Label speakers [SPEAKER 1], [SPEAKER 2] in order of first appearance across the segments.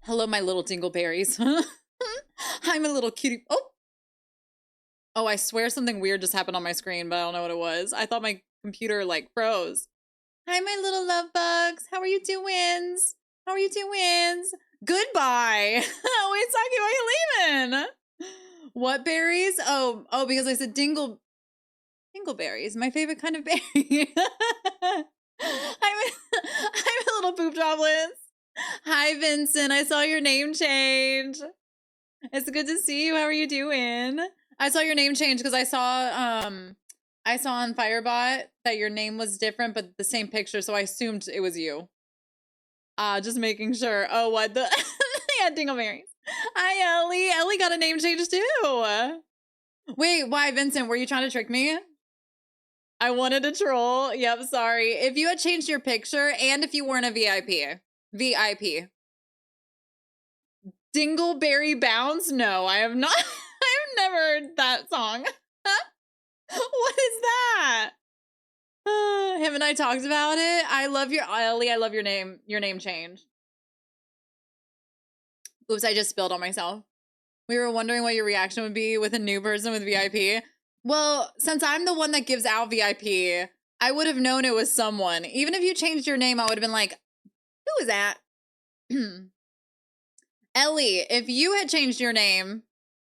[SPEAKER 1] Hello, my little dingleberries. I'm a little cutie. Oh, I swear something weird just happened on my screen, but I don't know what it was. I thought my computer like froze. Hi, my little love bugs. How are you doing? How are you doing? Goodbye. Wait, Saki, why are you leaving? What berries? Oh, because I said dingleberries, my favorite kind of berry. I'm a little poop droplets. Hi, Vincent. I saw your name change. It's good to see you. How are you doing? I saw your name change because I saw on Firebot that your name was different, but the same picture, so I assumed it was you. Just making sure. Oh, what the yeah, Dingleberries. Hi, Ellie. Ellie got a name change too. Wait, why, Vincent? Were you trying to trick me? I wanted to troll. Yep, sorry. If you had changed your picture and if you weren't a VIP. Dingleberry Bounce? No, I have not. I've never heard that song. What is that? Him and I talked about it. I love your Ellie. I love your name change. Oops, I just spilled on myself. We were wondering what your reaction would be with a new person with VIP. Well, since I'm the one that gives out VIP, I would have known it was someone. Even if you changed your name, I would have been like, who is that? Ellie, if you had changed your name,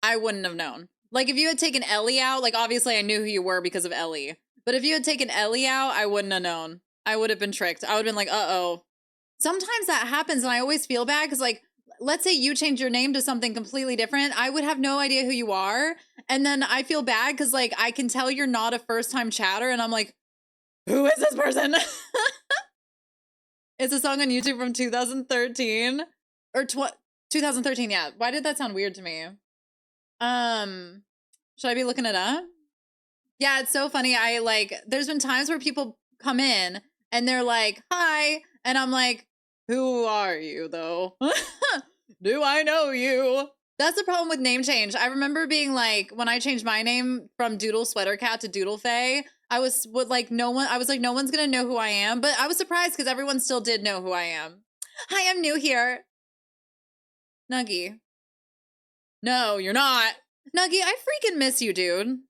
[SPEAKER 1] I wouldn't have known. Like, if you had taken Ellie out, like, obviously I knew who you were because of Ellie. But if you had taken Ellie out, I wouldn't have known. I would have been tricked. I would have been like, uh-oh. Sometimes that happens, and I always feel bad because, like, let's say you change your name to something completely different. I would have no idea who you are. And then I feel bad because, like, I can tell you're not a first-time chatter, and I'm like, who is this person? It's a song on YouTube from 2013. Or 2013, yeah. Why did that sound weird to me? Should I be looking it up? Yeah, it's so funny. There's been times where people come in and they're like, hi. And I'm like, who are you though? Do I know you? That's the problem with name change. I remember being like, when I changed my name from Doodle Sweater Cat to Doodle Faye, I was like, no one's gonna know who I am. But I was surprised because everyone still did know who I am. Hi, I'm new here. Nuggy. No, you're not. Nuggy, I freaking miss you, dude.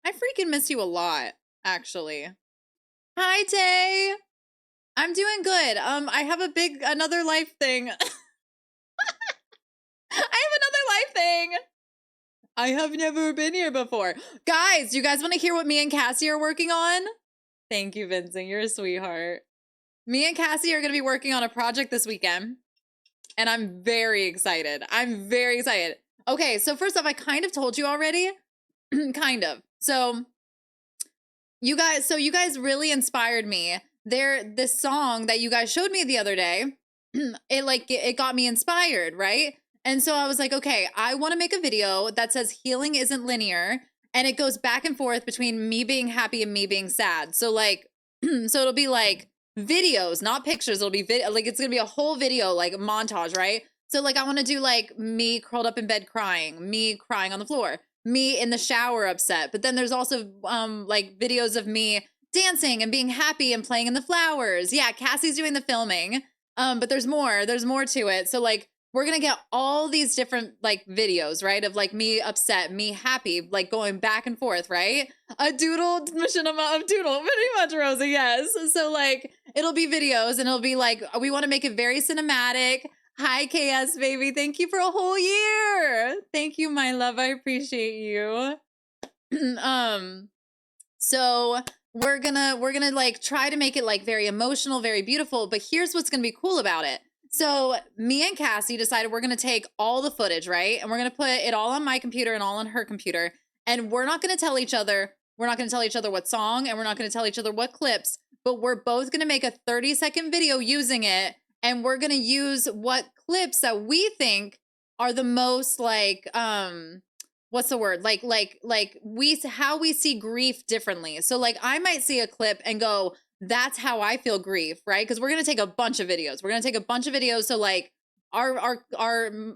[SPEAKER 1] I freaking miss you a lot, actually. Hi, Tay. I'm doing good. I have another life thing. I have another life thing. I have never been here before. Guys, you guys want to hear what me and Cassie are working on? Thank you, Vincent. You're a sweetheart. Me and Cassie are going to be working on a project this weekend. And I'm very excited. Okay, so first off, I kind of told you already. Kind of. So you guys really inspired me. This song that you guys showed me the other day, it got me inspired, right? And so I was like, okay, I want to make a video that says healing isn't linear, and it goes back and forth between me being happy and me being sad. So like, so it'll be like videos, not pictures. It'll be like it's gonna be a whole video, like a montage, right? So like I want to do like me curled up in bed crying, me crying on the floor, me in the shower upset. But then there's also like videos of me dancing and being happy and playing in the flowers. Yeah, Cassie's doing the filming. But there's more to it. So like we're gonna get all these different like videos, right? Of like me upset, me happy, like going back and forth, right? A doodle machinima of doodle, pretty much, Rosa, yes. So like it'll be videos and it'll be like, we want to make it very cinematic. Hi, KS baby. Thank you for a whole year. Thank you, my love. I appreciate you. So we're gonna like try to make it like very emotional, very beautiful, but here's what's gonna be cool about it. So me and Cassie decided we're gonna take all the footage, right? And we're gonna put it all on my computer and all on her computer. And we're not gonna tell each other what song, and we're not gonna tell each other what clips, but we're both gonna make a 30-second video using it. And we're gonna use what clips that we think are the most like, what's the word? How we see grief differently. So like I might see a clip and go, that's how I feel grief, right? Because we're gonna take a bunch of videos. So like our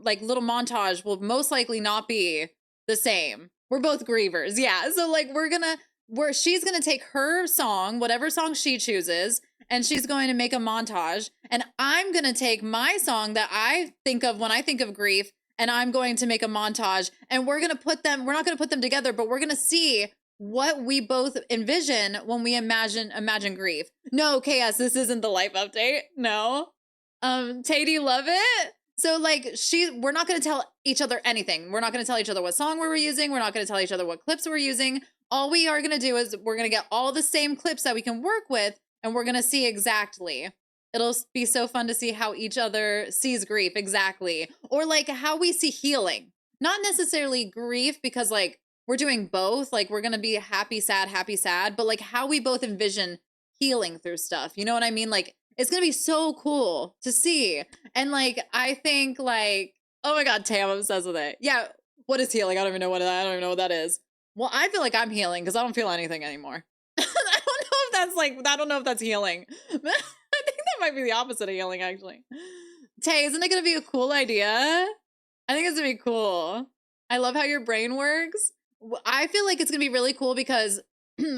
[SPEAKER 1] like little montage will most likely not be the same. We're both grievers, yeah. So like she's gonna take her song, whatever song she chooses, and she's going to make a montage. And I'm going to take my song that I think of when I think of grief, and I'm going to make a montage, and we're going to put them, we're not going to put them together, but we're going to see what we both envision when we imagine grief. No, KS, this isn't the life update. No. Tay, do you love it? So like we're not going to tell each other anything. We're not going to tell each other what song we're using. We're not going to tell each other what clips we're using. All we are going to do is we're going to get all the same clips that we can work with, and we're going to see exactly. It'll be so fun to see how each other sees grief exactly, or like how we see healing. Not necessarily grief, because like we're doing both. Like we're going to be happy, sad, but like how we both envision healing through stuff. You know what I mean? Like it's going to be so cool to see. And like, I think like, oh my God, Tam, I'm obsessed with it. Yeah. What is healing? I don't even know what that is. Well, I feel like I'm healing because I don't feel anything anymore. I don't know if that's healing. I think that might be the opposite of healing, actually. Tay, isn't it going to be a cool idea? I think it's going to be cool. I love how your brain works. I feel like it's going to be really cool because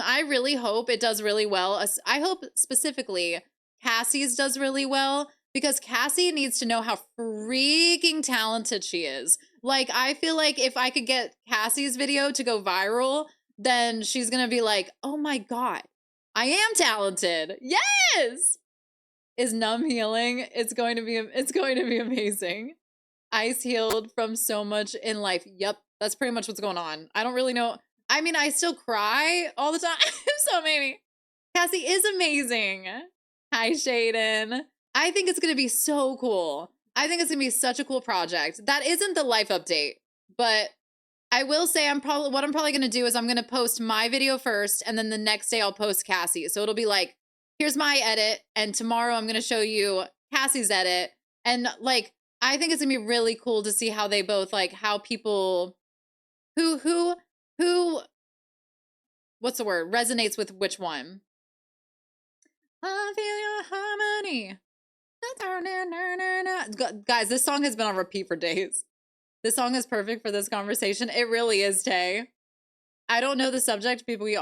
[SPEAKER 1] I really hope it does really well. I hope specifically Cassie's does really well, because Cassie needs to know how freaking talented she is. Like, I feel like if I could get Cassie's video to go viral, then she's going to be like, oh my God, I am talented. Yes. Is numb healing? It's going to be amazing. Ice healed from so much in life. Yep. That's pretty much what's going on. I don't really know. I mean, I still cry all the time. So maybe Cassie is amazing. Hi, Shaden. I think it's going to be so cool. I think it's going to be such a cool project. That isn't the life update, but I will say what I'm probably going to do is I'm going to post my video first, and then the next day I'll post Cassie. So it'll be like, here's my edit, and tomorrow I'm going to show you Cassie's edit. And like, I think it's going to be really cool to see how they both, like, how people who what's the word, resonates with which one. I feel your harmony. Guys, this song has been on repeat for days. This song is perfect for this conversation. It really is, Tay. I don't know the subject, but we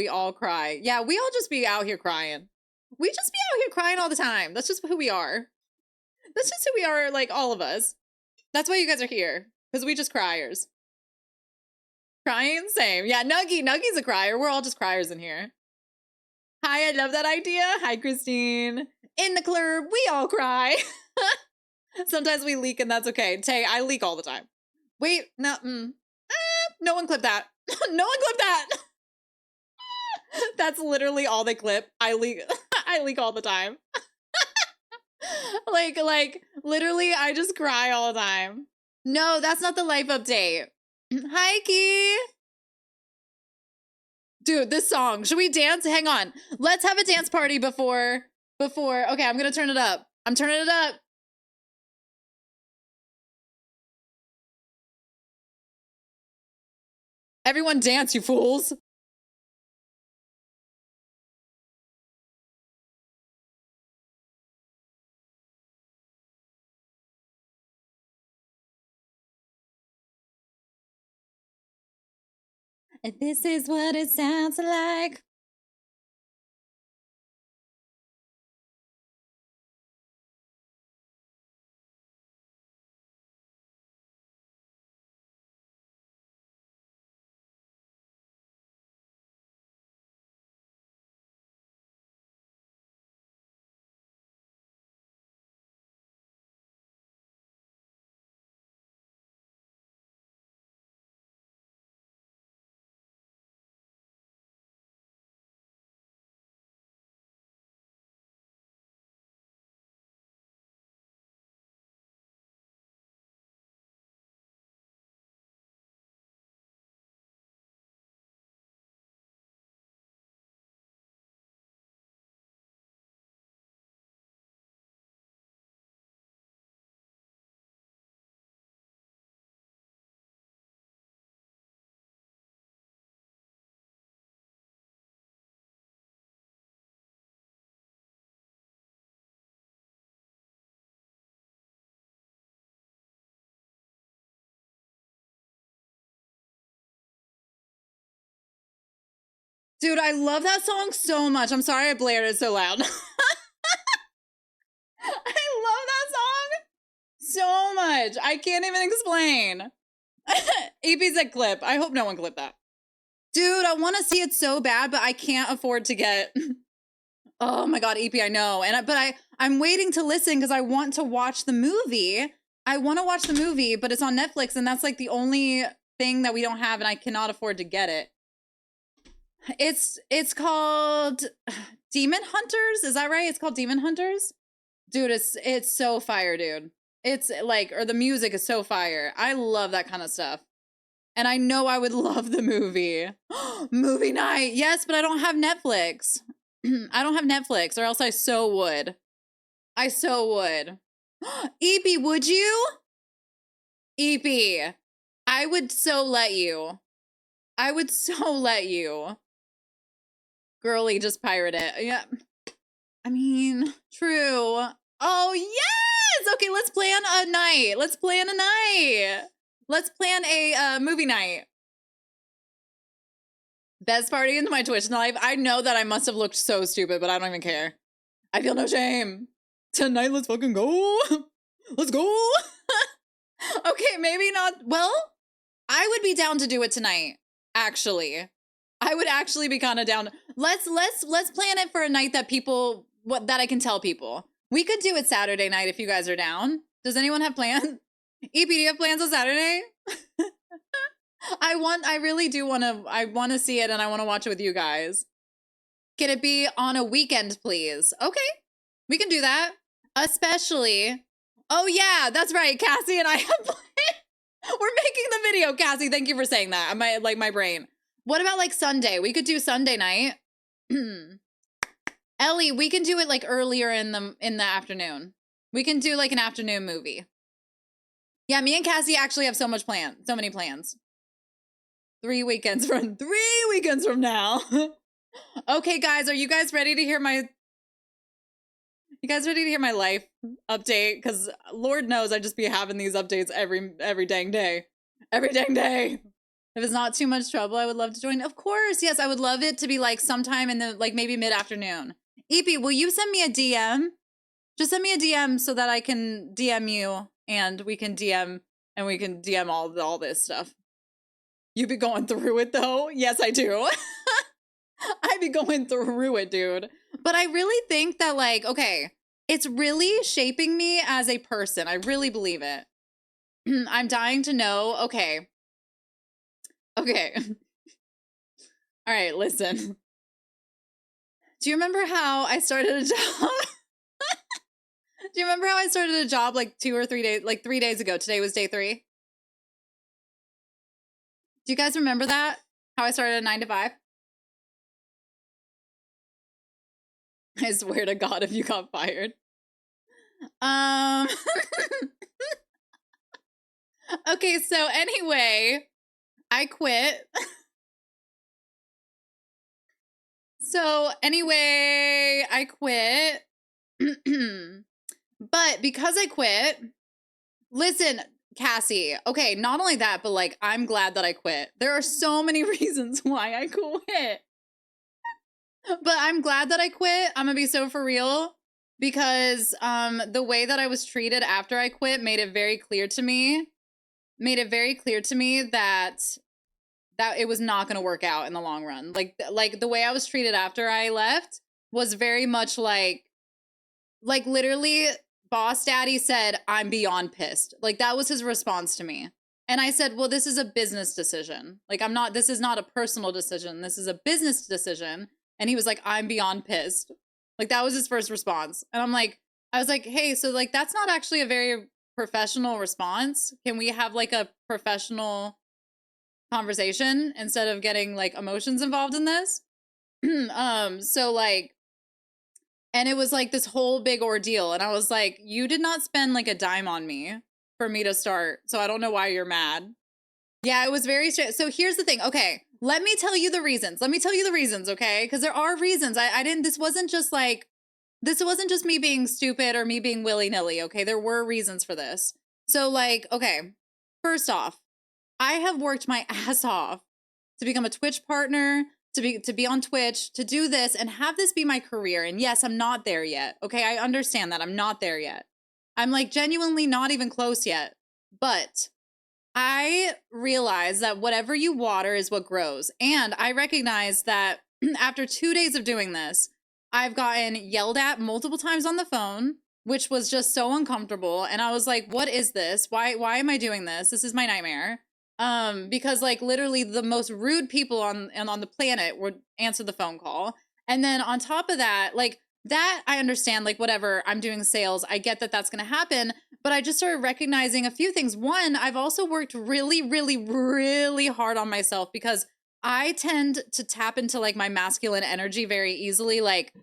[SPEAKER 1] all cry. Yeah, we all just be out here crying. We just be out here crying all the time. That's just who we are. That's just who we are, like, all of us. That's why you guys are here, because we just criers. Crying, same. Yeah, Nuggy's a crier. We're all just criers in here. Hi, I love that idea. Hi, Christine. In the club, we all cry. Sometimes we leak, and that's okay. Tay, I leak all the time. Wait, no, no one clip that. No one clip that. That's literally all they clip. I leak. I leak all the time. like, literally, I just cry all the time. No, that's not the life update. Hi, Key. Dude, this song. Should we dance? Hang on. Let's have a dance party before. Okay, I'm gonna turn it up. I'm turning it up. Everyone dance, you fools. And this is what it sounds like. Dude, I love that song so much. I'm sorry I blared it so loud. much. I can't even explain. EP said clip. I hope no one clipped that. Dude, I want to see it so bad, but I can't afford to get. Oh my God, EP, I know. I'm waiting to listen because I want to watch the movie. I want to watch the movie, but it's on Netflix, and that's like the only thing that we don't have, and I cannot afford to get it. It's called Demon Hunters. Is that right? It's called Demon Hunters. Dude, it's so fire, dude. It's like, or the music is so fire. I love that kind of stuff. And I know I would love the movie. Movie night. Yes, but I don't have Netflix. I don't have Netflix, or else I so would. I so would. EP, would you? EP, I would so let you. I would so let you. Girly, just pirate it. Yeah. I mean, true. Oh, yes! Okay, let's plan a night. Let's plan a night. Let's plan a movie night. Best party into my Twitch live. I know that I must have looked so stupid, but I don't even care. I feel no shame. Tonight, let's fucking go. Let's go. Okay, maybe not. Well, I would be down to do it tonight, actually. I would actually be kind of down. Let's plan it for a night that people, that I can tell people. We could do it Saturday night if you guys are down. Does anyone have plans? EP, do you have plans on Saturday? I really do want to, I want to see it, and I want to watch it with you guys. Can it be on a weekend, please? Okay, we can do that. Especially, oh yeah, that's right, Cassie and I have planned. We're making the video, Cassie. Thank you for saying that. My brain. What about like Sunday? We could do Sunday night. Ellie, we can do it like earlier in the afternoon. We can do like an afternoon movie. Yeah, me and Cassie actually have so many plans. 3 weekends from now. Okay, guys, are you guys ready to hear my life update? Because Lord knows I just be having these updates every dang day. Every dang day. If it's not too much trouble, I would love to join. Of course, yes, I would love it to be like sometime in the, like maybe mid-afternoon. EP, will you send me a DM? Just send me a DM so that I can DM you, and we can DM all this stuff. You be going through it though? Yes, I do. I be going through it, dude. But I really think that, like, okay, it's really shaping me as a person. I really believe it. I'm dying to know. Okay. Okay. All right, listen. Do you remember how I started a job? Do you remember how I started a job like 2 or 3 days, like 3 days ago? Today was day 3. Do you guys remember that? How I started at 9 to 5? I swear to God, if you got fired. Okay, so anyway, I quit. So anyway, I quit. But because I quit, listen, Cassie, okay, not only that, but like, I'm glad that I quit. There are so many reasons why I quit. But I'm glad that I quit. I'm gonna be so for real, because the way that I was treated after I quit made it very clear to me that it was not going to work out in the long run. Like the way I was treated after I left was very much like literally Boss Daddy said, "I'm beyond pissed." Like that was his response to me. And I said, "Well, this is a business decision. Like this is not a personal decision. This is a business decision." And he was like, "I'm beyond pissed." Like that was his first response. And I was like, "Hey, so like that's not actually a very professional response. Can we have like a professional conversation instead of getting like emotions involved in this?" So like, and it was like this whole big ordeal. And I was like, "You did not spend like a dime on me for me to start. So I don't know why you're mad." Yeah, it was very straight. So here's the thing. Okay, let me tell you the reasons. Okay? Because there are reasons. This wasn't just me being stupid or me being willy-nilly. Okay, there were reasons for this. So like, okay, first off, I have worked my ass off to become a Twitch partner, to be on Twitch, to do this and have this be my career. And yes, I'm not there yet. Okay, I understand that I'm not there yet. I'm like genuinely not even close yet. But I realize that whatever you water is what grows. And I recognize that after 2 days of doing this, I've gotten yelled at multiple times on the phone, which was just so uncomfortable. And I was like, what is this? Why am I doing this? This is my nightmare. Because like literally the most rude people on the planet would answer the phone call. And then on top of that, like that I understand, like whatever, I'm doing sales. I get that that's going to happen, but I just started recognizing a few things. One, I've also worked really, really, really hard on myself because I tend to tap into like my masculine energy very easily. Like,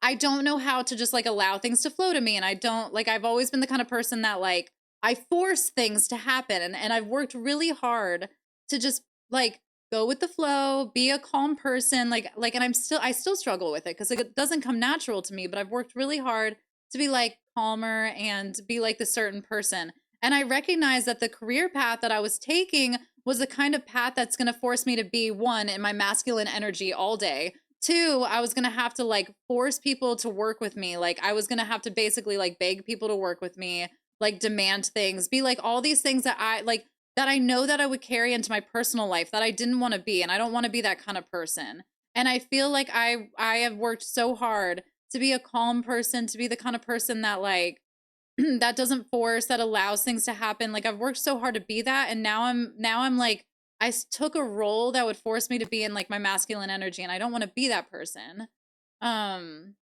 [SPEAKER 1] I don't know how to just like allow things to flow to me. And I don't like, I've always been the kind of person that like, I force things to happen. And I've worked really hard to just like go with the flow, be a calm person. And I still struggle with it because like, it doesn't come natural to me, but I've worked really hard to be like calmer and be like the certain person. And I recognize that the career path that I was taking was the kind of path that's going to force me to be one in my masculine energy all day. Two, I was going to have to like force people to work with me. Like I was going to have to basically like beg people to work with me, like demand things, be like all these things that I like that I know that I would carry into my personal life that I didn't want to be. And I don't want to be that kind of person. And I feel like I have worked so hard to be a calm person, to be the kind of person that like that doesn't force, that allows things to happen. Like I've worked so hard to be that, and now I'm like took a role that would force me to be in like my masculine energy, and I don't want to be that person. Um,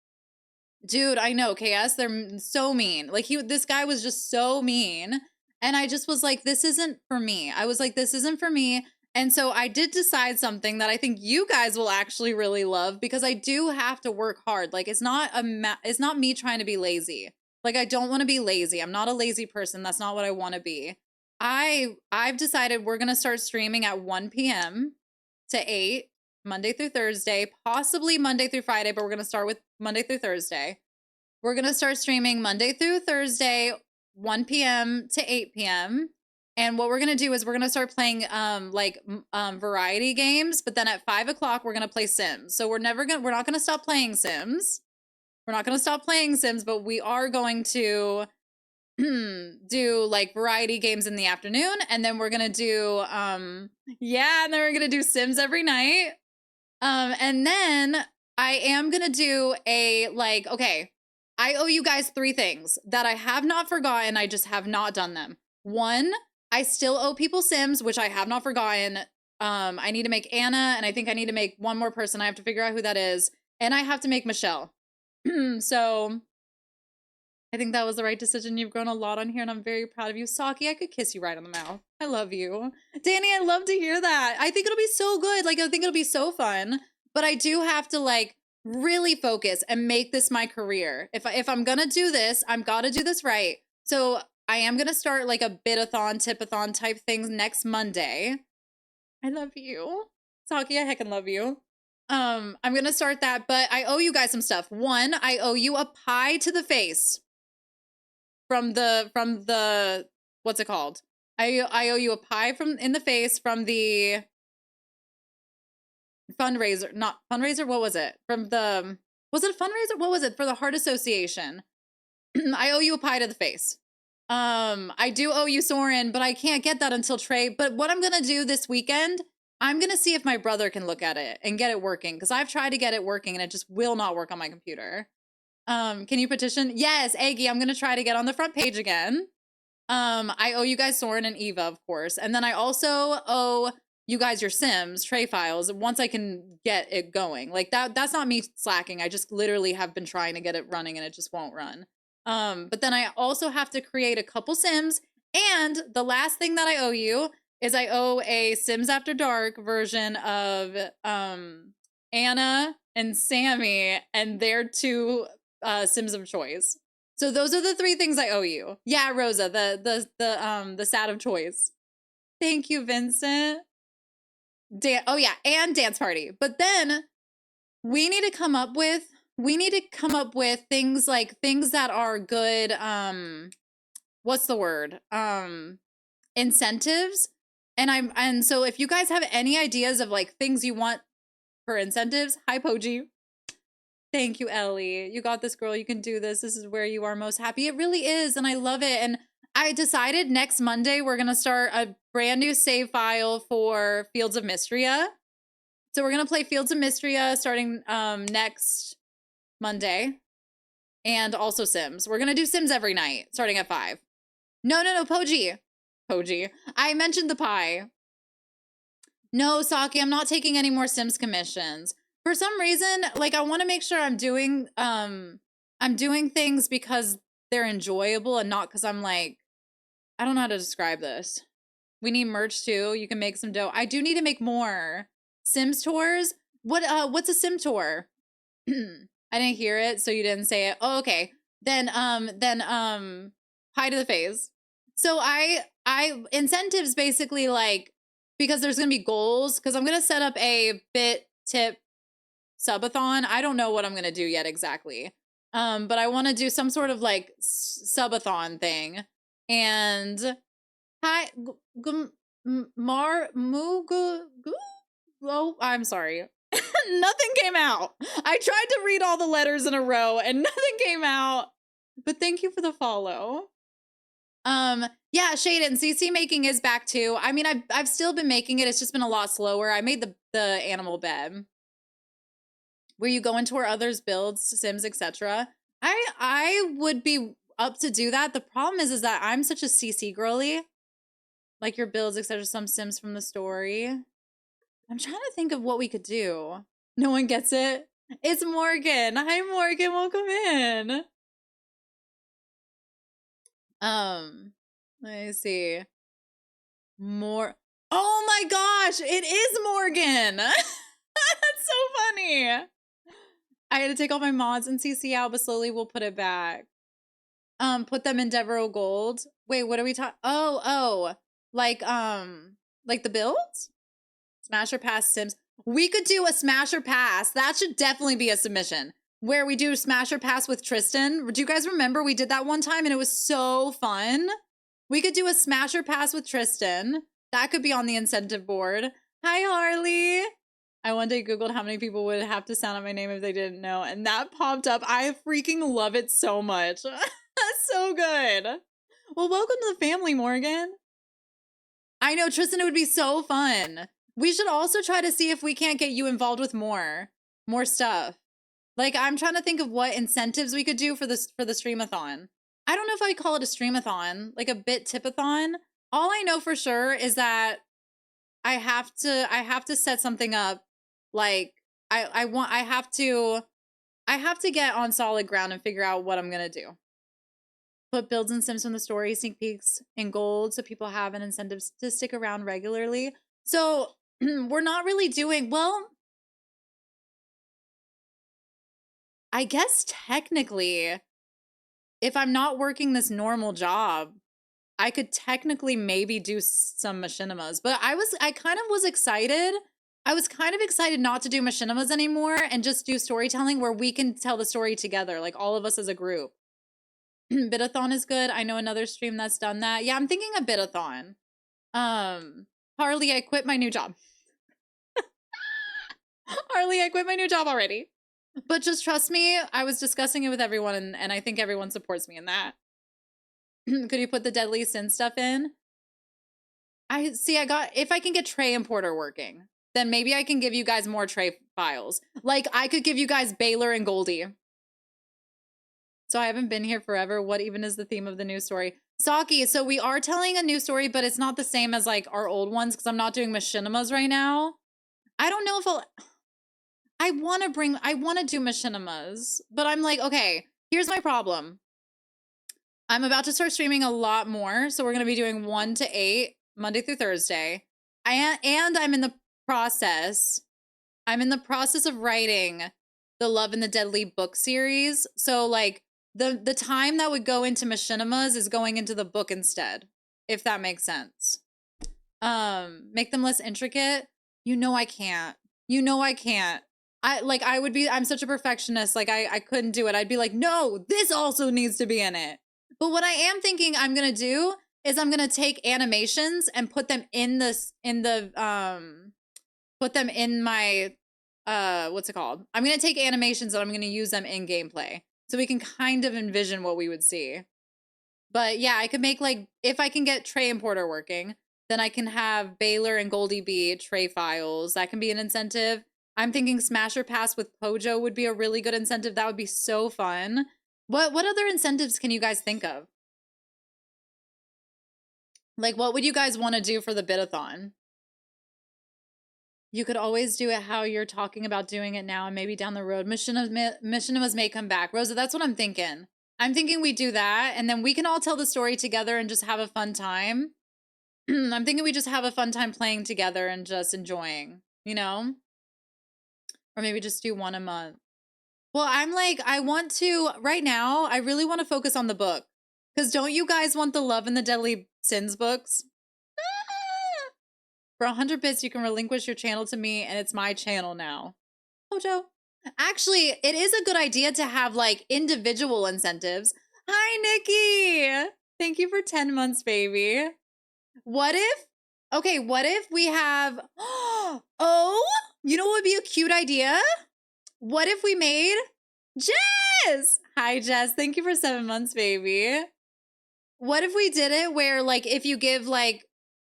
[SPEAKER 1] Dude, I know KS, they're so mean. Like this guy was just so mean, and I just was like, this isn't for me. I was like, this isn't for me. And so I did decide something that I think you guys will actually really love because I do have to work hard. Like it's not it's not me trying to be lazy. Like I don't want to be lazy. I'm not a lazy person. That's not what I want to be. I've decided we're going to start streaming at 1 p.m. to 8 Monday through Thursday, possibly Monday through Friday, but we're going to start with Monday through Thursday. We're going to start streaming Monday through Thursday, 1 p.m. to 8 p.m. And what we're going to do is we're going to start playing variety games, but then at 5 o'clock, we're going to play Sims. So we're not going to stop playing Sims. We're not going to stop playing Sims, but we are going to do like variety games in the afternoon. And then we're going to do, and then we're going to do Sims every night. And then I am going to do okay, I owe you guys 3 things that I have not forgotten. I just have not done them. One, I still owe people Sims, which I have not forgotten. I need to make Anna, and I think I need to make one more person. I have to figure out who that is. And I have to make Michelle. So I think that was the right decision. You've grown a lot on here, and I'm very proud of you. Saki, I could kiss you right on the mouth. I love you. Danny, I love to hear that. I think it'll be so good. Like, I think it'll be so fun. But I do have to, like, really focus and make this my career. If I'm gonna do this, I'm gotta do this right. So I am gonna start, like, a bit-a-thon, tip-a-thon type things next Monday. I love you. Saki, I heckin' love you. I'm gonna start that, but I owe you guys some stuff. One, I owe you a pie to the face from the what's it called? I owe you a pie in the face from the fundraiser, not fundraiser. What was it? Was it a fundraiser? What was it for the Heart Association? I owe you a pie to the face. I do owe you Soren, but I can't get that until Trey. But what I'm gonna do this weekend, I'm gonna see if my brother can look at it and get it working, because I've tried to get it working and it just will not work on my computer. Can you petition? Yes, Aggie, I'm gonna try to get on the front page again. I owe you guys Soren and Eva, of course. And then I also owe you guys your Sims tray files once I can get it going. Like that's not me slacking. I just literally have been trying to get it running and it just won't run. But then I also have to create a couple Sims. And the last thing that I owe you is I owe a Sims After Dark version of Anna and Sammy and their 2 Sims of choice. So those are the 3 things I owe you. Yeah, Rosa, the sad of choice. Thank you, Vincent. Oh yeah, and dance party. But then we need to come up with things that are good, what's the word? Incentives. And so if you guys have any ideas of like things you want for incentives, hi Poji. Thank you, Ellie. You got this, girl. You can do this. This is where you are most happy. It really is. And I love it. And I decided next Monday we're gonna start a brand new save file for Fields of Mystria. So we're gonna play Fields of Mystria starting next Monday, and also Sims. We're gonna do Sims every night starting at 5. No, Poji. I mentioned the pie. No, Saki, I'm not taking any more Sims commissions. For some reason, like I want to make sure I'm doing things because they're enjoyable and not because I'm like, I don't know how to describe this. We need merch too. You can make some dough. I do need to make more Sims tours. What's a Sim tour? I didn't hear it, so you didn't say it. Oh, okay. Then pie to the face. So I incentives basically like, because there's gonna be goals, because I'm gonna set up a bit tip subathon. I don't know what I'm gonna do yet exactly. But I want to do some sort of like subathon thing. And hi oh, I'm sorry. Nothing came out. I tried to read all the letters in a row and nothing came out. But thank you for the follow. Yeah, Shaden, CC making is back too. I mean, I've still been making it. It's just been a lot slower. I made the animal bed. Where you go into where others build Sims, etc. I would be up to do that. The problem is that I'm such a CC girly. Like your builds, etc. Some Sims from the story. I'm trying to think of what we could do. No one gets it. It's Morgan. Hi, Morgan. Welcome in. Let me see. More. Oh my gosh, it is Morgan. That's so funny. I had to take all my mods and CC out, but slowly we'll put it back. Put them in Devereaux Gold. Wait, what are we talking? Oh, like the builds? Smasher Pass Sims. We could do a Smasher Pass. That should definitely be a submission. Where we do Smasher Pass with Tristan. Do you guys remember we did that one time and it was so fun? We could do a Smasher Pass with Tristan. That could be on the incentive board. Hi, Harley. I one day Googled how many people would have to sound out my name if they didn't know, and that popped up. I freaking love it so much. That's so good. Well, welcome to the family, Morgan. I know, Tristan, it would be so fun. We should also try to see if we can't get you involved with more stuff. Like, I'm trying to think of what incentives we could do for the streamathon. I don't know if I'd call it a streamathon, like a bit tipathon. All I know for sure is that I have to set something up. Like, I have to get on solid ground and figure out what I'm gonna do. Put builds and Sims from the story, sneak peeks in gold, so people have an incentive to stick around regularly. So we're not really doing well. I guess technically, if I'm not working this normal job, I could technically maybe do some machinimas. But I kind of was excited. I was kind of excited not to do machinimas anymore and just do storytelling where we can tell the story together, like all of us as a group. Bitathon is good. I know another stream that's done that. Yeah, I'm thinking a bitathon. Harley, I quit my new job. Harley, I quit my new job already. But just trust me, I was discussing it with everyone, and I think everyone supports me in that. Could you put the Deadly Sin stuff in? If I can get Tray Importer working, then maybe I can give you guys more Tray files. Like, I could give you guys Baylor and Goldie. So I haven't been here forever. What even is the theme of the new story? Saki, so we are telling a new story, but it's not the same as like our old ones because I'm not doing machinimas right now. I don't know if I want to do machinimas, but I'm like, okay, here's my problem. I'm about to start streaming a lot more. So we're going to be doing 1 to 8, Monday through Thursday. And I'm in the process of writing the Love and the Deadly book series. So like the time that would go into machinimas is going into the book instead, if that makes sense. Make them less intricate. I can't. I'm such a perfectionist. Like I couldn't do it. I'd be like, no, this also needs to be in it. But what I am thinking I'm going to do is I'm going to take animations and put them in my, what's it called? I'm going to take animations and I'm going to use them in gameplay. So we can kind of envision what we would see. But yeah, I could make like, if I can get Trey and Porter working, then I can have Baylor and Goldie B Trey files. That can be an incentive. I'm thinking Smasher Pass with Pojo would be a really good incentive. That would be so fun. What other incentives can you guys think of? Like, what would you guys want to do for the bid-a-thon? You could always do it how you're talking about doing it now, and maybe down the road, Machinimas may come back. Rosa, that's what I'm thinking. I'm thinking we do that, and then we can all tell the story together and just have a fun time. I'm thinking we just have a fun time playing together and just enjoying, you know? Or maybe just do one a month. Well, I'm like, I want to, right now, I really want to focus on the book. Because don't you guys want the Love and the Deadly Sins books? For 100 bits, you can relinquish your channel to me, and it's my channel now. Mojo. Actually, it is a good idea to have like individual incentives. Hi, Nikki. Thank you for 10 months, baby. What if we have, oh, you know what would be a cute idea? What if we made Jess? Hi, Jess. Thank you for 7 months, baby. What if we did it where like, if you give like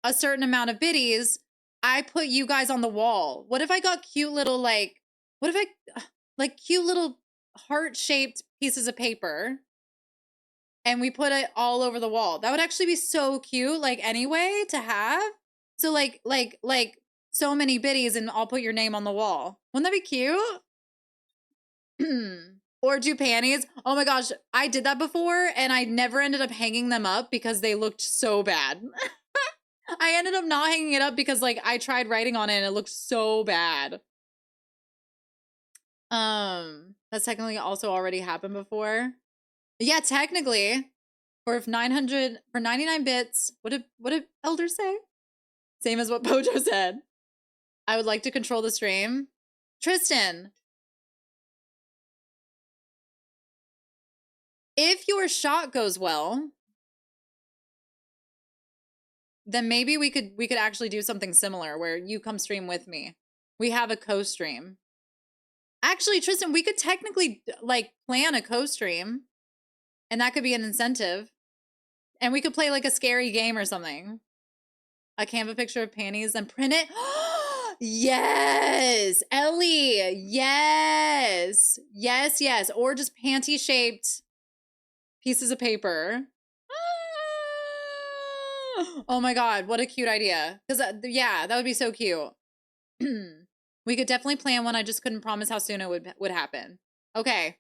[SPEAKER 1] a certain amount of biddies, I put you guys on the wall? What if I got cute little like, what if I like cute little heart-shaped pieces of paper and we put it all over the wall? That would actually be so cute, like anyway, to have. So like so many biddies and I'll put your name on the wall. Wouldn't that be cute? Or do panties. Oh my gosh, I did that before and I never ended up hanging them up because they looked so bad. I ended up not hanging it up because like I tried writing on it and it looked so bad. That's technically also already happened before. Yeah, technically. Or if 900 for 99 bits, what did Elder say? Same as what Pojo said. I would like to control the stream. Tristan, if your shot goes well, then maybe we could actually do something similar where you come stream with me. We have a co-stream. Actually, Tristan, we could technically like plan a co-stream and that could be an incentive. And we could play like a scary game or something. A Canva picture of panties and print it. Yes, Ellie. Yes. Yes, yes. Or just panty shaped pieces of paper. Oh my God, what a cute idea. Because yeah, that would be so cute. We could definitely plan one. I just couldn't promise how soon it would happen. Okay,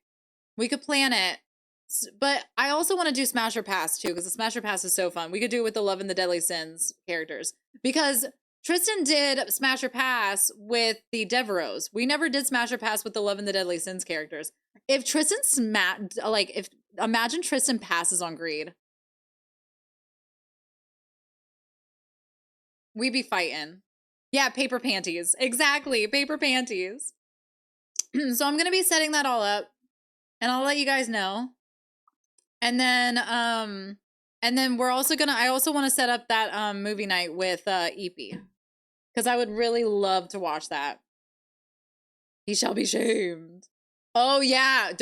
[SPEAKER 1] we could plan it. But I also want to do Smasher Pass too, because the Smasher Pass is so fun. We could do it with the Love and the Deadly Sins characters. Because Tristan did Smasher Pass with the Devereaux. We never did Smasher Pass with the Love and the Deadly Sins characters. If Tristan imagine Tristan passes on Greed. We'd be fighting. Yeah, paper panties. Exactly, paper panties. So I'm going to be setting that all up and I'll let you guys know. And then we're also I also want to set up that movie night with Eepy. Because I would really love to watch that. He shall be shamed. Oh yeah,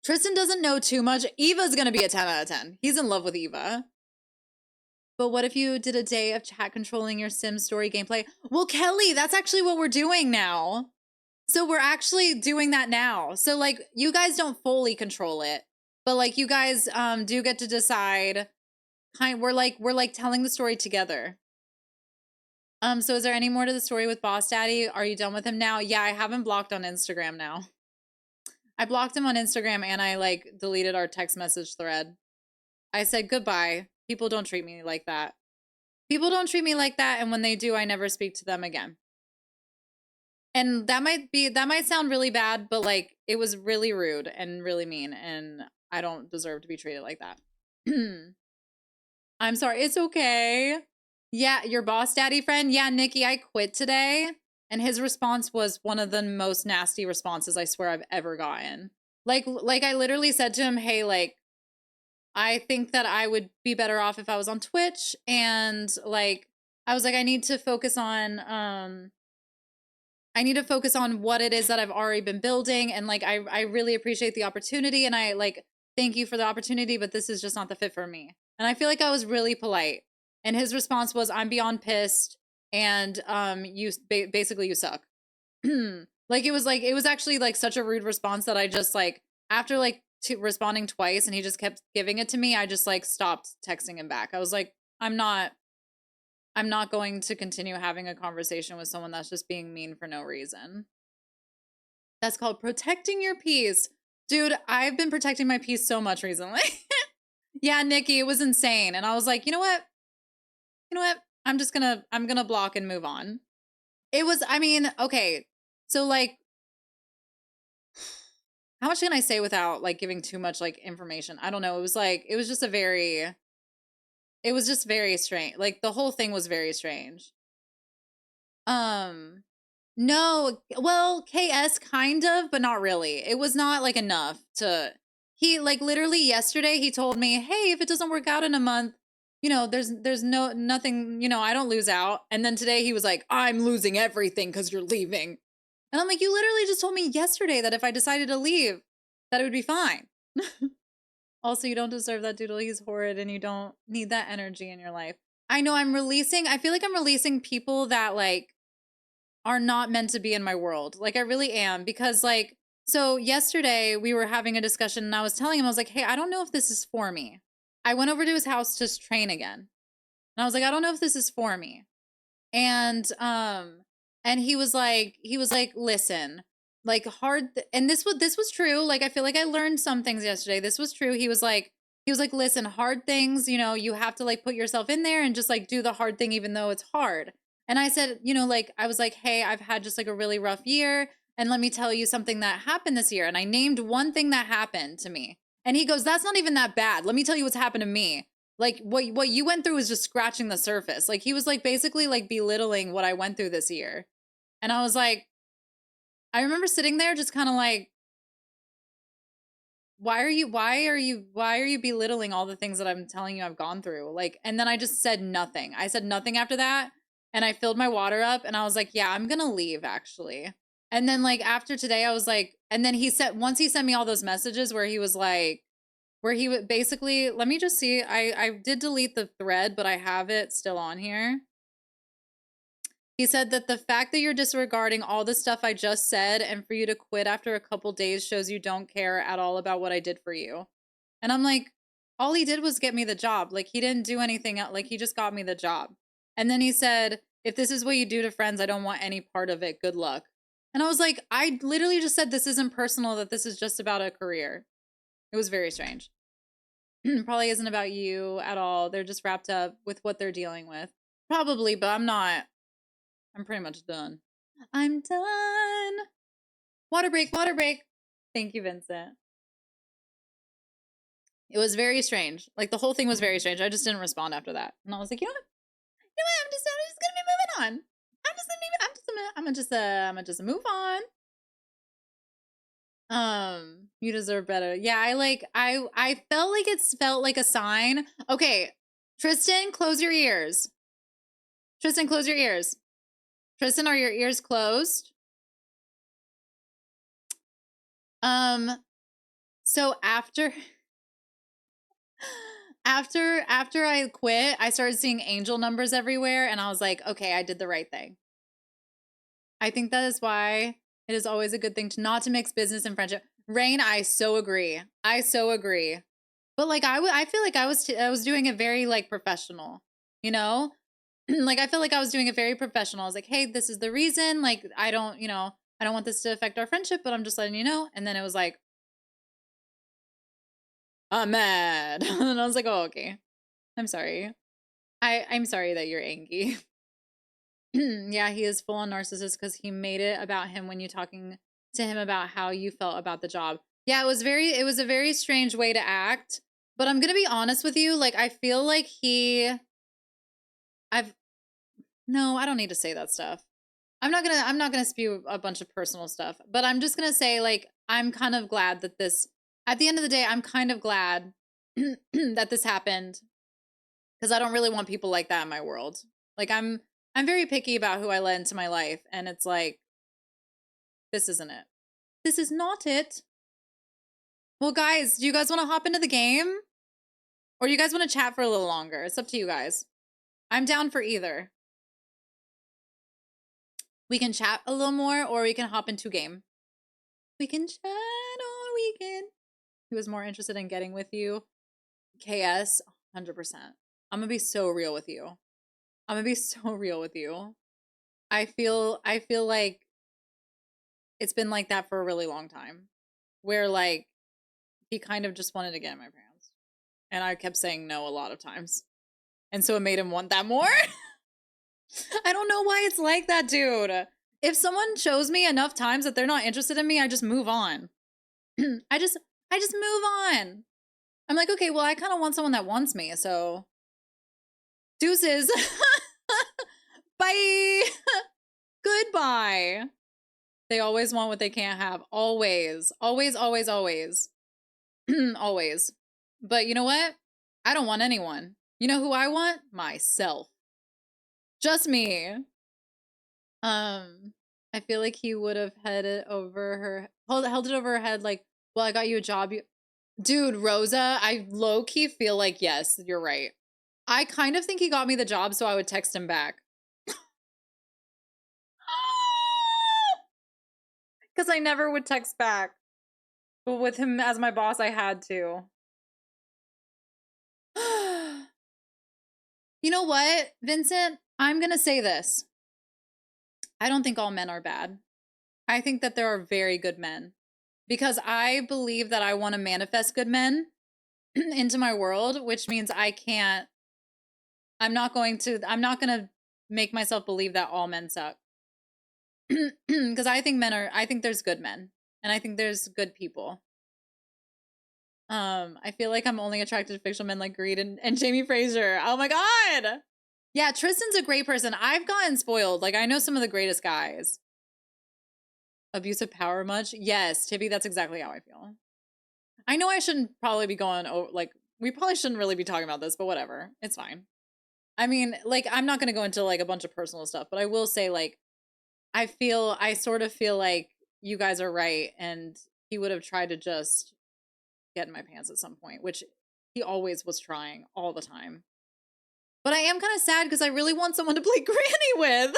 [SPEAKER 1] Tristan doesn't know too much. Eva's gonna be a 10 out of 10. He's in love with Eva. But what if you did a day of chat controlling your Sims story gameplay? Well, Kelly, that's actually what we're doing now. So we're actually doing that now. So like you guys don't fully control it, but like you guys do get to decide. We're like telling the story together. So is there any more to the story with Boss Daddy? Are you done with him now? Yeah, I have him blocked on Instagram now. I blocked him on Instagram and I like deleted our text message thread. I said goodbye. People don't treat me like that. People don't treat me like that, and when they do, I never speak to them again. And that might sound really bad, but like it was really rude and really mean, and I don't deserve to be treated like that. I'm sorry. It's okay. Yeah, your Boss Daddy friend. Yeah, Nikki, I quit today. And his response was one of the most nasty responses I swear I've ever gotten. Like I literally said to him, hey, like, I think that I would be better off if I was on Twitch. And like, I was like, I need to focus on what it is that I've already been building. And like, I really appreciate the opportunity. And I like thank you for the opportunity, but this is just not the fit for me. And I feel like I was really polite. And his response was, I'm beyond pissed. And you basically you suck. Like it was actually like such a rude response that I just like, after like responding twice and he just kept giving it to me, I just like stopped texting him back. I was like, I'm not going to continue having a conversation with someone that's just being mean for no reason. That's called protecting your peace. Dude, I've been protecting my peace so much recently. Yeah, Nikki, it was insane. And I was like, you know what? I'm gonna block and move on. It was, I mean, okay. So like, how much can I say without like giving too much like information? I don't know. It was like, it was just very strange. Like the whole thing was very strange. No, well, KS kind of, but not really. It was not like enough to, he like literally yesterday he told me, hey, if it doesn't work out in a month, there's nothing, I don't lose out. And then today he was like, I'm losing everything because you're leaving. And I'm like, you literally just told me yesterday that if I decided to leave, that it would be fine. Also, you don't deserve that doodle. He's horrid and you don't need that energy in your life. I know I feel like I'm releasing people that like are not meant to be in my world. Like I really am, because like, so yesterday we were having a discussion and I was telling him, I was like, hey, I don't know if this is for me. I went over to his house to train again. And I was like, I don't know if this is for me. And he was like, listen, like and this was true. Like I feel like I learned some things yesterday. This was true. He was like, listen, hard things, you have to like put yourself in there and just like do the hard thing even though it's hard. And I said, like I was like, hey, I've had just like a really rough year, and let me tell you something that happened this year. And I named one thing that happened to me. And he goes, that's not even that bad. Let me tell you what's happened to me. Like what you went through was just scratching the surface. Like he was like basically like belittling what I went through this year. And I was like, I remember sitting there just kind of like, why are you belittling all the things that I'm telling you I've gone through? Like, and then I just said nothing. I said nothing after that. And I filled my water up and I was like, yeah, I'm going to leave actually. And then like after today, I was like, and then once he sent me all those messages where he was like, where he would basically, let me just see. I did delete the thread, but I have it still on here. He said that the fact that you're disregarding all the stuff I just said and for you to quit after a couple days shows you don't care at all about what I did for you. And I'm like, all he did was get me the job. Like he didn't do anything else. Like he just got me the job. And then he said, if this is what you do to friends, I don't want any part of it. Good luck. And I was like, I literally just said this isn't personal, that this is just about a career. It was very strange. Probably isn't about you at all. They're just wrapped up with what they're dealing with. Probably, but I'm not. I'm pretty much done. I'm done. Water break, water break. Thank you, Vincent. It was very strange. Like the whole thing was very strange. I just didn't respond after that. And I was like, you know what? I'm just gonna be moving on. I'm gonna move on. You deserve better. Yeah, I felt like it felt like a sign. Okay, Tristan, close your ears. Tristan, close your ears. Tristan, are your ears closed? So after I quit, I started seeing angel numbers everywhere and I was like, okay, I did the right thing. I think that is why it is always a good thing to not to mix business and friendship. Rain, I so agree. I so agree. But like I feel like I was doing it very like professional, you know? Like I feel like I was doing it very professional. I was like, "Hey, this is the reason. Like I don't want this to affect our friendship, but I'm just letting you know." And then it was like, I'm mad. And I was like, oh, okay. I'm sorry. I'm sorry that you're angry. Yeah, he is full on narcissist because he made it about him when you're talking to him about how you felt about the job. Yeah, it was a very strange way to act. But I'm gonna be honest with you, like I feel like no, I don't need to say that stuff. I'm not gonna spew a bunch of personal stuff, but I'm just gonna say like I'm kind of glad that at the end of the day, I'm kind of glad that this happened because I don't really want people like that in my world. Like I'm very picky about who I let into my life, and it's like this isn't it. This is not it. Well, guys, do you guys want to hop into the game? Or you guys want to chat for a little longer? It's up to you guys. I'm down for either. We can chat a little more, or we can hop into game. We can chat or we can. Who was more interested in getting with you? KS, 100%. I'm gonna be so real with you. I'm gonna be so real with you. I feel like it's been like that for a really long time. Where like he kind of just wanted to get in my pants. And I kept saying no a lot of times. And so it made him want that more. I don't know why it's like that, dude. If someone shows me enough times that they're not interested in me, I just move on. I just move on. I'm like, okay, well, I kind of want someone that wants me, so deuces. Bye. Goodbye. They always want what they can't have. Always. Always, always, always. Always. But you know what? I don't want anyone. You know who I want? Myself. Just me. I feel like he would have held it over her head like, well, I got you a job. Dude, Rosa, I low-key feel like, yes, you're right. I kind of think he got me the job so I would text him back. Because I never would text back. But with him as my boss, I had to. You know what, Vincent? I'm going to say this. I don't think all men are bad. I think that there are very good men. Because I believe that I want to manifest good men into my world, which means I'm not going to make myself believe that all men suck. Because I think there's good men. And I think there's good people. I feel like I'm only attracted to fictional men like Greed and Jamie Fraser. Oh my god! Yeah, Tristan's a great person. I've gotten spoiled. Like, I know some of the greatest guys. Abuse of power much? Yes, Tibby, that's exactly how I feel. I know I shouldn't probably be going like, we probably shouldn't really be talking about this, but whatever. It's fine. I mean, like, I'm not going to go into like a bunch of personal stuff, but I will say, like, I sort of feel like you guys are right, and he would have tried to just get in my pants at some point, which he always was trying all the time. But I am kind of sad because I really want someone to play Granny with.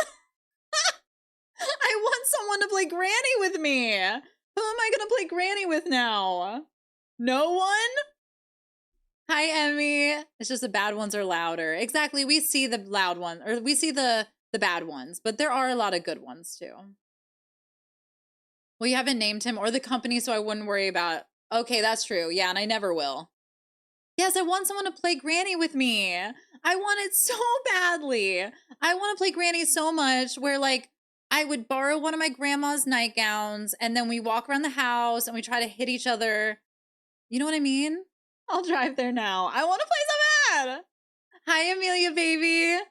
[SPEAKER 1] I want someone to play Granny with me. Who am I going to play Granny with now? No one? Hi, Emmy. It's just the bad ones are louder. Exactly. We see the loud ones, or we see the bad ones, but there are a lot of good ones too. Well, you haven't named him or the company, so I wouldn't worry about. Okay, that's true. Yeah, and I never will. Yes, I want someone to play Granny with me. I want it so badly. I want to play Granny so much where, like, I would borrow one of my grandma's nightgowns and then we walk around the house and we try to hit each other. You know what I mean? I'll drive there now. I want to play so bad. Hi, Amelia, baby.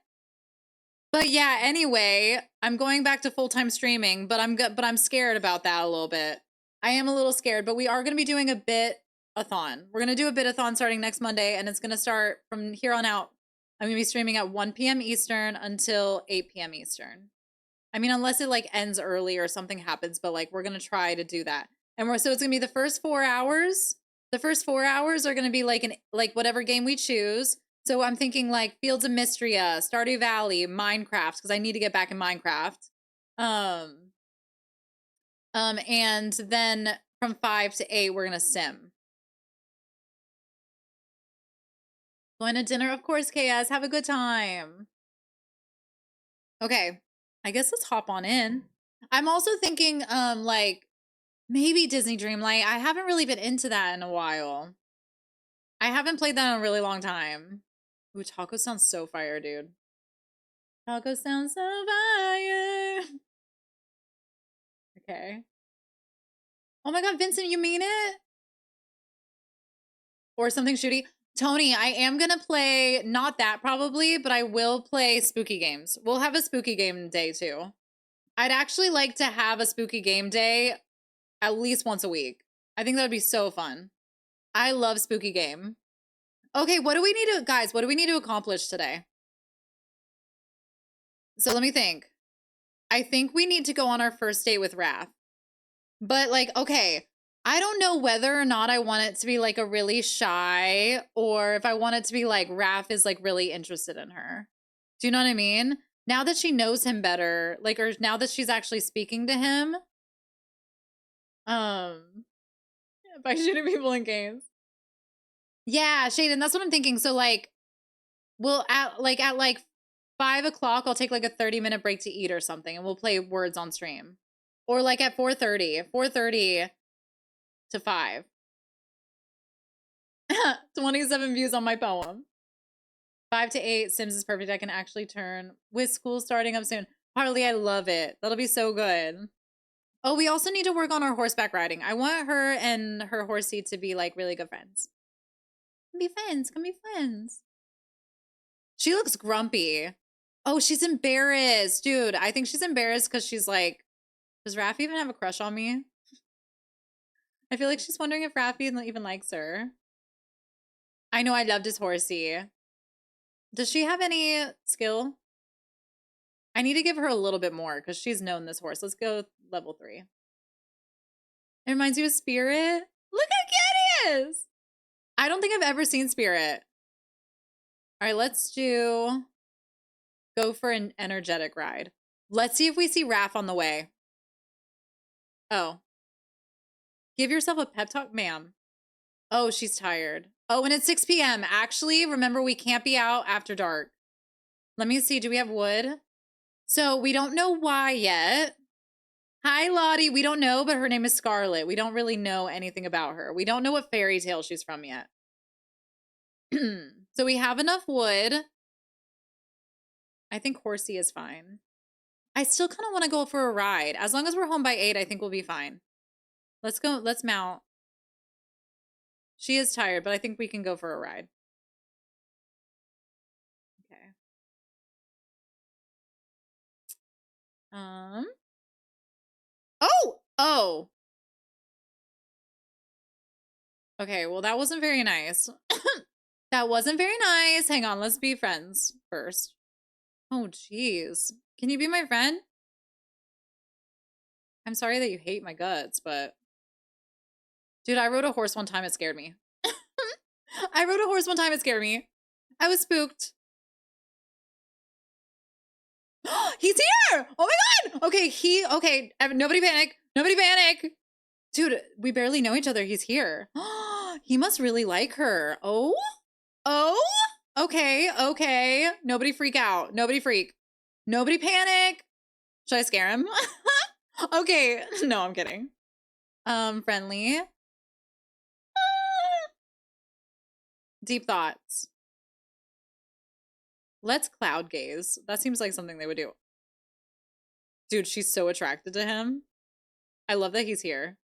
[SPEAKER 1] But yeah, anyway, I'm going back to full-time streaming, but I'm scared about that a little bit. I am a little scared, but we are going to be doing a bit-a-thon. We're going to do a bit-a-thon starting next Monday, and it's going to start from here on out. I'm going to be streaming at 1 p.m. Eastern until 8 p.m. Eastern. I mean, unless it like ends early or something happens, but like we're going to try to do that. And so it's going to be the first 4 hours. The first 4 hours are going to be like whatever game we choose. So I'm thinking like Fields of Mystria, Stardew Valley, Minecraft, because I need to get back in Minecraft. And then from 5 to 8, we're gonna sim. Going to dinner, of course, KS. Have a good time. Okay, I guess let's hop on in. I'm also thinking, like maybe Disney Dreamlight. I haven't really been into that in a while. I haven't played that in a really long time. Ooh, taco sounds so fire, dude. Taco sounds so fire. Okay. Oh my god, Vincent, you mean it? Or something shooty. Tony, I am gonna play, not that probably, but I will play spooky games. We'll have a spooky game day too. I'd actually like to have a spooky game day at least once a week. I think that would be so fun. I love spooky game. Okay, what do we need to, guys, what do we need to accomplish today? So let me think. I think we need to go on our first date with Rafe. But like, okay, I don't know whether or not I want it to be like a really shy or if I want it to be like Raph is like really interested in her. Do you know what I mean? Now that she knows him better, like, or now that she's actually speaking to him, by shooting people in games. Yeah, Shaden, that's what I'm thinking. So like, we'll at 5 o'clock, I'll take like a 30-minute break to eat or something, and we'll play words on stream. Or like at 4:30 to 5. 27 views on my poem. 5 to 8, Sims is perfect. I can actually turn with school starting up soon. Harley, I love it. That'll be so good. Oh, we also need to work on our horseback riding. I want her and her horsey to be like really good friends. Be friends. Come be friends. She looks grumpy. Oh, she's embarrassed. Dude, I think she's embarrassed because she's like, does Rafi even have a crush on me? I feel like she's wondering if Rafi even likes her. I know I loved his horsey. Does she have any skill? I need to give her a little bit more because she's known this horse. Let's go level 3. It reminds you of Spirit. Look how cute it is. I don't think I've ever seen Spirit. All right, let's go for an energetic ride. Let's see if we see Raph on the way. Oh. Give yourself a pep talk, ma'am. Oh, she's tired. Oh, and it's 6 p.m. Actually, remember, we can't be out after dark. Let me see. Do we have wood? So we don't know why yet. Hi, Lottie. We don't know, but her name is Scarlet. We don't really know anything about her. We don't know what fairy tale she's from yet. So we have enough wood. I think horsey is fine. I still kind of want to go for a ride. As long as we're home by 8, I think we'll be fine. Let's go. Let's mount. She is tired, but I think we can go for a ride. Okay. Oh. Okay, well, that wasn't very nice. That wasn't very nice. Hang on, let's be friends first. Oh, jeez. Can you be my friend? I'm sorry that you hate my guts, but... Dude, I rode a horse one time, it scared me. I rode a horse one time, it scared me. I was spooked. He's here! Oh my god! Okay, nobody panic. Nobody panic. Dude, we barely know each other. He's here. He must really like her. Oh? Okay. Nobody freak out. Nobody freak. Nobody panic. Should I scare him? Okay. No, I'm kidding. Friendly. Deep thoughts. Let's cloud gaze. That seems like something they would do. Dude, she's so attracted to him. I love that he's here.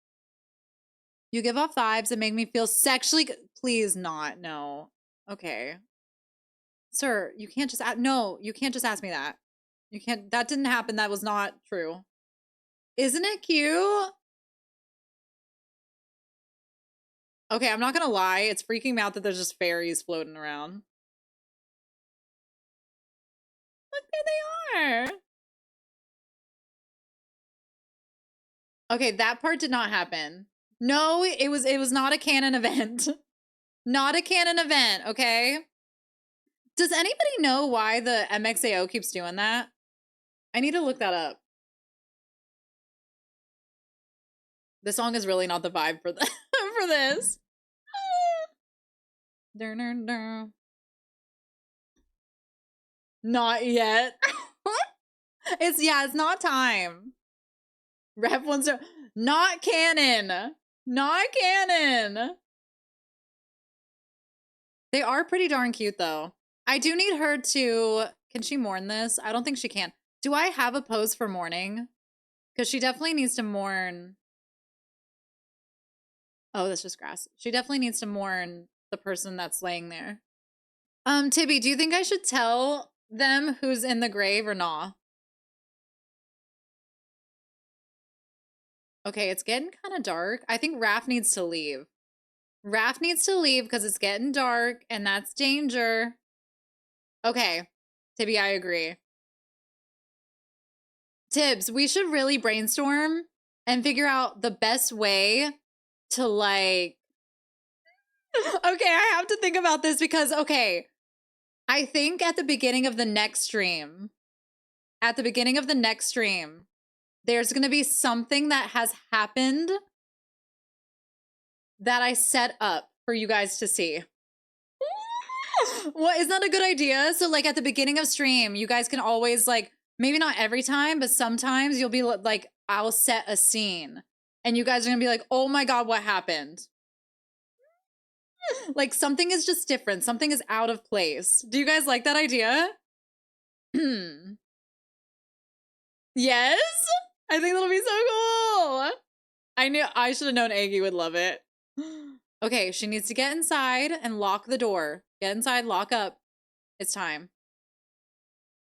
[SPEAKER 1] You give off vibes that make me feel sexually... Please not. No. Okay. Sir, you can't just... No, you can't just ask me that. You can't... That didn't happen. That was not true. Isn't it cute? Okay, I'm not gonna lie. It's freaking me out that there's just fairies floating around. Look, there they are. Okay, that part did not happen. No, it was not a canon event. Not a canon event, okay? Does anybody know why the MXAO keeps doing that? I need to look that up. This song is really not the vibe for for this. Not yet. It's not time. Rep wants to... Not canon. Not canon. They are pretty darn cute, though. I do need her to... Can she mourn this? I don't think she can. Do I have a pose for mourning? Because she definitely needs to mourn... Oh, that's just grass. She definitely needs to mourn the person that's laying there. Tibby, do you think I should tell them who's in the grave or not? Okay, it's getting kind of dark. I think Raph needs to leave. Raph needs to leave because it's getting dark and that's danger. Okay, Tibby, I agree. Tibbs, we should really brainstorm and figure out the best way to like, okay, I have to think about this because, okay, I think at the beginning of the next stream, there's going to be something that has happened that I set up for you guys to see. What, isn't that a good idea? So like at the beginning of stream, you guys can always like, maybe not every time, but sometimes you'll be like, I'll set a scene and you guys are gonna be like, oh my God, what happened? Like something is just different. Something is out of place. Do you guys like that idea? Yes? I think that'll be so cool. I should have known Aggie would love it. Okay, she needs to get inside and lock the door. Get inside, lock up. It's time.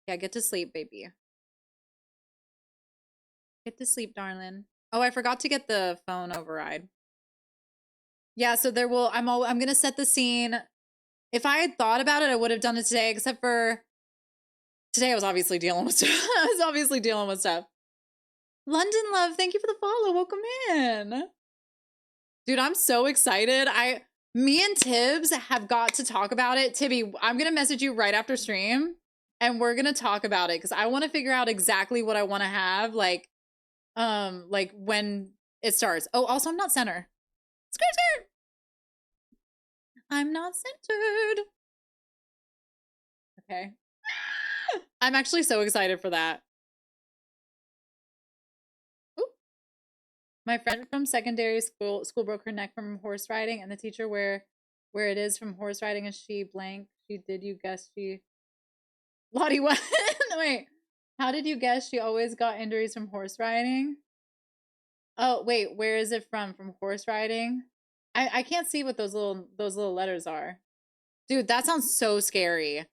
[SPEAKER 1] Yeah, get to sleep, baby. Get to sleep, darling. Oh, I forgot to get the phone override. Yeah, so there will, I'm gonna set the scene. If I had thought about it, I would have done it today, except for today I was obviously dealing with stuff. London Love, thank you for the follow. Welcome in. Dude, I'm so excited. Me and Tibbs have got to talk about it. Tibby, I'm gonna message you right after stream and we're gonna talk about it because I want to figure out exactly what I want to have, like when it starts. Oh, also I'm not center. Skirt. I'm not centered. Okay. I'm actually so excited for that. Ooh. My friend from secondary school broke her neck from horse riding, and the teacher where it is from horse riding, and she blank. She did you guess she Lottie what? Wait. How did you guess she always got injuries from horse riding? Oh, wait, where is it from? From horse riding? I can't see what those little letters are. Dude, that sounds so scary.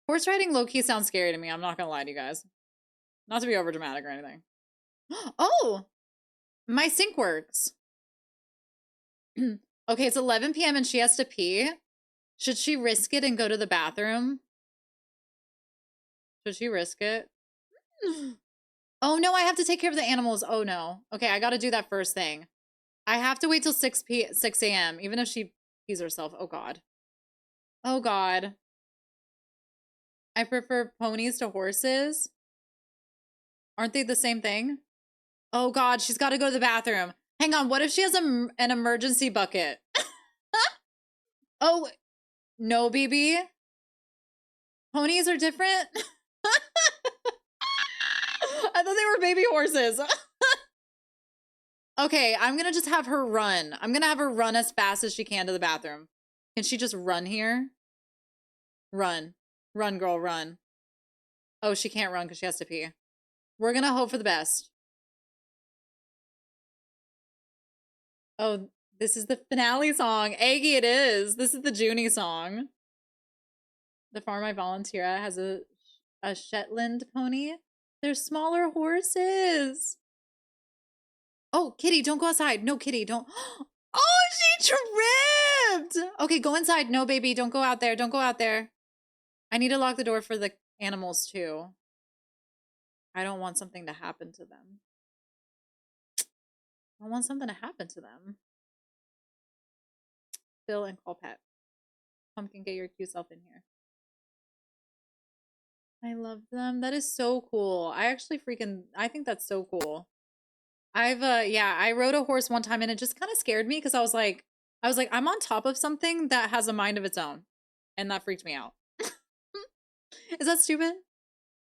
[SPEAKER 1] Horse riding low-key sounds scary to me. I'm not gonna lie to you guys. Not to be over dramatic or anything. Oh, my sync works. Okay, it's 11 p.m. and she has to pee. Should she risk it and go to the bathroom? Should she risk it? Oh no, I have to take care of the animals. Oh no. Okay, I gotta do that first thing. I have to wait till 6 a.m. even if she pees herself. Oh God. Oh God. I prefer ponies to horses. Aren't they the same thing? Oh God, she's got to go to the bathroom. Hang on, what if she has an emergency bucket? Oh, no, BB. Ponies are different? I thought they were baby horses. Okay, I'm gonna just have her run. I'm gonna have her run as fast as she can to the bathroom. Can she just run here? Run. Run, girl, run. Oh, she can't run because she has to pee. We're gonna hope for the best. Oh, this is the finale song. Aggie, it is. This is the Junie song. The farm I volunteer at has a Shetland pony. They're smaller horses. Oh, Kitty, don't go outside. No, Kitty, don't. Oh, she tripped. Okay, go inside. No, baby, don't go out there. Don't go out there. I need to lock the door for the animals too. I don't want something to happen to them. I want something to happen to them. Bill and call Pet. Pumpkin, get your cute self in here. I love them. That is so cool. I think that's so cool. I rode a horse one time and it just kind of scared me because I was like, I'm on top of something that has a mind of its own. And that freaked me out. Is that stupid?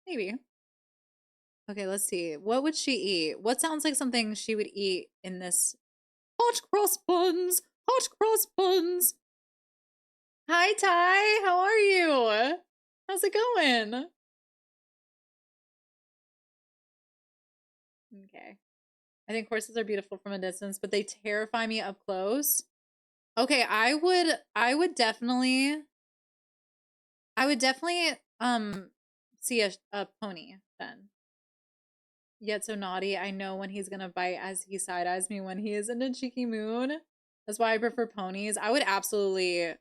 [SPEAKER 1] Maybe. Okay, let's see. What would she eat? What sounds like something she would eat in this? Hot cross buns! Hot cross buns! Hi, Ty! How are you? How's it going? Okay. I think horses are beautiful from a distance, but they terrify me up close. Okay, I would definitely see a pony then. Yet so naughty. I know when he's gonna bite as he side eyes me when he is in a cheeky mood. That's why I prefer ponies. I would absolutely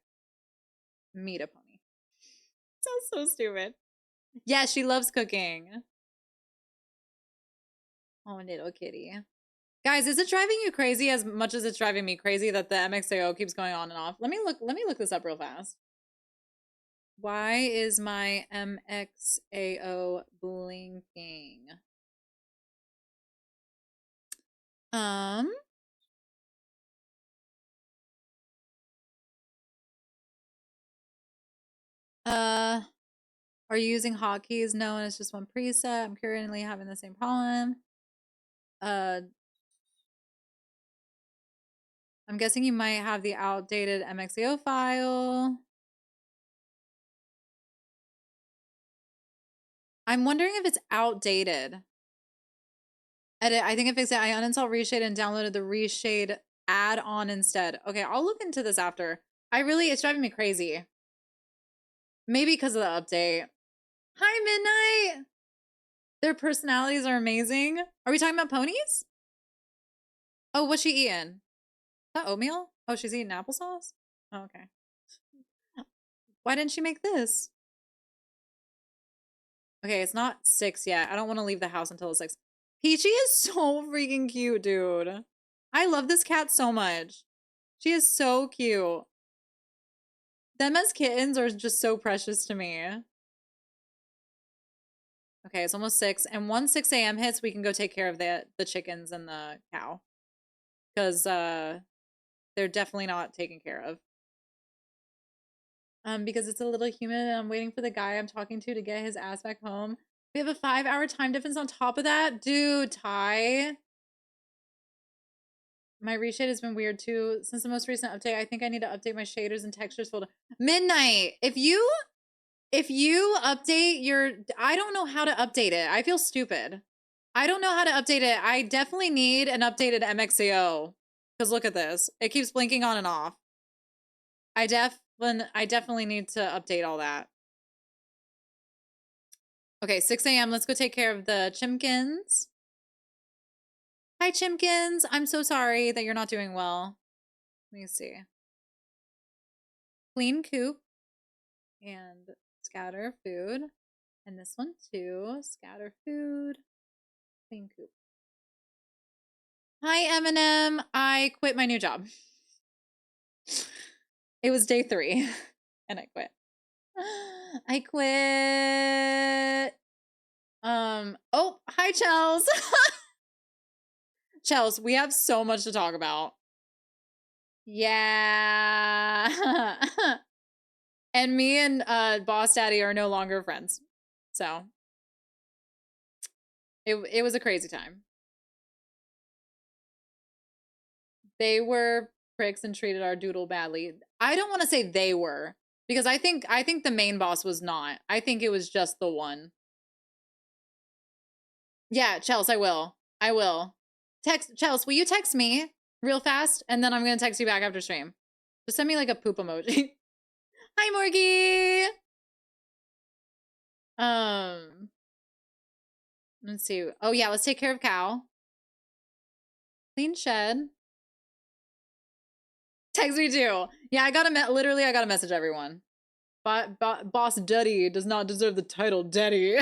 [SPEAKER 1] meet a pony. Sounds so stupid. Yeah, she loves cooking. Oh, little kitty. Guys, is it driving you crazy as much as it's driving me crazy that the MXAO keeps going on and off? Let me look this up real fast. Why is my MXAO blinking? Are you using hotkeys? No, and it's just one preset. I'm currently having the same problem. I'm guessing you might have the outdated MXAO file. I'm wondering if it's outdated. Edit, I think I fixed it. I uninstalled Reshade and downloaded the Reshade add-on instead. Okay, I'll look into this after. It's driving me crazy. Maybe because of the update. Hi, Midnight! Their personalities are amazing. Are we talking about ponies? Oh, what's she eating? Is that oatmeal? Oh, she's eating applesauce? Oh, okay. Why didn't she make this? Okay, it's not 6 yet. I don't want to leave the house until it's 6. Peachy is so freaking cute, dude. I love this cat so much. She is so cute. Them as kittens are just so precious to me. Okay, it's almost 6. And once 6 a.m. hits, we can go take care of the chickens and the cow. Because they're definitely not taken care of. Because it's a little humid and I'm waiting for the guy I'm talking to get his ass back home. We have a 5-hour time difference on top of that? Dude, Ty. My reshade has been weird too. Since the most recent update, I think I need to update my shaders and textures folder. Midnight, if you update your, I don't know how to update it. I feel stupid. I don't know how to update it. I definitely need an updated MXAO. Because look at this. It keeps blinking on and off. I definitely need to update all that. Okay, 6 a.m. Let's go take care of the chimkins. Hi, chimkins. I'm so sorry that you're not doing well. Let me see. Clean coop and scatter food. And this one too. Scatter food. Clean coop. Hi, Eminem. I quit my new job. It was day 3 and I quit. I quit. Oh, hi, Chels. Chels, we have so much to talk about. Yeah. And me and Boss Daddy are no longer friends. So it was a crazy time. They were pricks and treated our doodle badly. I don't want to say they were, because I think the main boss was not. I think it was just the one. Yeah, Chels, I will. I will. Chels, will you text me real fast? And then I'm going to text you back after stream. Just send me like a poop emoji. Hi, Morgie. Let's see. Oh yeah, let's take care of cow. Clean shed. Text me too. Yeah, I got to message everyone. Boss Daddy does not deserve the title Daddy.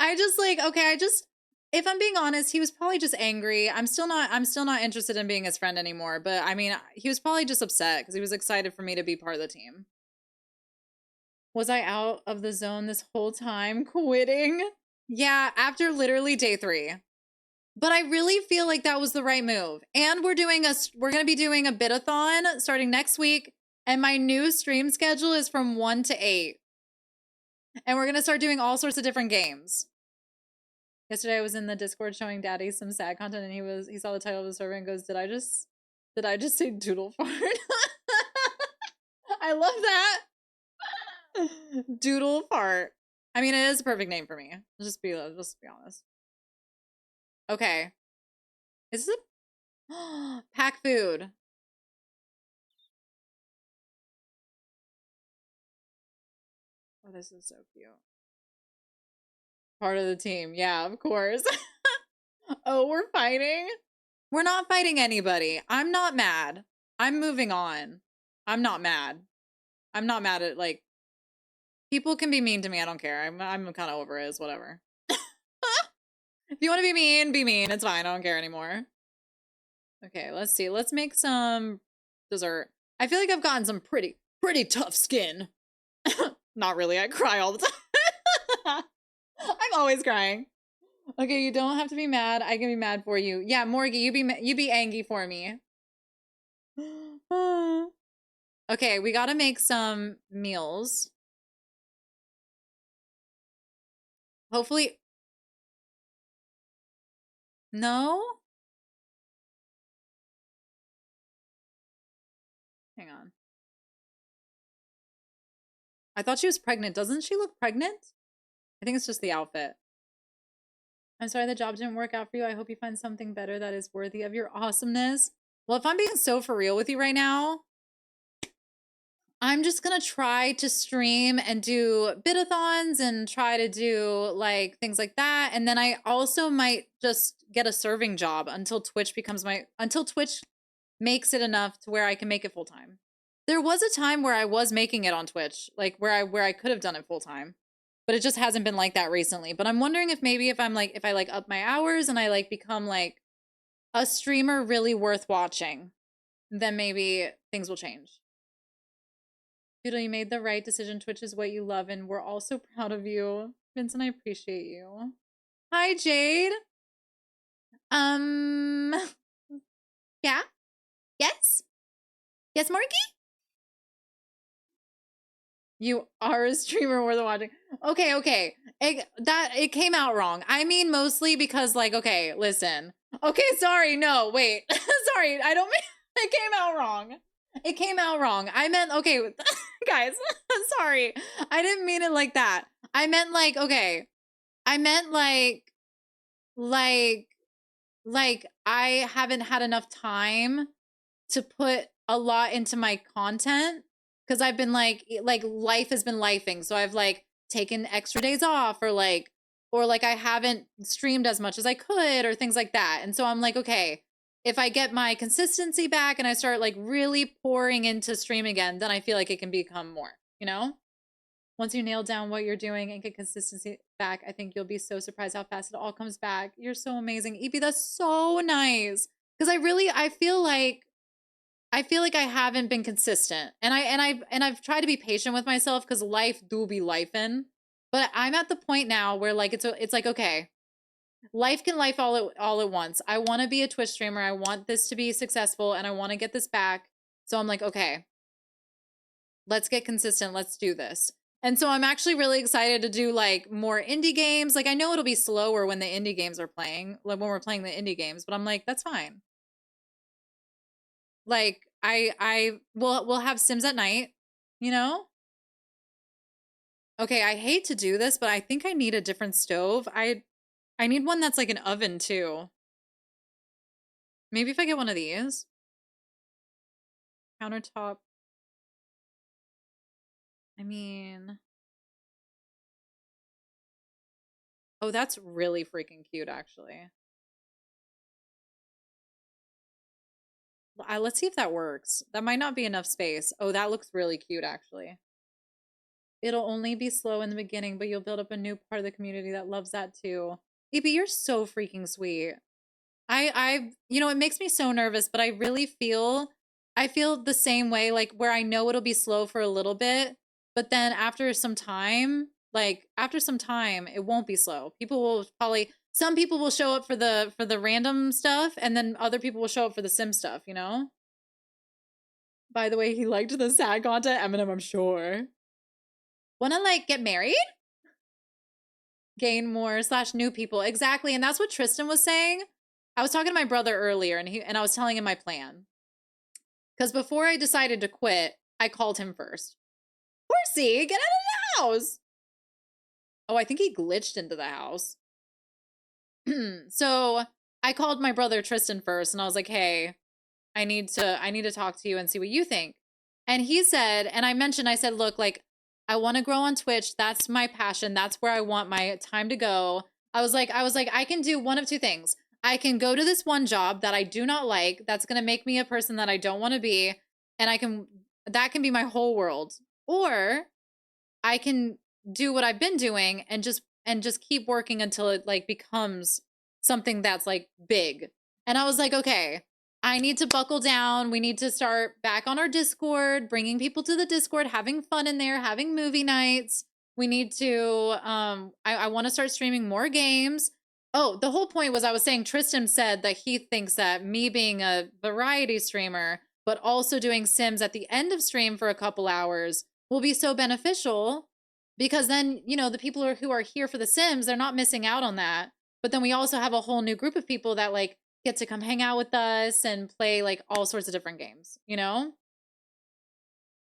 [SPEAKER 1] If I'm being honest, he was probably just angry. I'm still not interested in being his friend anymore, but I mean, he was probably just upset because he was excited for me to be part of the team. Was I out of the zone this whole time quitting? Yeah, after literally day 3. But I really feel like that was the right move. And we're going to be doing a bit-a-thon starting next week, and my new stream schedule is from 1 to 8. And we're going to start doing all sorts of different games. Yesterday I was in the Discord showing Daddy some sad content, and he saw the title of the server and goes, "Did I just say doodle fart?" I love that. Doodle fart. I mean, it is a perfect name for me. Let's be honest. Okay. Is this a pack food? Oh, this is so cute. Part of the team. Yeah, of course. Oh, we're fighting? We're not fighting anybody. I'm not mad. I'm moving on. I'm not mad. I'm not mad at, like, people can be mean to me. I don't care. I'm kind of over it. It's whatever. If you want to be mean, be mean. It's fine. I don't care anymore. Okay, let's see. Let's make some dessert. I feel like I've gotten some pretty tough skin. Not really. I cry all the time. I'm always crying. Okay, you don't have to be mad. I can be mad for you. Yeah, Morgie, you be angry for me. Okay, we gotta make some meals. Hopefully, no? Hang on. I thought she was pregnant. Doesn't she look pregnant? I think it's just the outfit. I'm sorry the job didn't work out for you. I hope you find something better that is worthy of your awesomeness. Well, if I'm being so for real with you right now, I'm just gonna try to stream and do bitathons and try to do like things like that. And then I also might just get a serving job until Twitch makes it enough to where I can make it full time. There was a time where I was making it on Twitch, like where I could have done it full time, but it just hasn't been like that recently. But I'm wondering if maybe if I like up my hours and I like become like a streamer really worth watching, then maybe things will change. Doodle, you made the right decision. Twitch is what you love, and we're all so proud of you. Vincent, I appreciate you. Hi, Jade. Um, yeah? Yes? Yes, Marky? You are a streamer worth watching. Okay. It came out wrong. I mean, mostly because, like, okay, listen. Okay, sorry. No, wait. Sorry. I don't mean it came out wrong. It came out wrong. I meant, okay, guys, sorry. I didn't mean it like that. I meant, like, okay. I meant, like, I haven't had enough time to put a lot into my content because I've been like life has been lifing. So I've like taken extra days off or like I haven't streamed as much as I could or things like that. And so I'm like, okay, if I get my consistency back and I start like really pouring into stream again, then I feel like it can become more, you know? Once you nail down what you're doing and get consistency back, I think you'll be so surprised how fast it all comes back. You're so amazing. Evie, that's so nice. Because I feel like I haven't been consistent. I've tried to be patient with myself because life do be lifing. But I'm at the point now where like it's like, okay, life can life all at once. I want to be a Twitch streamer. I want this to be successful and I want to get this back. So I'm like, okay, let's get consistent. Let's do this. And so I'm actually really excited to do like more indie games. Like I know it'll be slower when the indie games are playing, like when we're playing the indie games, but I'm like, that's fine. Like I we'll have Sims at night, you know? Okay, I hate to do this, but I think I need a different stove. I need one that's like an oven too. Maybe if I get one of these. Countertop. I mean, oh, that's really freaking cute actually. Let's see if that works. That might not be enough space. Oh, that looks really cute actually. It'll only be slow in the beginning, but you'll build up a new part of the community that loves that too. EP, you're so freaking sweet. You know, it makes me so nervous, but I feel the same way, like where I know it'll be slow for a little bit, but then after some time, it won't be slow. Some people will show up for the random stuff, and then other people will show up for the sim stuff, you know? By the way, he liked the sad content, Eminem, I'm sure. Wanna like get married? Gain more / new people. Exactly. And that's what Tristan was saying. I was talking to my brother earlier and I was telling him my plan. Because before I decided to quit, I called him first. Horsey, get out of the house. Oh, I think he glitched into the house. So I called my brother Tristan first and I was like, hey, I need to talk to you and see what you think. And he said, and I said, look, like, I want to grow on Twitch. That's my passion. That's where I want my time to go. I was like, I can do one of two things. I can go to this one job that I do not like. That's going to make me a person that I don't want to be. And that can be my whole world. Or I can do what I've been doing and just keep working until it like becomes something that's like big. And I was like, okay, I need to buckle down. We need to start back on our Discord, bringing people to the Discord, having fun in there, having movie nights. We need to, I want to start streaming more games. Oh, the whole point was I was saying Tristan said that he thinks that me being a variety streamer, but also doing Sims at the end of stream for a couple hours will be so beneficial because then, you know, the people who are here for the Sims, they're not missing out on that. But then we also have a whole new group of people that like get to come hang out with us and play like all sorts of different games, you know?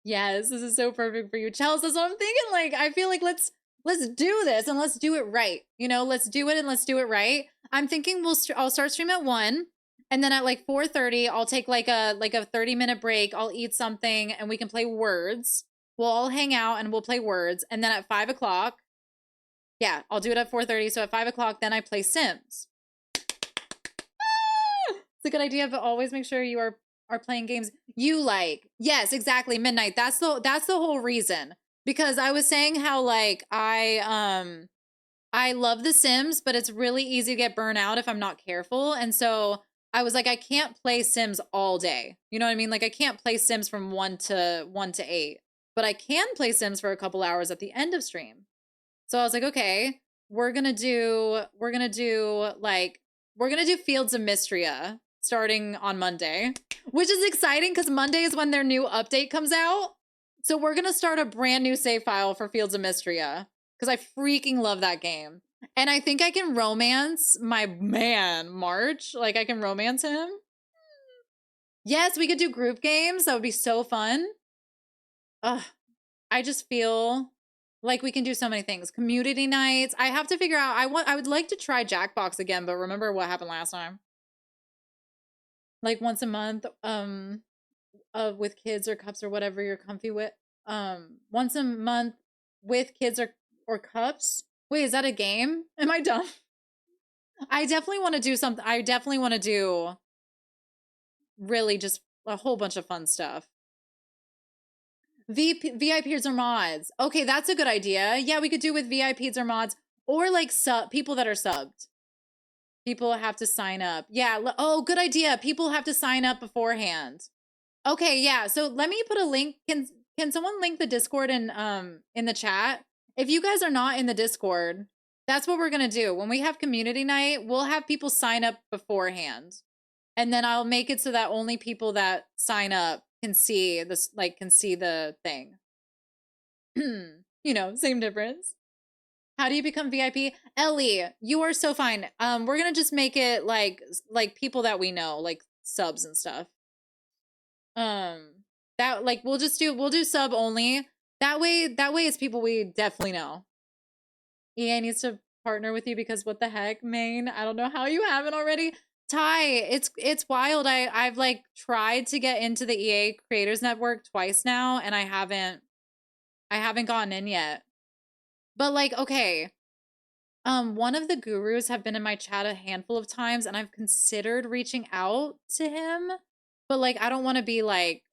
[SPEAKER 1] Yes, this is so perfect for you, Chels. That's what I'm thinking. Like, I feel like let's do this and let's do it right. You know, let's do it and let's do it right. I'm thinking I'll start stream at 1, and then at like 4:30 I'll take like a 30-minute break. I'll eat something and we can play Words. We'll all hang out and we'll play Words, and then at 5 o'clock, yeah, I'll do it at 4:30. So at 5 o'clock, then I play Sims. It's a good idea, but always make sure you are playing games you like. Yes, exactly. Midnight. That's the whole reason. Because I was saying how like I love The Sims, but it's really easy to get burnt out if I'm not careful. And so I was like, I can't play Sims all day. You know what I mean? Like I can't play Sims from 1 to 8, but I can play Sims for a couple hours at the end of stream. So I was like, okay, we're gonna do Fields of Mystria starting on Monday, which is exciting because Monday is when their new update comes out. So we're gonna start a brand new save file for Fields of Mystria because I freaking love that game. And I think I can romance my man, March. Like I can romance him. Yes, we could do group games. That would be so fun. Ugh, I just feel like we can do so many things. Community nights. I have to figure out. I would like to try Jackbox again, but remember what happened last time? Like once a month, with kids or cups or whatever you're comfy with. Once a month with kids or cups. Wait, is that a game? Am I dumb? I definitely want to do something. I definitely want to do really just a whole bunch of fun stuff. VIPs or mods. Okay, that's a good idea. Yeah, we could do with VIPs or mods, or like people that are subbed. People have to sign up. Yeah. Oh, good idea. People have to sign up beforehand. Okay, yeah. So let me put a link. Can someone link the Discord in the chat? If you guys are not in the Discord, that's what we're gonna do. When we have community night, we'll have people sign up beforehand. And then I'll make it so that only people that sign up can see this, like can see the thing. You know, same difference. How do you become VIP? Ellie, you are so fine. We're gonna just make it like people that we know, like subs and stuff. That like we'll do sub only. That way it's people we definitely know. EA needs to partner with you because what the heck, Maine? I don't know how you haven't already. Ty, it's wild. I've like tried to get into the EA Creators Network twice now, and I haven't gotten in yet. But like, okay, one of the gurus have been in my chat a handful of times, and I've considered reaching out to him, but like, I don't want to be like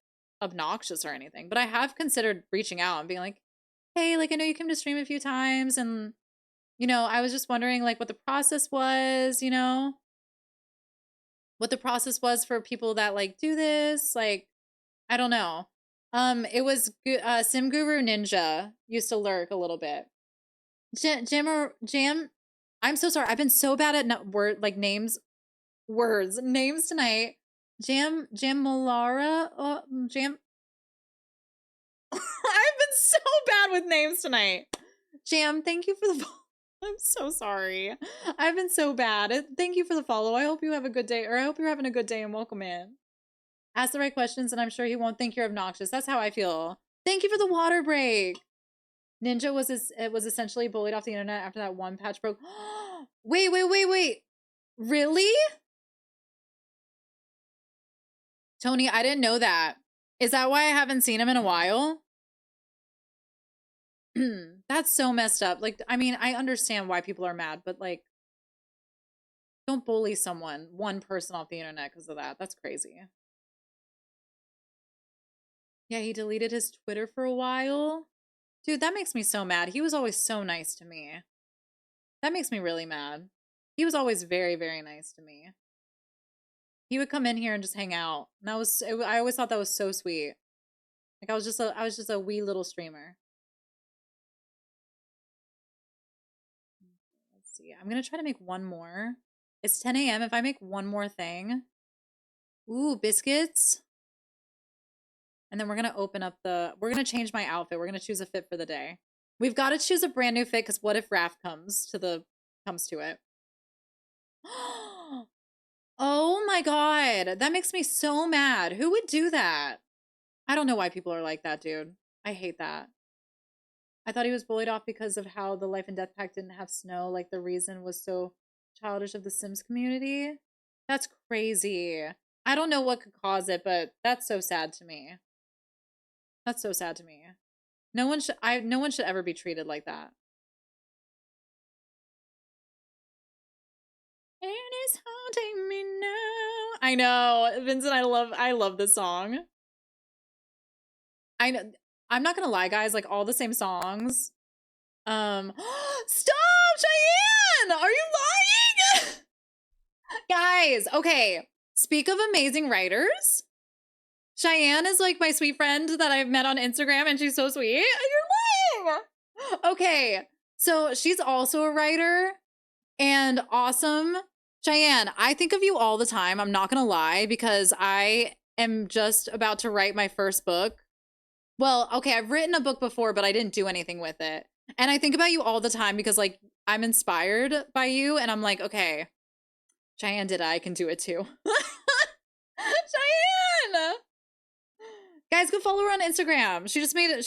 [SPEAKER 1] obnoxious or anything. But I have considered reaching out and being like, hey, like I know you came to stream a few times, and you know, I was just wondering like what the process was, you know, what the process was for people that like do this. Like, I don't know. It was Sim Guru Ninja used to lurk a little bit. Jam. I'm so sorry. I've been so bad at names tonight. Jam Malara. Jam. I've been so bad with names tonight. Jam, thank you for the. I'm so sorry. I've been so bad. Thank you for the follow. I hope you have a good day, or I hope you're having a good day and welcome in. Ask the right questions, and I'm sure he won't think you're obnoxious. That's how I feel. Thank you for the water break. Ninja was essentially bullied off the internet after that one patch broke. Wait. Really? Tony, I didn't know that. Is that why I haven't seen him in a while? That's so messed up. Like, I mean, I understand why people are mad, but like, don't bully one person off the internet because of that. That's crazy. Yeah, he deleted his Twitter for a while. Dude, that makes me so mad. He was always so nice to me. That makes me really mad. He was always very, very nice to me. He would come in here and just hang out. And I always thought that was so sweet. Like I was just a wee little streamer. Let's see. I'm gonna try to make one more. It's 10 a.m. If I make one more thing. Ooh, biscuits. And then we're gonna open up we're gonna change my outfit. We're gonna choose a fit for the day. We've got to choose a brand new fit because what if Rafe comes to it? Oh my god, that makes me so mad. Who would do that? I don't know why people are like that, dude. I hate that. I thought he was bullied off because of how the Life and Death Pact didn't have snow. Like the reason was so childish of the Sims community. That's crazy. I don't know what could cause it, but that's so sad to me. That's so sad to me. No one should ever be treated like that. It is haunting me now. I know, Vincent. I love this song. I know. I'm not gonna lie, guys. Like all the same songs. Stop, Cheyenne! Are you lying? Guys, okay. Speak of amazing writers. Cheyenne is like my sweet friend that I've met on Instagram, and she's so sweet. You're lying. Okay, so she's also a writer and awesome. Cheyenne, I think of you all the time. I'm not gonna lie, because I am just about to write my first book. Well, okay, I've written a book before, but I didn't do anything with it. And I think about you all the time because, like, I'm inspired by you, and I'm like, okay, Cheyenne did it, I can do it too. Cheyenne! Guys, go follow her on Instagram. She just made a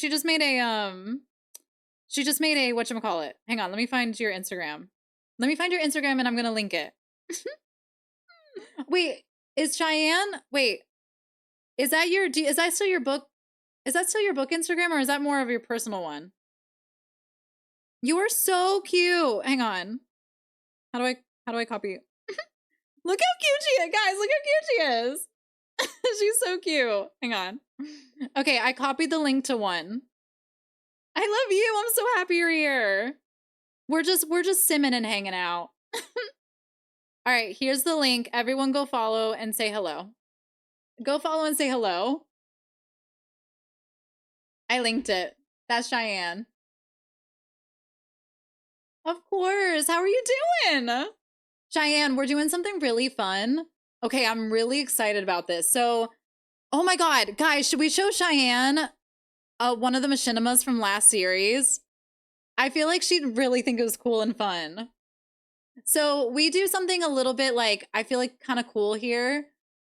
[SPEAKER 1] whatchamacallit. Hang on, let me find your Instagram. Let me find your Instagram and I'm gonna link it. Wait, is Cheyenne? Wait, is that still your book? Is that still your book Instagram, or is that more of your personal one? You are so cute. Hang on. How do I copy? Look how cute she is, guys. Look how cute she is. She's so cute. Hang on. Okay, I copied the link to one. I love you. I'm so happy you're here. We're just simming and hanging out. All right, here's the link. Everyone go follow and say hello. Go follow and say hello. I linked it. That's Cheyenne. Of course. How are you doing? Cheyenne, we're doing something really fun. Okay, I'm really excited about this. So, oh my god, guys, should we show Cheyenne one of the machinimas from last series? I feel like she'd really think it was cool and fun. So we do something a little bit like, I feel like kind of cool here.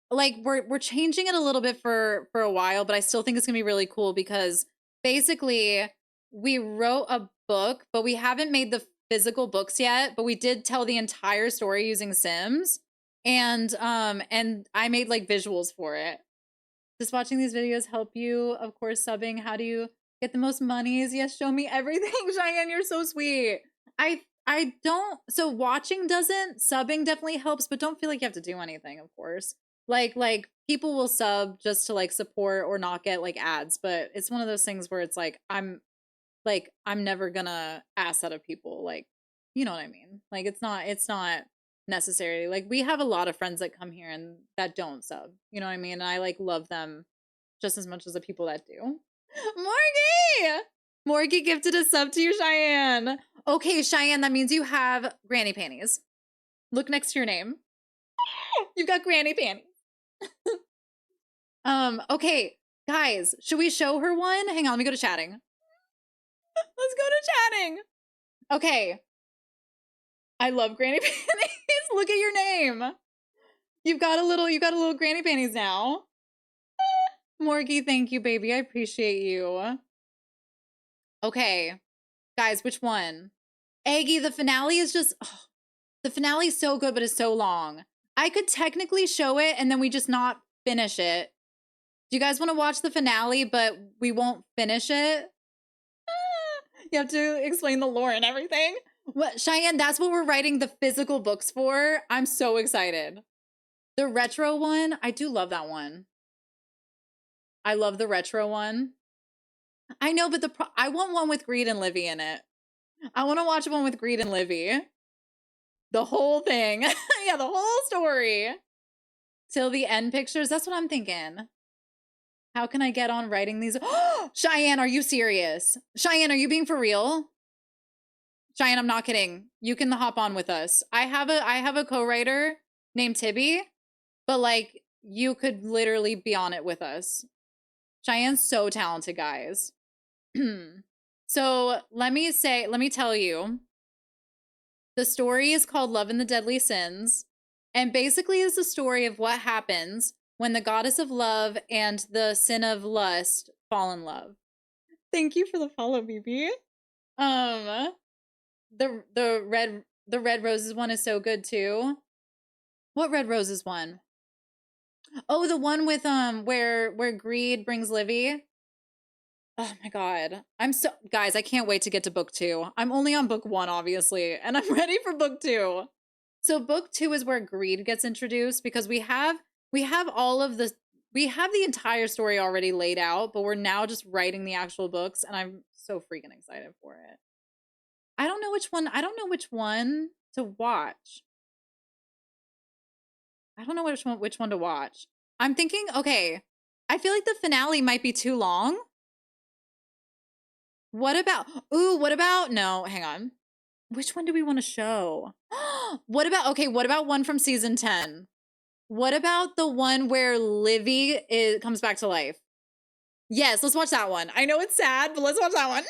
[SPEAKER 1] Like we're changing it a little bit for a while, but I still think it's gonna be really cool because basically we wrote a book, but we haven't made the physical books yet, but we did tell the entire story using Sims. And I made like visuals for it. Does watching these videos help you? Of course, subbing. How do you get the most monies? Yes, show me everything. Cheyenne, you're so sweet. I don't, so watching doesn't, subbing definitely helps, but don't feel like you have to do anything, of course. Like people will sub just to like support or not get like ads, but it's one of those things where it's like I'm never gonna ask that of people. Like, you know what I mean? Like it's not necessary. Like we have a lot of friends that come here and that don't sub. You know what I mean? And I like love them just as much as the people that do. Morgie! Morgie gifted a sub to you, Cheyenne. Okay, Cheyenne, that means you have granny panties. Look next to your name. You've got granny panties. Okay, guys, should we show her one? Hang on, let me go to chatting. Let's go to chatting. Okay. I love granny panties. Look at your name. You've got a little granny panties now. Morgie, thank you, baby. I appreciate you. Okay. Guys, which one? Aggie, the finale is just the finale is so good, but it's so long. I could technically show it and then we just not finish it. Do you guys want to watch the finale, but we won't finish it? You have to explain the lore and everything. What, Cheyenne, that's what we're writing the physical books for. I'm so excited. The retro one, I do love that one. I love the retro one. I know, but I want one with Greed and Livy in it. I want to watch one with Greed and Livy. The whole thing. Yeah, the whole story. Till the end pictures. That's what I'm thinking. How can I get on writing these? Cheyenne, are you serious? Cheyenne, are you being for real? Cheyenne, I'm not kidding. You can hop on with us. I have a co-writer named Tibby, but like you could literally be on it with us. Cheyenne's so talented, guys. So let me tell you. The story is called Love and the Deadly Sins, and basically is the story of what happens when the goddess of love and the sin of lust fall in love. Thank you for the follow, BB. The red roses one is so good too. What red roses one? Oh, the one with where greed brings Livy. Oh my god. Guys, I can't wait to get to book 2. I'm only on book 1 obviously, and I'm ready for book 2. So book 2 is where greed gets introduced because we have all of the we have the entire story already laid out, but we're now just writing the actual books and I'm so freaking excited for it. I don't know which one to watch. I don't know which one to watch. I'm thinking, okay, I feel like the finale might be too long. What about, no, hang on. Which one do we want to show? What about one from season 10? What about the one where Livy comes back to life? Yes, let's watch that one. I know it's sad, but let's watch that one.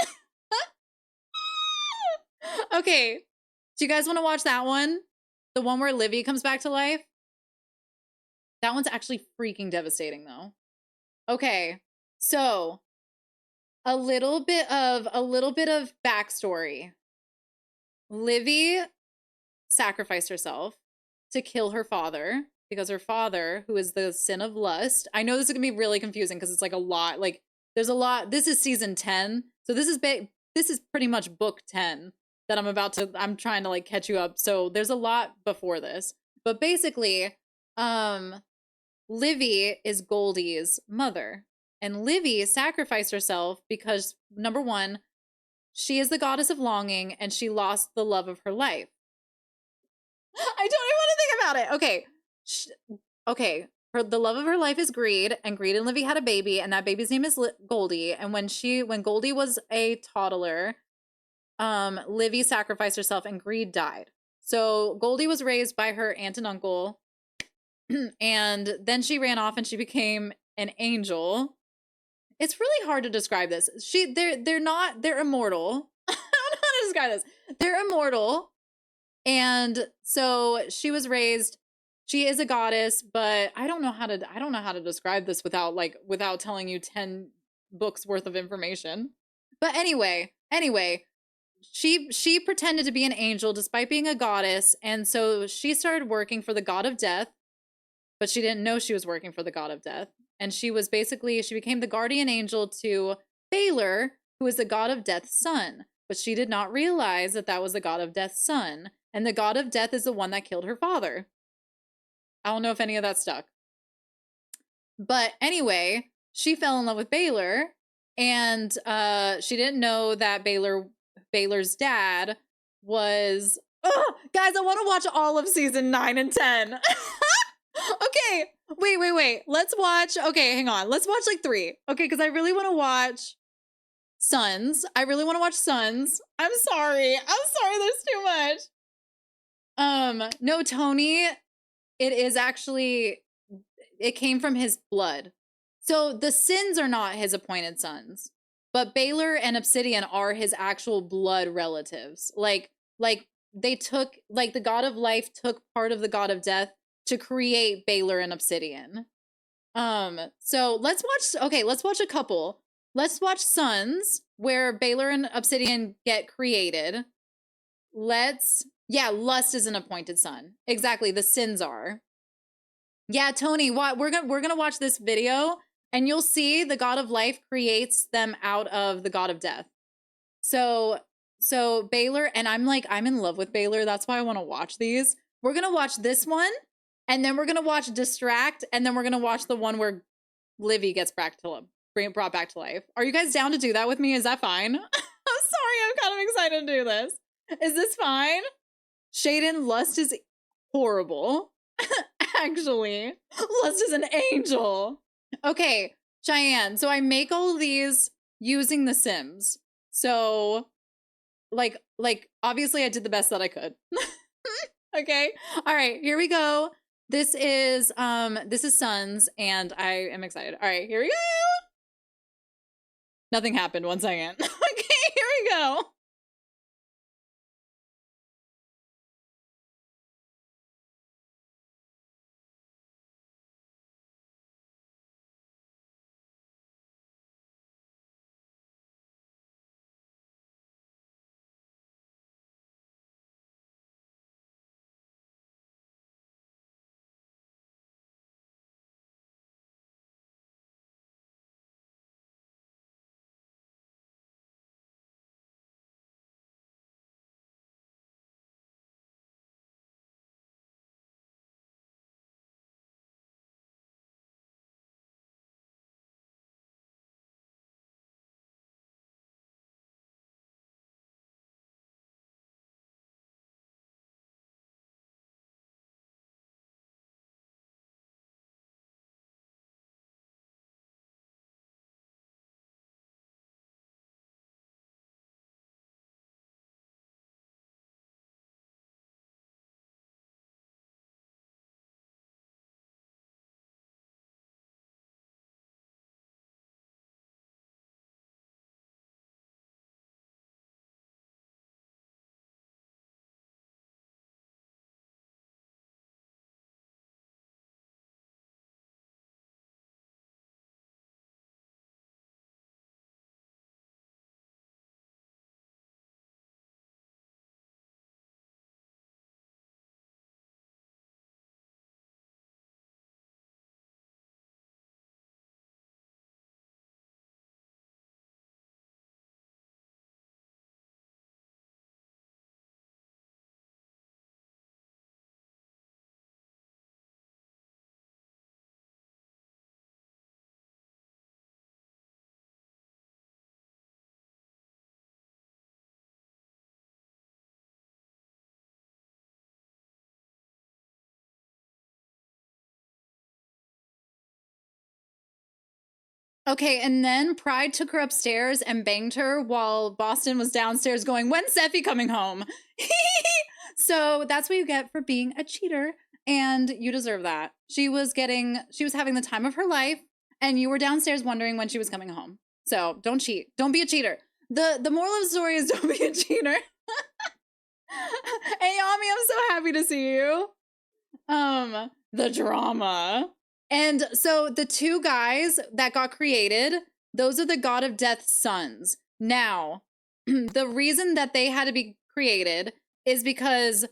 [SPEAKER 1] Okay. Do you guys want to watch that one? The one where Livy comes back to life? That one's actually freaking devastating though. Okay. So, a little bit of backstory. Livy sacrificed herself to kill her father because her father, who is the sin of lust. I know this is going to be really confusing because it's like a lot. Like there's a lot. This is season 10. So this is pretty much book 10 that I'm trying to like catch you up. So there's a lot before this. But basically, Livy is Goldie's mother. And Livy sacrificed herself because, number one, she is the goddess of longing and she lost the love of her life. I don't even want to think about it. Okay. The love of her life is Greed, and Greed and Livy had a baby, and that baby's name is Goldie. And when Goldie was a toddler, Livy sacrificed herself and Greed died. So Goldie was raised by her aunt and uncle, and then she ran off and she became an angel. It's really hard to describe this. They're immortal. I don't know how to describe this. They're immortal. And so she was raised, she is a goddess, but I don't know how to describe this without telling you 10 books worth of information. But anyway, she pretended to be an angel despite being a goddess, and so she started working for the god of death, but she didn't know she was working for the god of death. And she became the guardian angel to Baylor, who is the god of death's son. But she did not realize that was the god of death's son. And the god of death is the one that killed her father. I don't know if any of that stuck. But anyway, she fell in love with Baylor, and she didn't know that Baylor's dad was... Oh, guys, I want to watch all of season 9 and 10. Okay, wait. Let's watch... Okay, hang on. Let's watch like 3. Okay, because I really want to watch Sons. I'm sorry. There's too much. No, Tony, it came from his blood. So the Sins are not his appointed sons, but Baylor and Obsidian are his actual blood relatives. Like they took, like the god of life took part of the god of death to create Baylor and Obsidian. So let's watch a couple. Let's watch Sons, where Baylor and Obsidian get created. Lust is an appointed son. Exactly, the Sins are. Yeah, Tony, we're gonna watch this video, and you'll see the god of life creates them out of the god of death. So Baylor, and I'm in love with Baylor. That's why I want to watch these. We're gonna watch this one, and then we're gonna watch Distract, and then we're gonna watch the one where Livy gets brought back to life. Are you guys down to do that with me? Is that fine? I'm sorry, I'm kind of excited to do this. Is this fine? Shaden, lust is horrible. Actually, lust is an angel. Okay, Cheyenne. So I make all of these using The Sims. So, like, obviously, I did the best that I could. Okay. All right. Here we go. This is Sons, and I am excited. All right. Here we go. Nothing happened. 1 second. Okay. Here we go. Okay, and then Pride took her upstairs and banged her while Boston was downstairs going, "When's Seffi coming home?" So that's what you get for being a cheater, and you deserve that. She was having the time of her life, and you were downstairs wondering when she was coming home. So don't cheat. Don't be a cheater. The moral of the story is don't be a cheater. Hey, Yami, I'm so happy to see you. The drama. And so the 2 guys that got created, those are the God of Death's sons. Now, the reason that they had to be created is because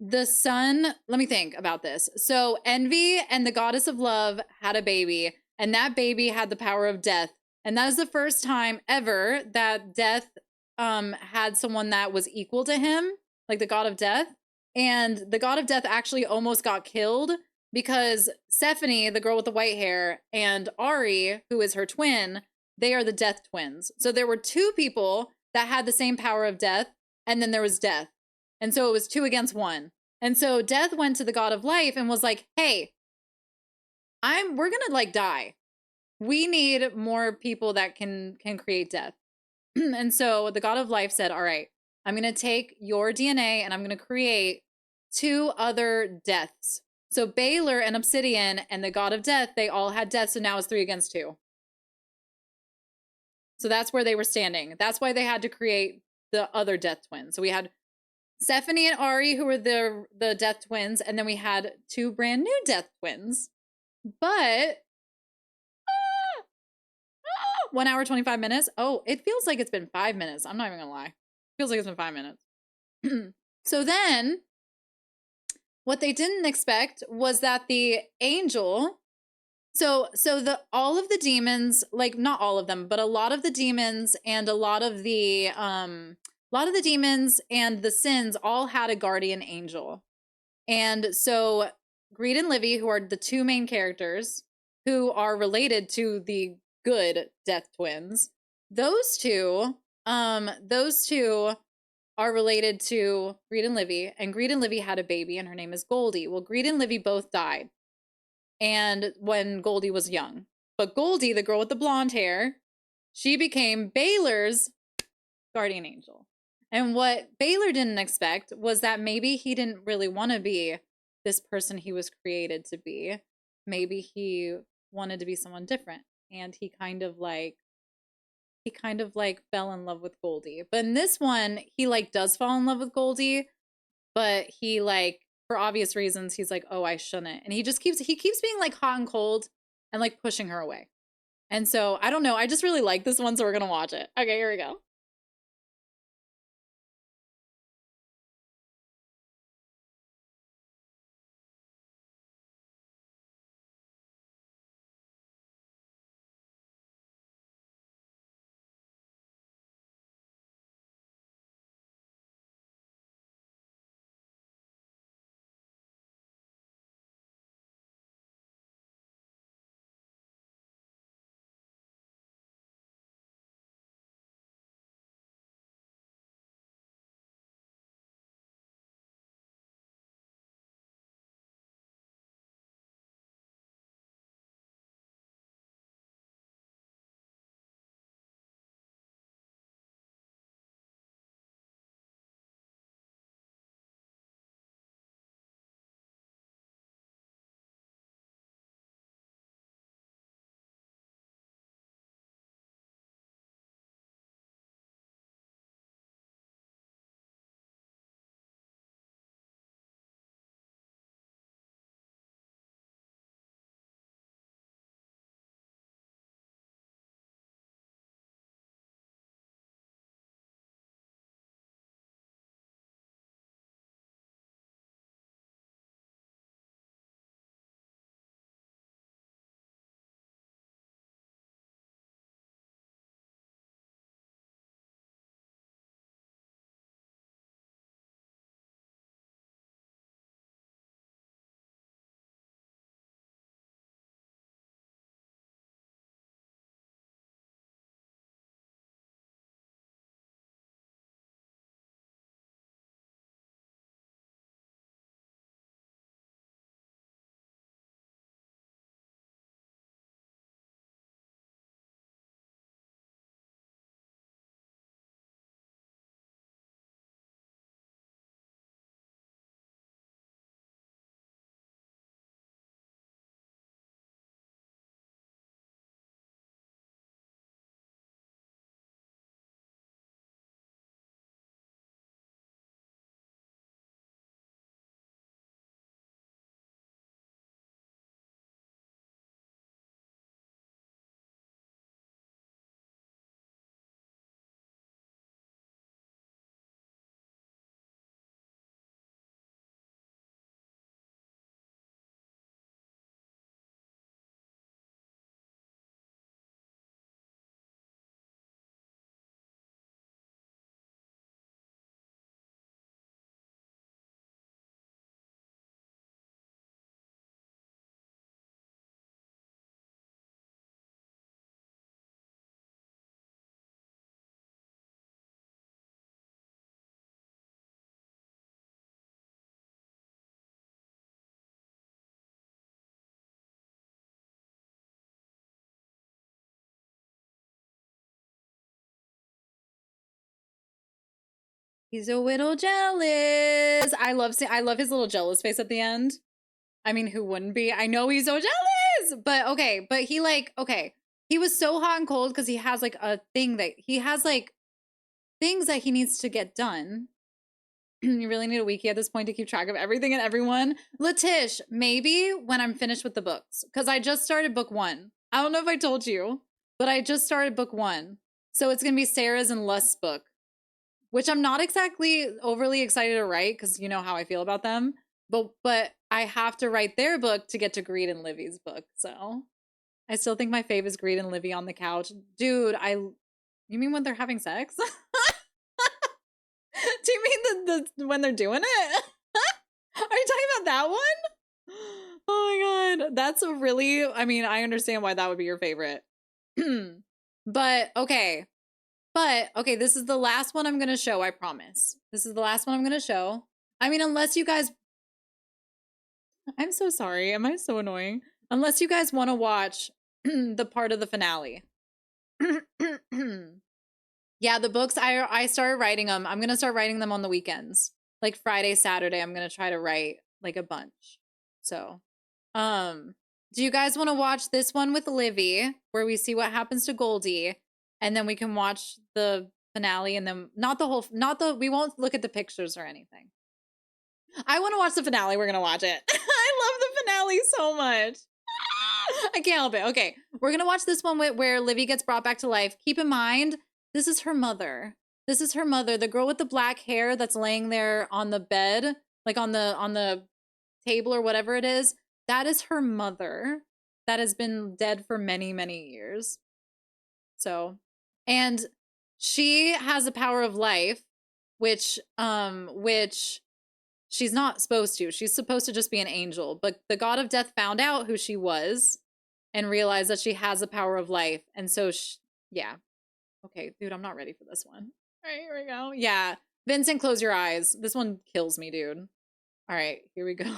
[SPEAKER 1] the son, let me think about this. So Envy and the goddess of love had a baby, and that baby had the power of death. And that is the first time ever that Death had someone that was equal to him, like the God of Death. And the God of Death actually almost got killed because Stephanie, the girl with the white hair, and Ari, who is her twin, they are the Death twins. So there were 2 people that had the same power of death, and then there was Death. And so it was 2 against 1. And so Death went to the God of Life and was like, "Hey, we're gonna like die. We need more people that can create death." And so the God of Life said, "All right, I'm gonna take your DNA and I'm gonna create 2 other deaths." So Baylor and Obsidian and the God of Death, they all had death. So now it's 3 against 2. So that's where they were standing. That's why they had to create the other Death twins. So we had Stephanie and Ari, who were the Death twins, and then we had 2 brand new Death twins. But 1 hour 25 minutes. Oh, it feels like it's been 5 minutes. I'm not even gonna lie. It feels like it's been 5 minutes. So then what they didn't expect was that the angel, so all of the demons, like not all of them, but a lot of the demons and a lot of the demons and the sins all had a guardian angel. And so Greed and Livy, who are the 2 main characters who are related to the good Death twins, those two are related to Greed and Livy, and Greed and Livy had a baby, and her name is Goldie. Well, Greed and Livy both died, and when Goldie was young. But Goldie, the girl with the blonde hair, she became Baylor's guardian angel. And what Baylor didn't expect was that maybe he didn't really want to be this person he was created to be. Maybe he wanted to be someone different. And he kind of like fell in love with Goldie. But in this one, he like does fall in love with Goldie, but he like for obvious reasons he's like, "Oh, I shouldn't." And he keeps being like hot and cold and like pushing her away. And so, I don't know, I just really like this one, so we're going to watch it. Okay, here we go. He's a little jealous. I love his little jealous face at the end. I mean, who wouldn't be? I know he's so jealous. But okay, but he like okay. He was so hot and cold because he has like a thing that he has like things that he needs to get done. You really need a wiki at this point to keep track of everything and everyone. Latish, maybe when I'm finished with the books, because I just started book one. I don't know if I told you, but I just started book one. So it's gonna be Sarah's and Lust's book, which I'm not exactly overly excited to write because you know how I feel about them. But I have to write their book to get to Greed and Livy's book. So I still think my fave is Greed and Livy on the couch. Dude, you mean when they're having sex? Do you mean the when they're doing it? Are you talking about that one? Oh my god. That's a really I mean, I understand why that would be your favorite. But okay. But okay, this is the last one I'm gonna show, I promise. This is the last one I'm gonna show. I mean, unless you guys, I'm so sorry. Am I so annoying? Unless you guys want to watch the part of the finale. Yeah, the books, I started writing them. I'm gonna start writing them on the weekends. Like Friday, Saturday, I'm gonna try to write like a bunch. So, do you guys want to watch this one with Livy, where we see what happens to Goldie, and then we can watch the finale, and then not the whole, not the, we won't look at the pictures or anything. I want to watch the finale. We're gonna watch it. I love the finale so much. I can't help it. Okay, we're gonna watch this one where Livy gets brought back to life. Keep in mind, this is her mother. This is her mother, the girl with the black hair that's laying there on the bed, like on the table or whatever it is. That is her mother that has been dead for many, many years. So, and she has a power of life, which she's not supposed to. She's supposed to just be an angel. But the god of death found out who she was and realized that she has the power of life. And so, yeah. Okay, dude, I'm not ready for this one. All right, here we go. Yeah. Vincent, close your eyes. This one kills me, dude. All right, here we go.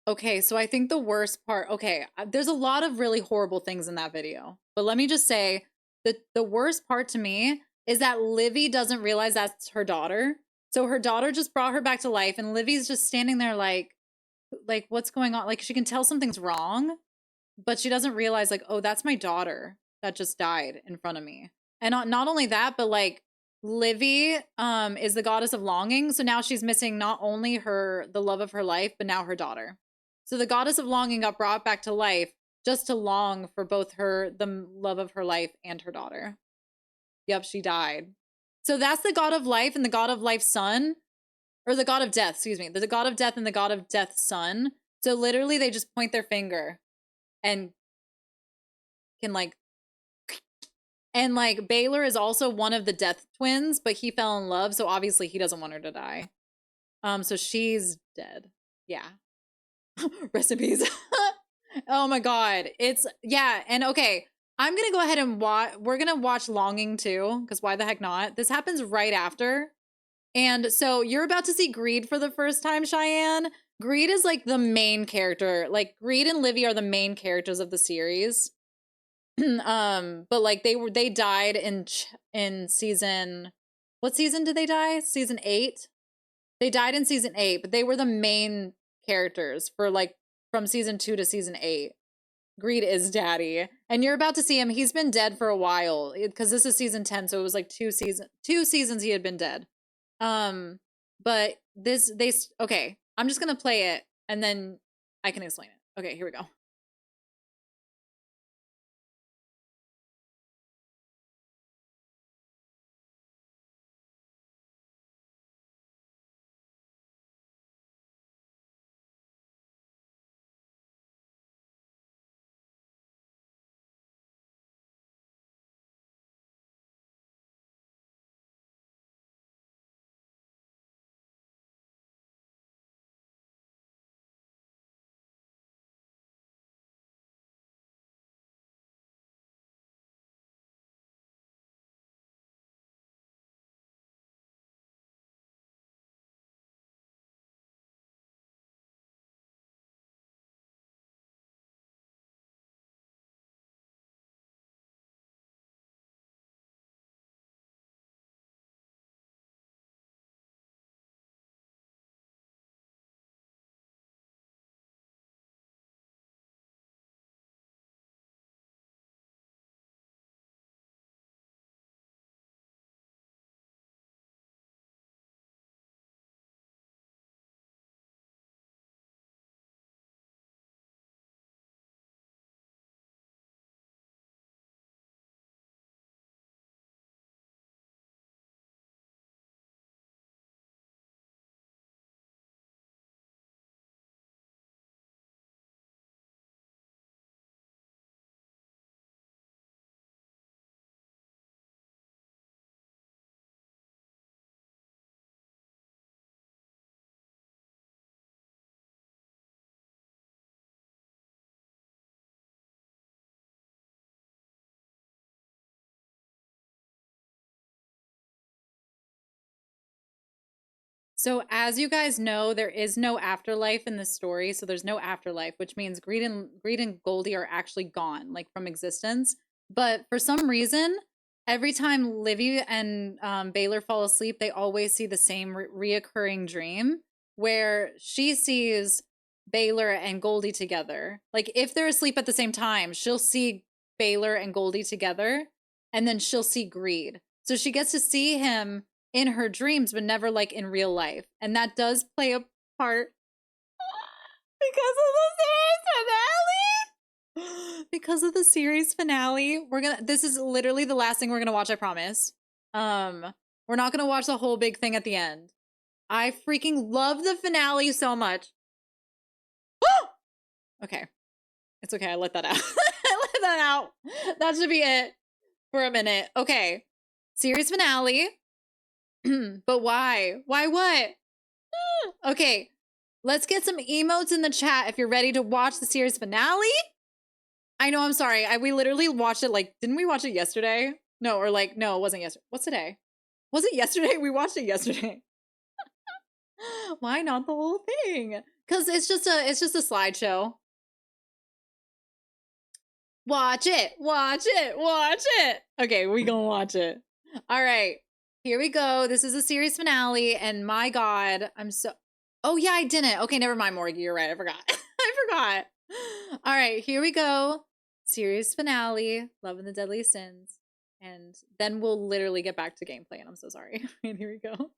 [SPEAKER 1] Okay, so I think the worst part, okay, there's a lot of really horrible things in that video. But let me just say that the worst part to me is that Livy doesn't realize that's her daughter. So her daughter just brought her back to life and Livy's just standing there like what's going on? Like she can tell something's wrong, but she doesn't realize like, oh, that's my daughter that just died in front of me. And not only that, but like Livy is the goddess of longing, so now she's missing not only the love of her life, but now her daughter. So the goddess of longing got brought back to life just to long for both the love of her life and her daughter. Yep, she died. So that's the god of life and the god of life's son, or the god of death, excuse me. The god of death and the god of death's son. So literally they just point their finger and can like And like Baylor is also one of the death twins, but he fell in love, so obviously he doesn't want her to die. So she's dead. Yeah. Rest in peace. Oh my god. It's yeah, and okay. I'm gonna go ahead and watch. We're gonna watch Longing too, because why the heck not? This happens right after. And so you're about to see Greed for the first time, Cheyenne. Greed is like the main character. Like Greed and Livy are the main characters of the series. But like they died in season, what season did they die? Season 8. They died in season 8, but they were the main characters for like from season 2 to season 8. Greed is daddy, and you're about to see him. He's been dead for a while because this is season 10, so it was like two seasons he had been dead. But this they okay. I'm just gonna play it and then I can explain it. Okay, here we go. So, as you guys know, there is no afterlife in this story. So, there's no afterlife, which means Greed and Goldie are actually gone, like from existence. But for some reason, every time Livy and Baylor fall asleep, they always see the same reoccurring dream where she sees Baylor and Goldie together. Like, if they're asleep at the same time, she'll see Baylor and Goldie together, and then she'll see Greed. So, she gets to see him in her dreams, but never like in real life. And that does play a part because of the series finale. Because of the series finale, this is literally the last thing we're gonna watch, I promise. We're not gonna watch the whole big thing at the end. I freaking love the finale so much. Okay. It's okay, I let that out. I let that out. That should be it for a minute. Okay. Series finale. But why? Why what? Okay, let's get some emotes in the chat if you're ready to watch the series finale. I know, I'm sorry. We literally watched it like, didn't we watch it yesterday? No, or like, no, it wasn't yesterday. What's today? Was it yesterday? We watched it yesterday. Why not the whole thing? Because it's just a slideshow. Watch it, watch it, watch it. Okay, we gonna watch it. All right, here we go. This is a series finale, and my God, I'm so. Oh yeah, I didn't. Okay, never mind, Morgie. You're right. I forgot. I forgot. All right, here we go. Series finale, Love and the Deadly Sins, and then we'll literally get back to gameplay. And I'm so sorry. And here we go.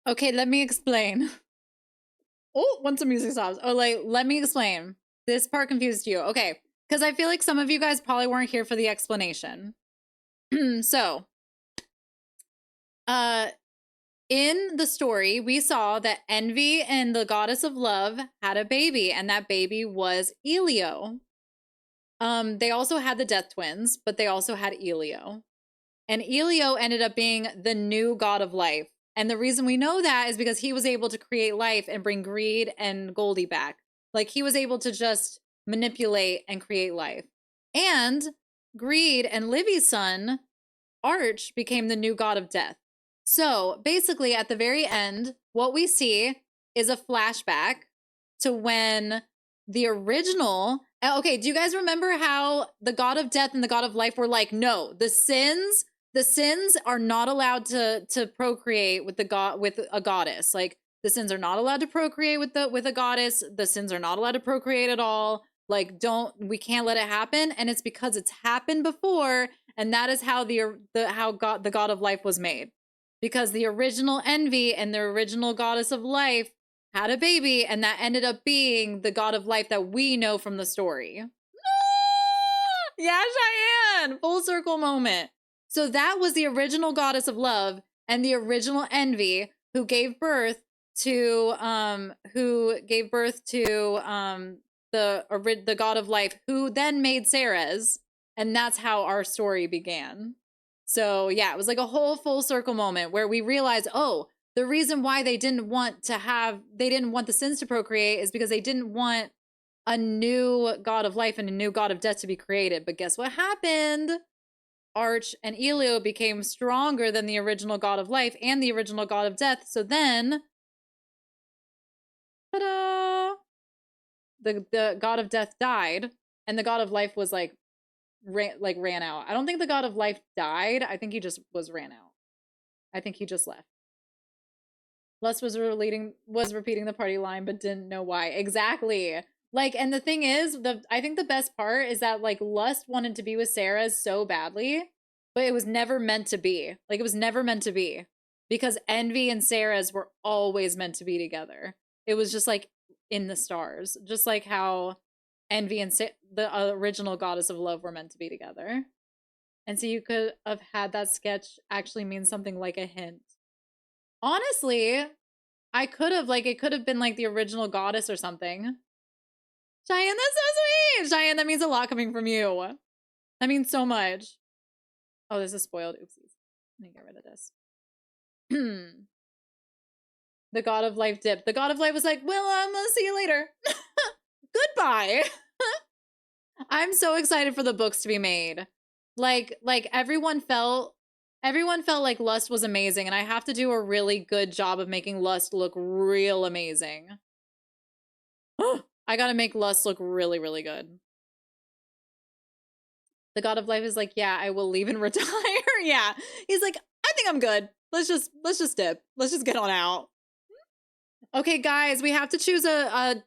[SPEAKER 1] Okay, let me explain. Oh, once the music stops. Oh, like, let me explain. This part confused you. Okay, because I feel like some of you guys probably weren't here for the explanation. So, uh, in the story, we saw that Envy and the goddess of love had a baby, and that baby was Elio. They also had the Death Twins, but they also had Elio. And Elio ended up being the new god of life. And the reason we know that is because he was able to create life and bring Greed and Goldie back. Like he was able to just manipulate and create life. And Greed and Livy's son, Arch, became the new god of death. So basically, at the very end, what we see is a flashback to when the original. Okay, do you guys remember how the god of death and the god of life were like, no, the sins are not allowed to procreate with a goddess. Like the sins are not allowed to procreate with a goddess. The sins are not allowed to procreate at all. Like we can't let it happen, and it's because it's happened before, and that is how the god of life was made. Because the original Envy and the original goddess of life had a baby, and that ended up being the god of life that we know from the story. Yeah, Cheyenne! Full circle moment. So that was the original goddess of love and the original Envy who gave birth to the god of life, who then made Ceres, and that's how our story began. So yeah, it was like a whole full circle moment where we realized, oh, the reason why they didn't want the sins to procreate is because they didn't want a new god of life and a new god of death to be created. But guess what happened? Arch and Elio became stronger than the original god of life and the original god of death. So then, ta-da! The god of death died, and the god of life was like ran out. I don't think the god of life died. I think he just ran out. I think he just left. Lust was repeating the party line, but didn't know why. Exactly. Like, and the thing is, I think the best part is that like Lust wanted to be with Sarah so badly, but it was never meant to be. Like, it was never meant to be, because Envy and Sarah's were always meant to be together. It was just like in the stars, just like how Envy and the original goddess of love were meant to be together. And so you could have had that sketch actually mean something like a hint. Honestly, I could have, like, it could have been like the original goddess or something. Cheyenne, that's so sweet. Cheyenne, that means a lot coming from you. That means so much. Oh, this is spoiled. Oopsies. Let me get rid of this. The god of life dipped. The god of life was like, well, I'm gonna see you later. Goodbye. I'm so excited for the books to be made. Like everyone felt like Lust was amazing, and I have to do a really good job of making Lust look real amazing. I gotta make Lust look really, really good. The god of life is like, yeah, I will leave and retire. Yeah. He's like, I think I'm good. Let's just dip. Let's just get on out. Okay, guys, we have to choose a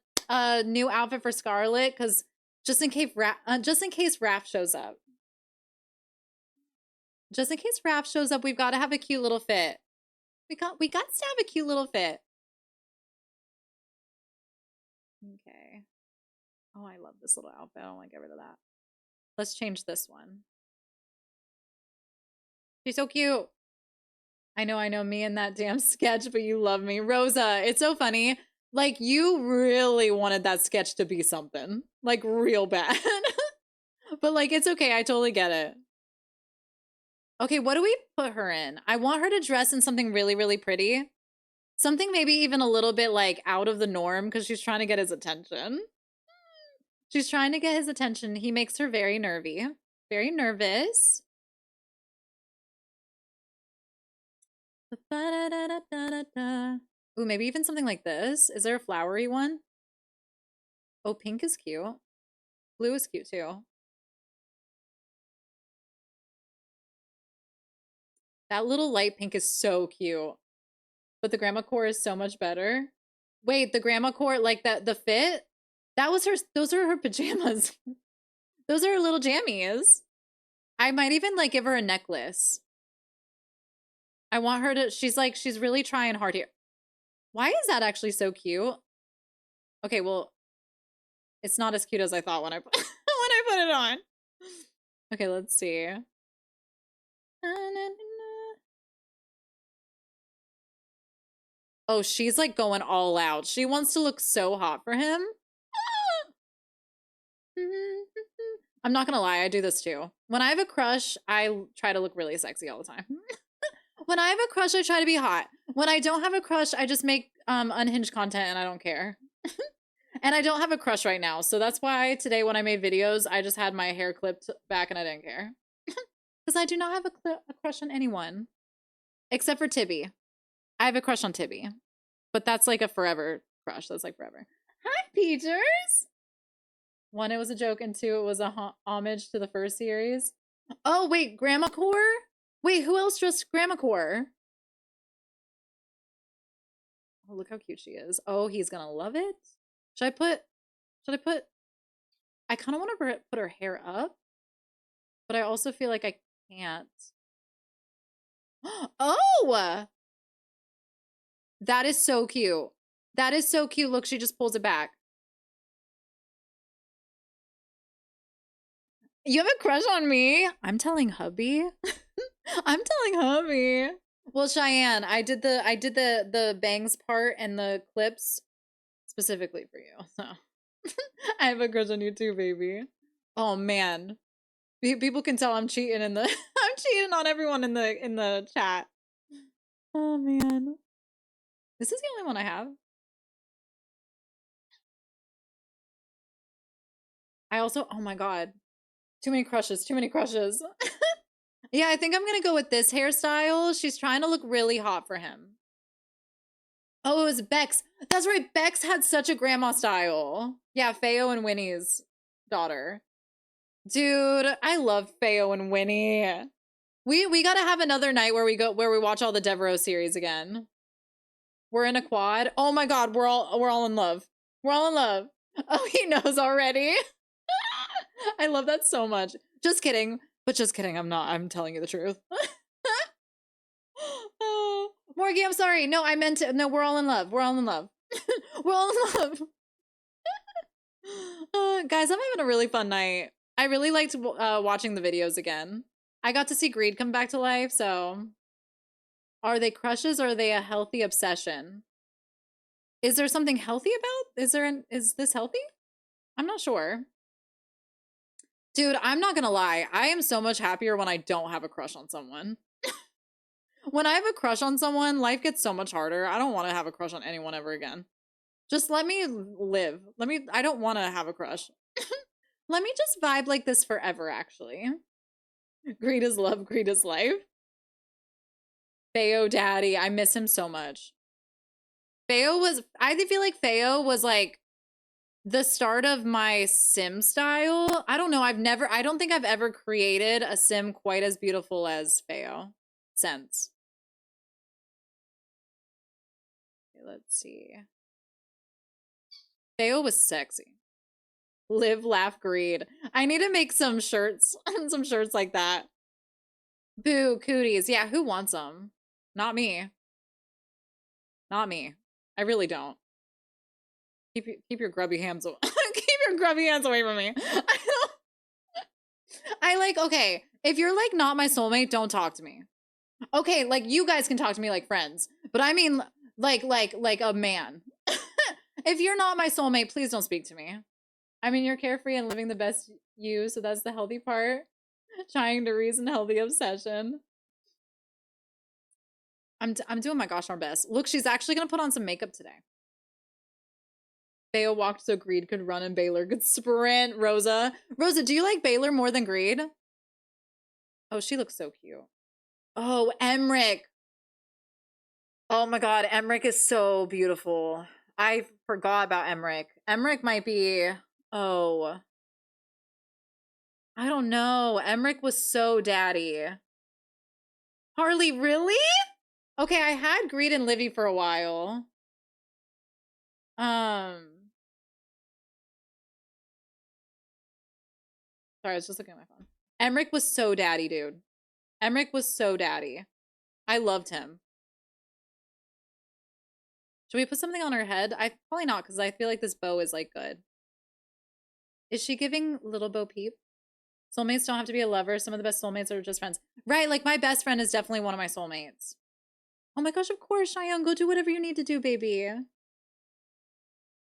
[SPEAKER 1] new outfit for Scarlet, because just in case Raph shows up. Just in case Raph shows up, we've got to have a cute little fit. We got to have a cute little fit. Okay. Oh, I love this little outfit. I don't want to get rid of that. Let's change this one. She's so cute. I know, me and that damn sketch, but you love me. Rosa, it's so funny. Like, you really wanted that sketch to be something. Like, real bad. But, like, it's okay. I totally get it. Okay, what do we put her in? I want her to dress in something really, really pretty. Something maybe even a little bit, like, out of the norm, because she's trying to get his attention. She's trying to get his attention. He makes her very nervy. Very nervous. Ooh, maybe even something like this. Is there a flowery one? Oh, pink is cute. Blue is cute too. That little light pink is so cute. But the grandma core is so much better. Wait, the grandma core, like the fit? That was her, those are her pajamas. Those are her little jammies. I might even like give her a necklace. I want her to, she's really trying hard here. Why is that actually so cute? Okay, well, it's not as cute as I thought when I put when I put it on. Okay, let's see. Oh, she's like going all out. She wants to look so hot for him. I'm not gonna lie, I do this too. When I have a crush, I try to look really sexy all the time. When I have a crush, I try to be hot. When I don't have a crush, I just make unhinged content and I don't care. And I don't have a crush right now, so that's why today when I made videos, I just had my hair clipped back and I didn't care. Because I do not have a crush on anyone. Except for Tibby. I have a crush on Tibby. But that's like a forever crush. That's like forever. Hi, Peters! One, it was a joke, and two, it was a homage to the first series. Oh, wait, Grandma Core? Wait, who else dressed Grandma Core? Oh, look how cute she is. Oh, he's gonna love it. Should I put, I kind of want to put her hair up, but I also feel like I can't. Oh! That is so cute. That is so cute. Look, she just pulls it back. You have a crush on me? I'm telling hubby. I'm telling hubby. Well, Cheyenne, I did the bangs part and the clips specifically for you. So I have a crush on you too, baby. Oh man. People can tell I'm cheating in the I'm cheating on everyone in the chat. Oh man. This is the only one I have. I also, oh my god. Too many crushes, too many crushes. Yeah, I think I'm gonna go with this hairstyle. She's trying to look really hot for him. Oh, it was Bex. That's right. Bex had such a grandma style. Yeah, Feo and Winnie's daughter. Dude, I love Feo and Winnie. We gotta have another night where we watch all the Devereaux series again. We're in a quad. Oh my god, we're all in love. We're all in love. Oh, he knows already. I love that so much. Just kidding. But just kidding, I'm not. I'm telling you the truth. Oh, Morgie, I'm sorry. No, I meant to. No, we're all in love. We're all in love. We're all in love. Guys, I'm having a really fun night. I really liked watching the videos again. I got to see Greed come back to life, so. Are they crushes or are they a healthy obsession? Is there something healthy about? Is this healthy? I'm not sure. Dude, I'm not gonna lie. I am so much happier when I don't have a crush on someone. When I have a crush on someone, life gets so much harder. I don't want to have a crush on anyone ever again. Just let me live. I don't want to have a crush. Let me just vibe like this forever, actually. Greed is love, greed is life. Feo daddy, I miss him so much. I feel like Feo was like the start of my sim style. I don't know. I don't think I've ever created a sim quite as beautiful as Feo since. Okay, let's see. Feo was sexy. Live, laugh, greed. I need to make some shirts, some shirts like that. Boo, cooties. Yeah, who wants them? Not me. Not me. I really don't. Keep your grubby hands away. Keep your grubby hands away from me. Okay, if you're like not my soulmate, don't talk to me. Okay, like you guys can talk to me like friends, but I mean like a man. If you're not my soulmate, please don't speak to me. I mean, you're carefree and living the best you, so that's the healthy part. Trying to reason healthy obsession. I'm doing my gosh darn best. Look, she's actually gonna put on some makeup today. Bayo walked so Greed could run and Baylor could sprint. Rosa, do you like Baylor more than Greed? Oh, she looks so cute. Oh, Emric. Oh my god, Emric is so beautiful. I forgot about Emric. Emric might be. Oh, I don't know. Emric was so daddy. Harley, really? Okay, I had Greed and Livy for a while. Sorry, I was just looking at my phone. Emric was so daddy, dude. Emric was so daddy. I loved him. Should we put something on her head? Probably not, because I feel like this bow is like good. Is she giving little Bo Peep? Soulmates don't have to be a lover. Some of the best soulmates are just friends. Right, like my best friend is definitely one of my soulmates. Oh my gosh, of course, Cheyenne. Go do whatever you need to do, baby.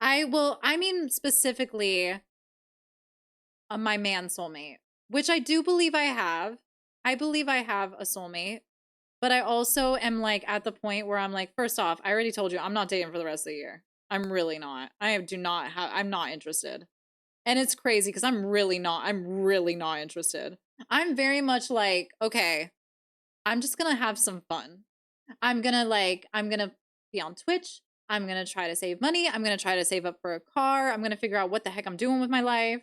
[SPEAKER 1] I mean specifically my man soulmate, which I do believe I have. I believe I have a soulmate, but I also am like at the point where I'm like, first off, I already told you I'm not dating for the rest of the year. I'm really not. I'm not interested. And it's crazy because I'm really not interested. I'm very much like, okay, I'm just gonna have some fun. I'm gonna be on Twitch. I'm gonna try to save money. I'm gonna try to save up for a car. I'm gonna figure out what the heck I'm doing with my life.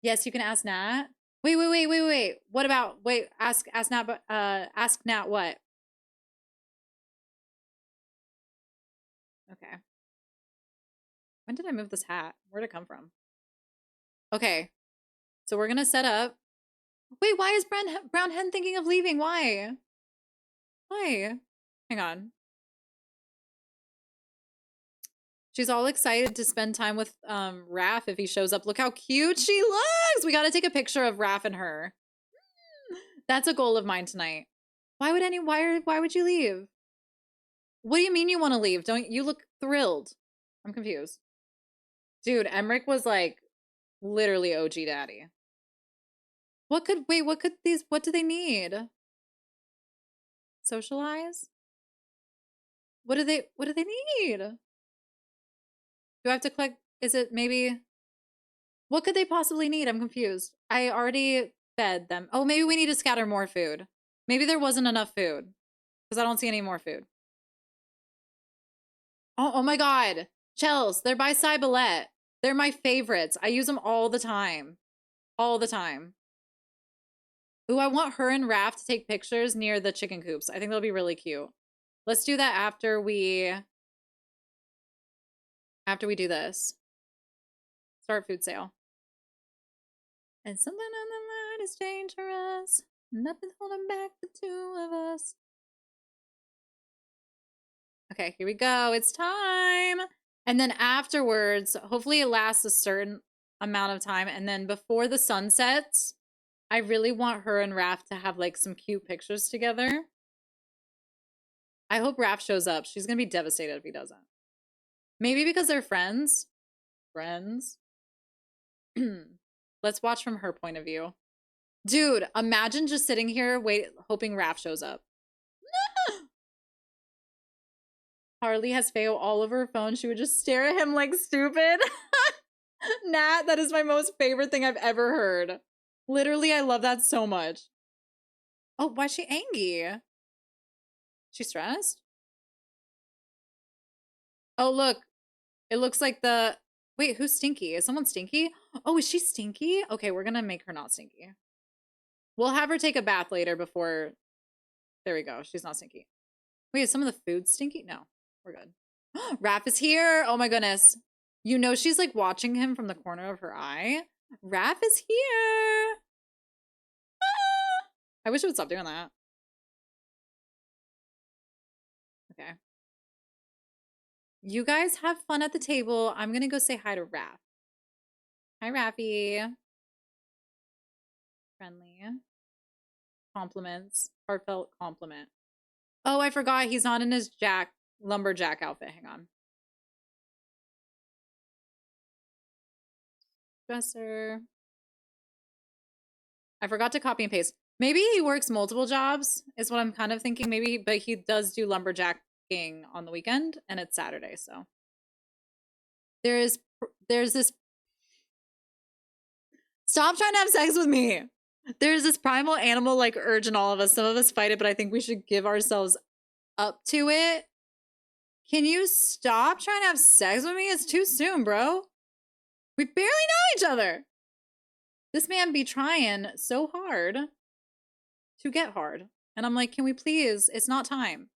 [SPEAKER 1] Yes, you can ask Nat. Wait. What about ask Nat, but ask Nat what? Okay. When did I move this hat? Where'd it come from? Okay. So we're gonna set up. Wait, why is Brown Hen thinking of leaving? Why? Why? Hang on. She's all excited to spend time with Rafe if he shows up. Look how cute she looks. We got to take a picture of Rafe and her. That's a goal of mine tonight. Why would you leave? What do you mean you want to leave? Don't you look thrilled? I'm confused. Dude, Emmerich was like literally OG daddy. What do they need? Socialize? What do they need? Do I have to click? Is it maybe? What could they possibly need? I'm confused. I already fed them. Oh, maybe we need to scatter more food. Maybe there wasn't enough food because I don't see any more food. Oh my God. Chels, they're by Cybalette. They're my favorites. I use them all the time. All the time. Ooh, I want her and Raph to take pictures near the chicken coops. I think that'll be really cute. Let's do that after we do this. Start food sale. And something on the line is dangerous. Nothing holding back the two of us. Okay, here we go. It's time. And then afterwards, hopefully it lasts a certain amount of time. And then before the sun sets, I really want her and Raph to have like some cute pictures together. I hope Raph shows up. She's going to be devastated if he doesn't. Maybe because they're friends. Friends. Let's watch from her point of view. Dude, imagine just sitting here hoping Raph shows up. Harley has Feo all over her phone. She would just stare at him like stupid. Nat, that is my most favorite thing I've ever heard. Literally, I love that so much. Oh, why is she angry? She stressed? Oh, look. It looks like the... Wait, who's stinky? Is someone stinky? Oh, is she stinky? Okay, we're gonna make her not stinky. We'll have her take a bath later before... There we go. She's not stinky. Wait, is some of the food stinky? No, we're good. Raph is here. Oh my goodness. You know she's like watching him from the corner of her eye. Raph is here. Ah! I wish it would stop doing that. Okay. You guys have fun at the table. I'm gonna go say hi to Raph. Hi, Raffy. Friendly. Compliments. Heartfelt compliment. Oh, I forgot he's not in his lumberjack outfit. Hang on. Dresser. I forgot to copy and paste. Maybe he works multiple jobs is what I'm kind of thinking. Maybe, but he does do lumberjacking on the weekend and it's Saturday. So there's this. Stop trying to have sex with me. There's this primal animal like urge in all of us. Some of us fight it, but I think we should give ourselves up to it. Can you stop trying to have sex with me? It's too soon, bro. We barely know each other. This man be trying so hard to get hard. And I'm like, can we please? It's not time.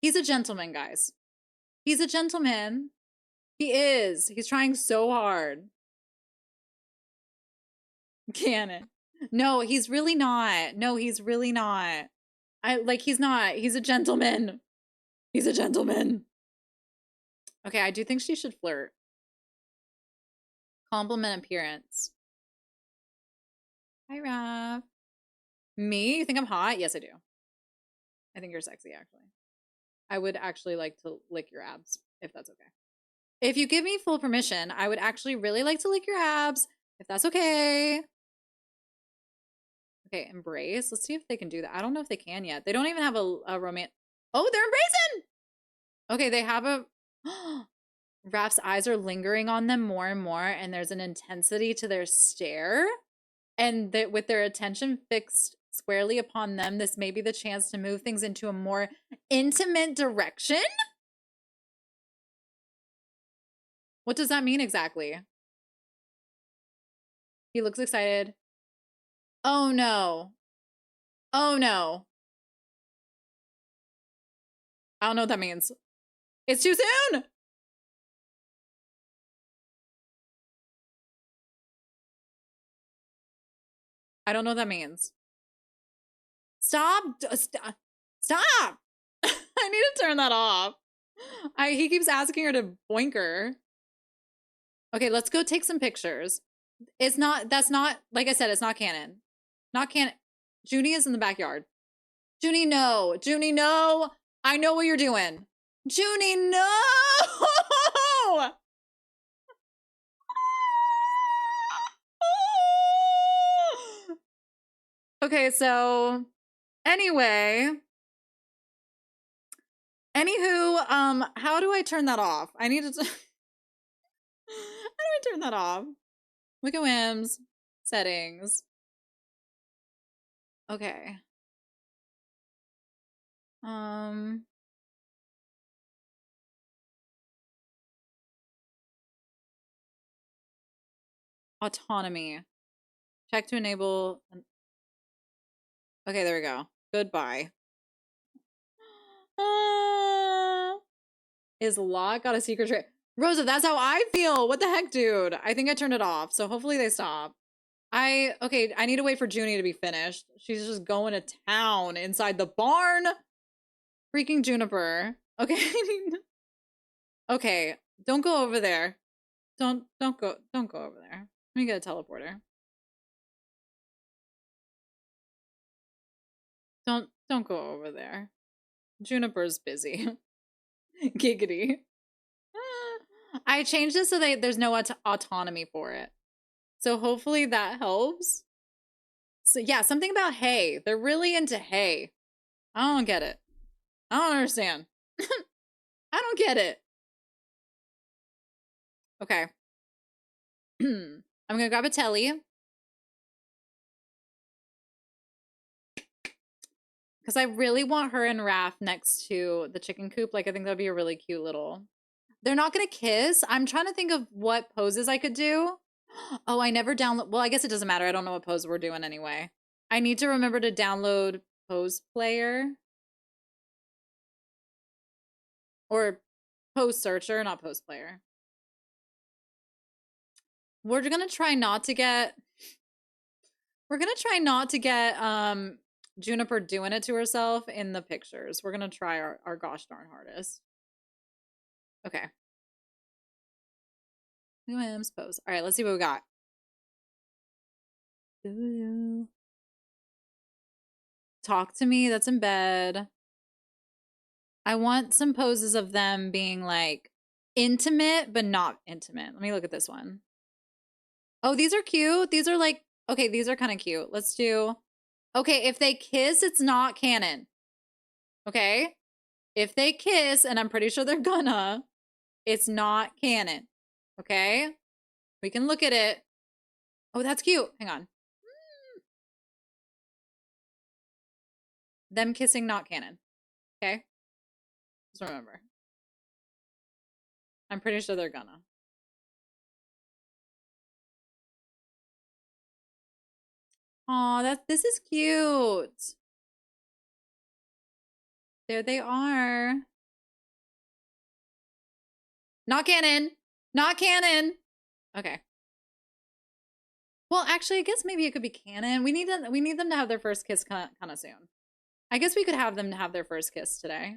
[SPEAKER 1] He's a gentleman, guys. He's a gentleman. He is. He's trying so hard. Can it? No, he's really not. No, he's really not. He's not. He's a gentleman. He's a gentleman. Okay, I do think she should flirt. Compliment appearance. Hi, Rafe. Me? You think I'm hot? Yes, I do. I think you're sexy, actually. I would actually like to lick your abs, if that's okay. If you give me full permission, I would actually really like to lick your abs, if that's okay. Okay, embrace. Let's see if they can do that. I don't know if they can yet. They don't even have a romance. Oh, they're embracing! Okay, they have a... Raph's eyes are lingering on them more and more, and there's an intensity to their stare. And that with their attention fixed squarely upon them, this may be the chance to move things into a more intimate direction? What does that mean exactly? He looks excited. Oh no. Oh no. I don't know what that means. It's too soon! I don't know what that means. Stop! Stop! I need to turn that off. He keeps asking her to boink her. Okay, let's go take some pictures. That's not, like I said, it's not canon. Not canon. Junie is in the backyard. Junie, no. Junie, no. I know what you're doing. Junie, no! Okay, so anyway. Anywho, how do I turn that off? I need to how do I turn that off? Wicca Whims, settings. Okay. Autonomy. Check to enable. Okay, there we go. Goodbye. Is Lot got a secret trick? Rosa, that's how I feel. What the heck, dude? I think I turned it off, so hopefully they stop. Okay, I need to wait for Junie to be finished. She's just going to town inside the barn. Freaking Juniper. Okay. Okay, don't go over there. Don't go over there. Let me get a teleporter. Don't go over there. Juniper's busy. Giggity. I changed it so there's no autonomy for it. So hopefully that helps. So yeah, something about hay. They're really into hay. I don't get it. I don't understand. I don't get it. Okay. I'm gonna grab a telly. Because I really want her and Raph next to the chicken coop. Like, I think that'd be a really cute little... They're not gonna kiss. I'm trying to think of what poses I could do. Oh, I never download... Well, I guess it doesn't matter. I don't know what pose we're doing anyway. I need to remember to download Pose Player. Or Pose Searcher, not Pose Player. We're gonna try not to get... We're gonna try not to get Juniper doing it to herself in the pictures. We're gonna try our gosh darn hardest. Okay. Williams pose. All right, let's see what we got. Talk to me. That's in bed. I want some poses of them being like intimate, but not intimate. Let me look at this one. Oh, these are cute. These are like, okay, these are kind of cute. Let's do, okay, if they kiss, it's not canon. Okay? If they kiss, and I'm pretty sure they're gonna, it's not canon. Okay? We can look at it. Oh, that's cute. Hang on. Them kissing, not canon. Okay? Just remember. I'm pretty sure they're gonna. Aw, this is cute. There they are. Not canon. Not canon. Okay. Well, actually, I guess maybe it could be canon. We need them to have their first kiss kind of soon. I guess we could have them have their first kiss today.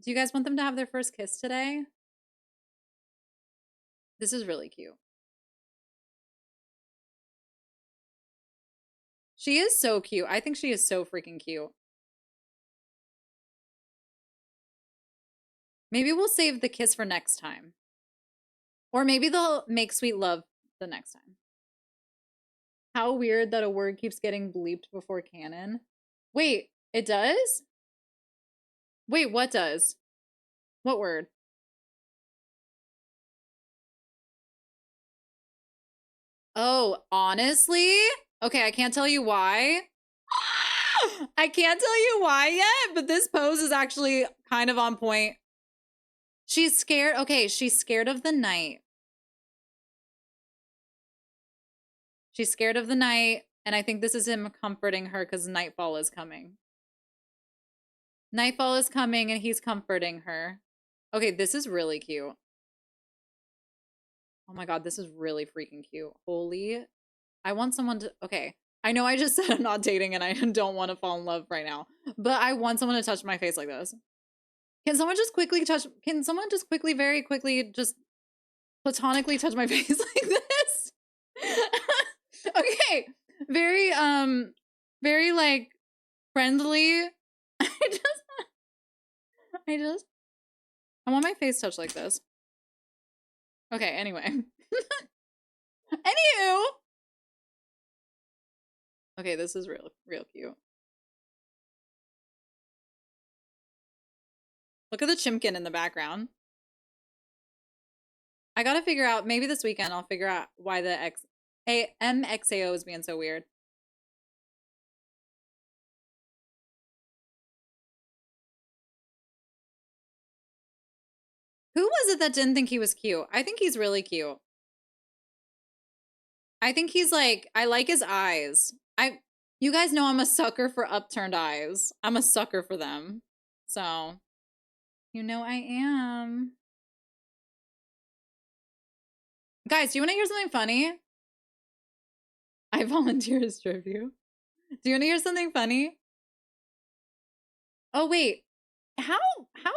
[SPEAKER 1] Do you guys want them to have their first kiss today? This is really cute. She is so cute. I think she is so freaking cute. Maybe we'll save the kiss for next time. Or maybe they'll make sweet love the next time. How weird that a word keeps getting bleeped before canon. Wait, it does? Wait, what does? What word? Oh, honestly? Okay, I can't tell you why. I can't tell you why yet, but this pose is actually kind of on point. She's scared. Okay, she's scared of the night. She's scared of the night, and I think this is him comforting her because nightfall is coming. Nightfall is coming, and he's comforting her. Okay, this is really cute. Oh my god, this is really freaking cute. Holy. I want someone to... Okay, I know I just said I'm not dating and I don't want to fall in love right now, but I want someone to touch my face like this. Can someone just quickly touch... Can someone just quickly, very quickly, just platonically touch my face like this? Okay, very like friendly. I want my face touched like this. Okay, anyway. Anywho. Okay, this is real cute. Look at the chimkin in the background. I gotta figure out, maybe this weekend I'll figure out why the MXAO is being so weird. Who was it that didn't think he was cute? I think he's really cute. I think he's like, I like his eyes. You guys know I'm a sucker for upturned eyes. I'm a sucker for them. So, you know I am. Guys, do you want to hear something funny? I volunteer as tribute. Do you want to hear something funny? Oh, wait. How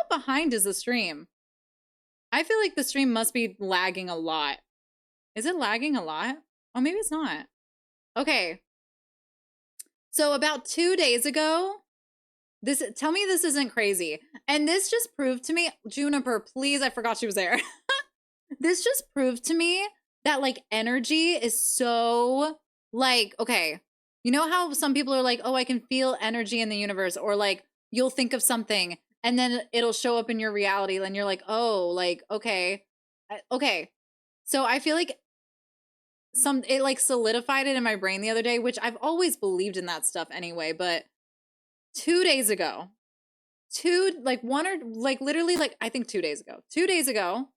[SPEAKER 1] behind is the stream? I feel like the stream must be lagging a lot. Is it lagging a lot? Oh, maybe it's not. Okay. So about 2 days ago, tell me this isn't crazy. And this just proved to me, Juniper, please, I forgot she was there. This just proved to me that like energy is so like, okay, you know how some people are like, oh, I can feel energy in the universe, or like you'll think of something and then it'll show up in your reality and you're like, oh, like, okay. Okay. So I feel like it like solidified it in my brain the other day, which I've always believed in that stuff anyway, but 2 days ago, literally like I think 2 days ago. 2 days ago,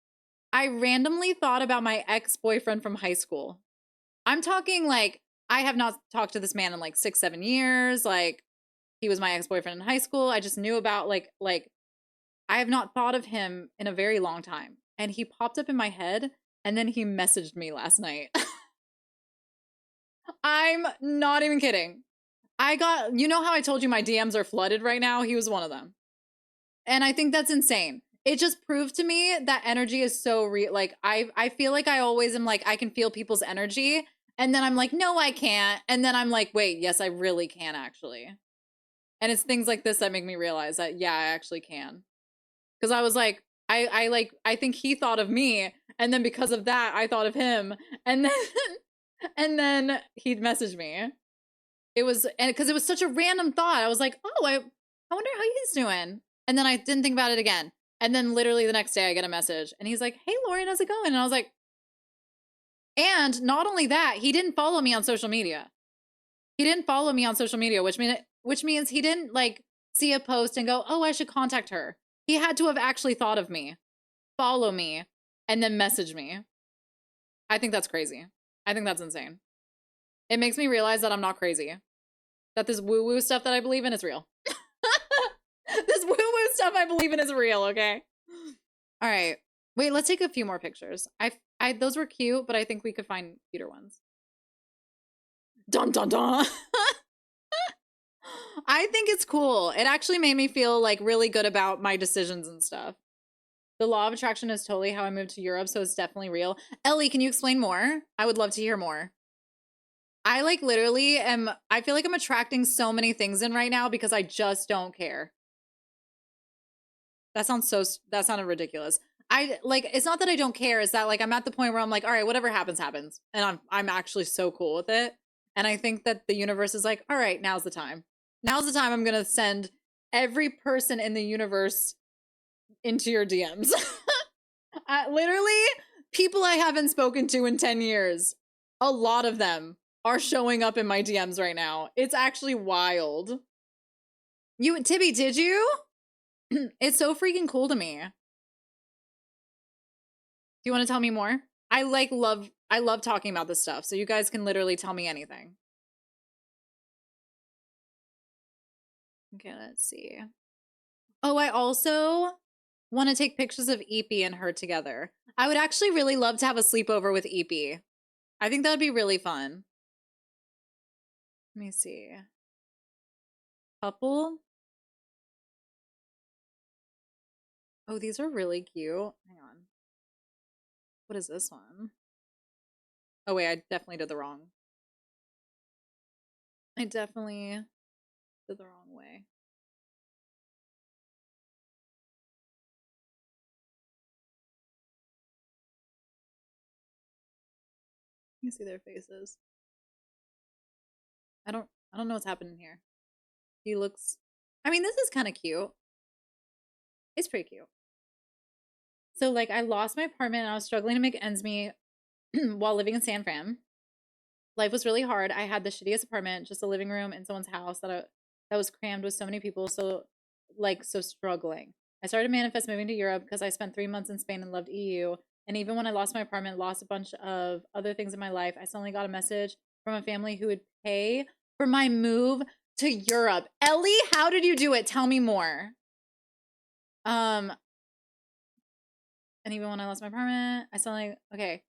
[SPEAKER 1] I randomly thought about my ex-boyfriend from high school. I'm talking like I have not talked to this man in like 6-7 years. Like he was my ex-boyfriend in high school. I just knew about like I have not thought of him in a very long time. And he popped up in my head and then he messaged me last night. I'm not even kidding. You know how I told you my DMs are flooded right now? He was one of them. And I think that's insane. It just proved to me that energy is so real. Like I feel like I always am like, I can feel people's energy. And then I'm like, no, I can't. And then I'm like, wait, yes, I really can actually. And it's things like this that make me realize that, yeah, I actually can. Because I was like, I think he thought of me. And then because of that, I thought of him. And then, and then he'd message me. Because it was such a random thought. I was like, oh, I wonder how he's doing. And then I didn't think about it again. And then literally the next day I get a message and he's like, hey, Lauren, how's it going? And I was like, and not only that, he didn't follow me on social media. He didn't follow me on social media, which means he didn't like see a post and go, oh, I should contact her. He had to have actually thought of me, follow me, and then message me. I think that's crazy. I think that's insane. It makes me realize that I'm not crazy. That this woo-woo stuff that I believe in is real. This woo-woo stuff I believe in is real, okay? All right. Wait, let's take a few more pictures. Those were cute, but I think we could find cuter ones. Dun dun dun. I think it's cool. It actually made me feel like really good about my decisions and stuff. The law of attraction is totally how I moved to Europe, so it's definitely real. Ellie, can you explain more? I would love to hear more. I like literally am, I feel like I'm attracting so many things in right now because I just don't care. That sounded ridiculous. I like, it's not that I don't care, it's that like I'm at the point where I'm like, all right, whatever happens, happens. And I'm actually so cool with it. And I think that the universe is like, all right, now's the time. Now's the time I'm gonna send every person in the universe into your DMs. Literally, people I haven't spoken to in 10 years, a lot of them are showing up in my DMs right now. It's actually wild. Tibby, did you? It's so freaking cool to me. Do you want to tell me more? I love talking about this stuff, so you guys can literally tell me anything. Okay, let's see. Oh, I also want to take pictures of Eepy and her together. I would actually really love to have a sleepover with Eepy. I think that would be really fun. Let me see. Couple. Oh, these are really cute. Hang on. What is this one? Oh, wait, I definitely did the wrong. I definitely did the wrong way. You see their faces. I don't know what's happening here. He looks, I mean, this is kind of cute. It's pretty cute. So like I lost my apartment and I was struggling to make ends meet while living in San Fran. Life was really hard. I had the shittiest apartment, just a living room in someone's house that was crammed with so many people, so struggling. I started to manifest moving to Europe because I spent 3 months in Spain and loved EU. And even when I lost my apartment, lost a bunch of other things in my life, I suddenly got a message from a family who would pay for my move to Europe. Ellie, how did you do it? Tell me more. And even when I lost my apartment, I suddenly okay.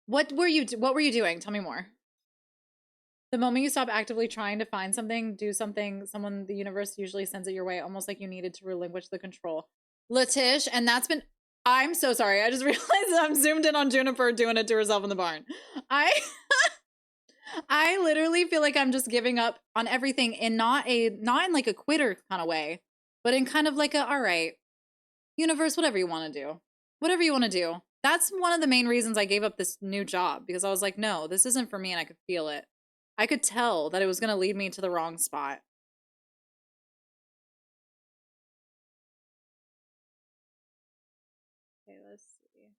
[SPEAKER 1] What were you doing? Tell me more. The moment you stop actively trying to find something, do something, someone the universe usually sends it your way, almost like you needed to relinquish the control. Latish, and that's been I'm so sorry. I just realized that I'm zoomed in on Juniper doing it to herself in the barn. I I literally feel like I'm just giving up on everything in not in like a quitter kind of way, but in kind of like a all right, universe, whatever you want to do. Whatever you want to do. That's one of the main reasons I gave up this new job because I was like, no, this isn't for me and I could feel it. I could tell that it was going to lead me to the wrong spot. Okay, let's see.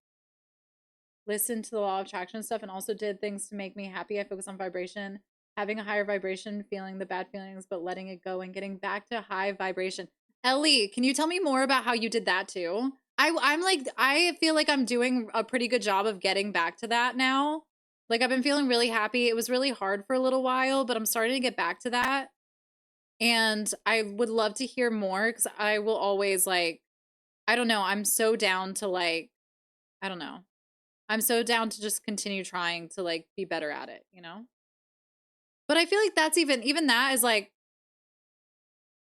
[SPEAKER 1] Listen to the law of attraction stuff and also did things to make me happy. I focus on vibration, having a higher vibration, feeling the bad feelings, but letting it go and getting back to high vibration. Ellie, can you tell me more about how you did that too? I'm like, I feel like I'm doing a pretty good job of getting back to that now. Like, I've been feeling really happy. It was really hard for a little while, but I'm starting to get back to that. And I would love to hear more because I will always like, I don't know. I'm so down to like, I don't know. I'm so down to just continue trying to like be better at it, you know? But I feel like that's even that is like,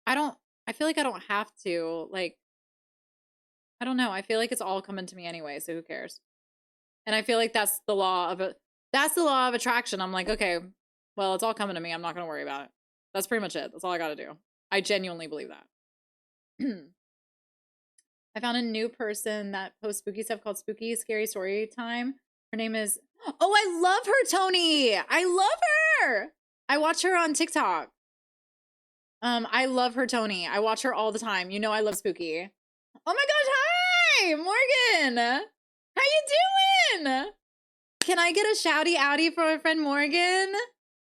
[SPEAKER 1] I don't, I feel like I don't have to like, I don't know. I feel like it's all coming to me anyway, so who cares? And I feel like that's the law of attraction. I'm like, okay, well, it's all coming to me. I'm not going to worry about it. That's pretty much it. That's all I got to do. I genuinely believe that. I found a new person that posts spooky stuff called Spooky Scary Story Time. Her name is Oh, I love her, Tony. I love her. I watch her on TikTok. I love her, Tony. I watch her all the time. You know I love spooky. Oh my gosh, hi, Morgan. How you doing? Can I get a shouty outy for my friend Morgan?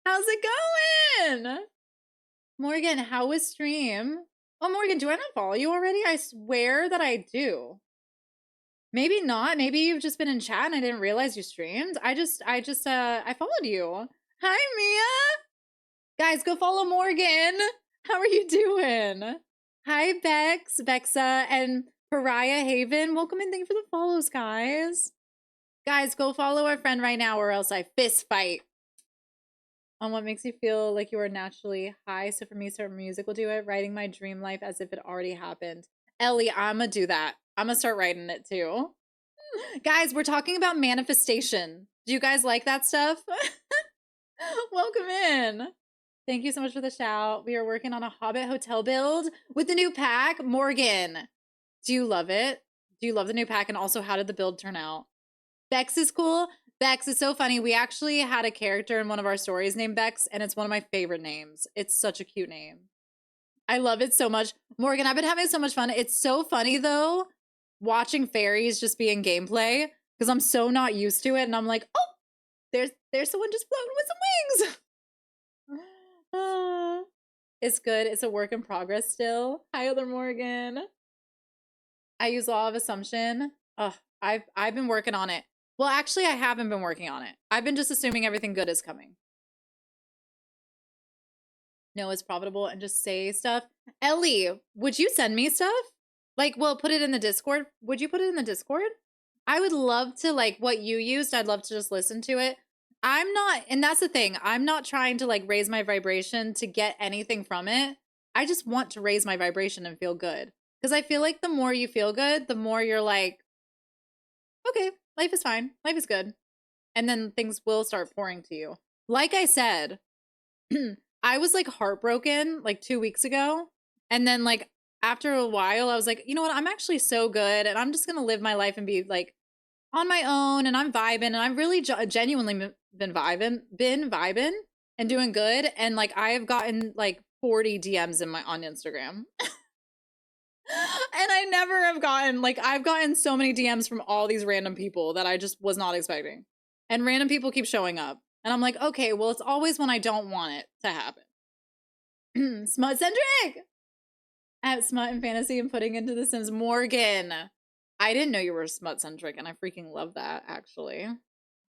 [SPEAKER 1] How's it going? Morgan, how was stream? Oh, Morgan, do I not follow you already? I swear that I do. Maybe not. Maybe you've just been in chat and I didn't realize you streamed. I followed you. Hi, Mia. Guys, go follow Morgan. How are you doing? Hi, Bex, Bexa, and Pariah Haven. Welcome and thank you for the follows, guys. Guys, go follow our friend right now or else I fist fight. On what makes you feel like you are naturally high. So for me, certain music will do it. Writing my dream life as if it already happened. Ellie, I'm gonna do that. I'm gonna start writing it too. Guys, we're talking about manifestation. Do you guys like that stuff? Welcome in. Thank you so much for the shout. We are working on a Hobbit hotel build with the new pack. Morgan, do you love it? Do you love the new pack? And also, how did the build turn out? Bex is cool. Bex is so funny. We actually had a character in one of our stories named Bex, and it's one of my favorite names. It's such a cute name. I love it so much. Morgan, I've been having so much fun. It's so funny, though, watching fairies just be in gameplay, because I'm so not used to it, and I'm like, oh, there's someone just floating with some wings. It's good. It's a work in progress still. Hi, other Morgan. I use law of assumption. I've been working on it. Well, actually, I haven't been working on it. I've been just assuming everything good is coming. No, it's profitable and just say stuff. Ellie, would you send me stuff? Like, well, put it in the Discord. Would you put it in the Discord? I would love to, like, what you used. I'd love to just listen to it. I'm not, and that's the thing. I'm not trying to, like, raise my vibration to get anything from it. I just want to raise my vibration and feel good. Because I feel like the more you feel good, the more you're like, okay, life is fine. Life is good. And then things will start pouring to you. Like I said, I was like heartbroken like 2 weeks ago. And then like after a while, I was like, you know what? I'm actually so good. And I'm just going to live my life and be like on my own. And I'm vibing. And I've really genuinely been vibing and doing good. And like I have gotten like 40 DMs on Instagram. And I never have gotten, like, I've gotten so many DMs from all these random people that I just was not expecting. And random people keep showing up. And I'm like, okay, well, it's always when I don't want it to happen. Smut-centric! At Smut and Fantasy and putting into The Sims. Morgan, I didn't know you were smut-centric, and I freaking love that, actually.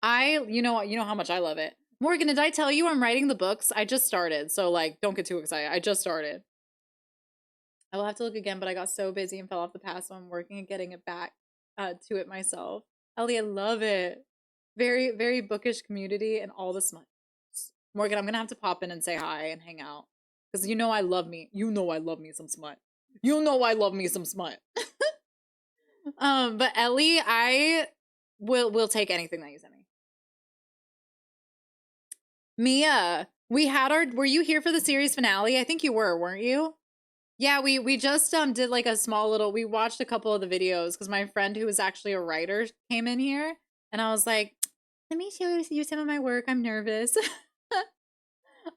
[SPEAKER 1] You know how much I love it. Morgan, did I tell you I'm writing the books? I just started, so, like, don't get too excited. I just started. I will have to look again, but I got so busy and fell off the path, so I'm working at getting it back to it myself. Ellie, I love it. Very, very bookish community and all the smut. Morgan, I'm gonna have to pop in and say hi and hang out. Because you know I love me. You know I love me some smut. You know I love me some smut. But Ellie, I will take anything that you send me. Mia, were you here for the series finale? I think you were, weren't you? Yeah, we just did like a small little, we watched a couple of the videos because my friend who was actually a writer came in here and I was like, let me show you some of my work. I'm nervous.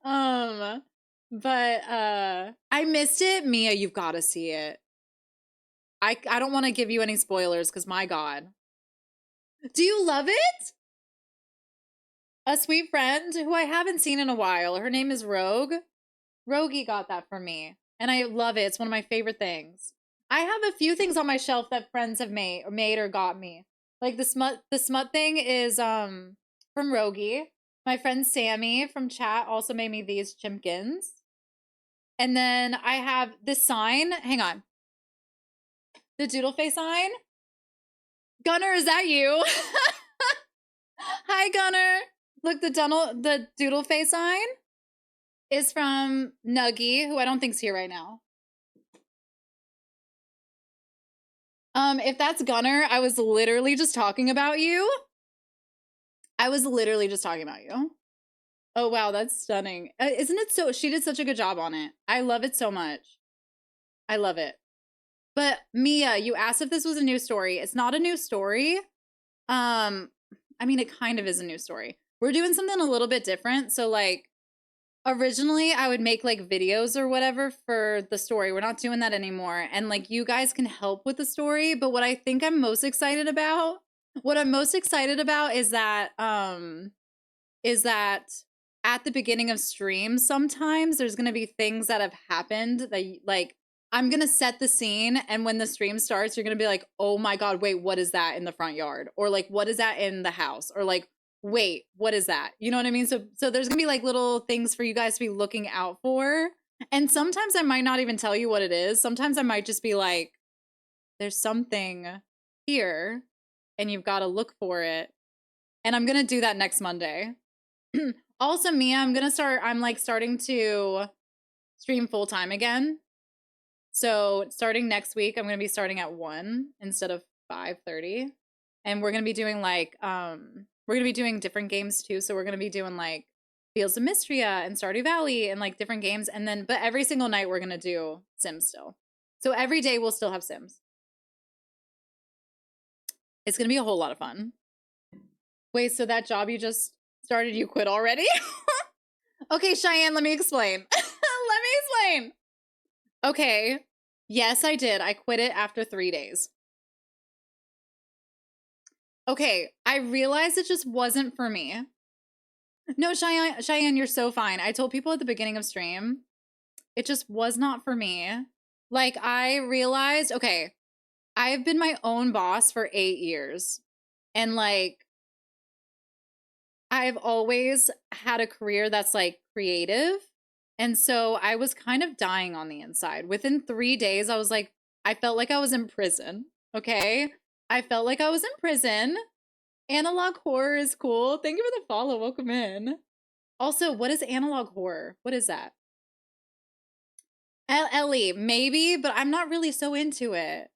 [SPEAKER 1] But I missed it. Mia, you've got to see it. I don't want to give you any spoilers because my God. Do you love it? A sweet friend who I haven't seen in a while. Her name is Rogue. Rogie got that for me. And I love it. It's one of my favorite things. I have a few things on my shelf that friends have made or got me. Like the smut thing is from Rogie. My friend Sammy from chat also made me these chimkins. And then I have this sign. Hang on. The doodle face sign. Gunner, is that you? Hi, Gunner. Look, the doodle face sign is from Nuggy, who I don't think's here right now. If that's Gunner, I was literally just talking about you. Oh, wow, that's stunning. Isn't it so? She did such a good job on it. I love it so much. I love it. But Mia, you asked if this was a new story. It's not a new story. I mean, it kind of is a new story. We're doing something a little bit different. So, like, originally I would make like videos or whatever for the story. We're not doing that anymore. And like you guys can help with the story. But what I think I'm most excited about, is that at the beginning of streams, sometimes there's going to be things that have happened that like, I'm going to set the scene. And when the stream starts, you're going to be like, oh my God, wait, what is that in the front yard? Or like, what is that in the house? Or like, wait, what is that? You know what I mean? So there's gonna be like little things for you guys to be looking out for. And sometimes I might not even tell you what it is. Sometimes I might just be like, there's something here and you've got to look for it. And I'm gonna do that next Monday. Also, Mia, I'm like starting to stream full time again. So starting next week, I'm gonna be starting at 1 instead of 5:30. And we're gonna be doing like we're gonna be doing different games too. So we're gonna be doing like Fields of Mystria and Stardew Valley and like different games. And then but every single night we're gonna do Sims still. So every day we'll still have Sims. It's gonna be a whole lot of fun. Wait, so that job you just started, you quit already? Okay, Cheyenne, let me explain. Let me explain. Okay. Yes, I did. I quit it after 3 days. Okay, I realized it just wasn't for me. No, Cheyenne, you're so fine. I told people at the beginning of stream, it just was not for me. Like, I realized, okay, I've been my own boss for 8 years. And like, I've always had a career that's like creative. And so I was kind of dying on the inside. Within 3 days, I was like, I felt like I was in prison. Okay. I felt like I was in prison. Analog horror is cool. Thank you for the follow. Welcome in. Also, what is analog horror? What is that? Ellie, maybe, but I'm not really so into it.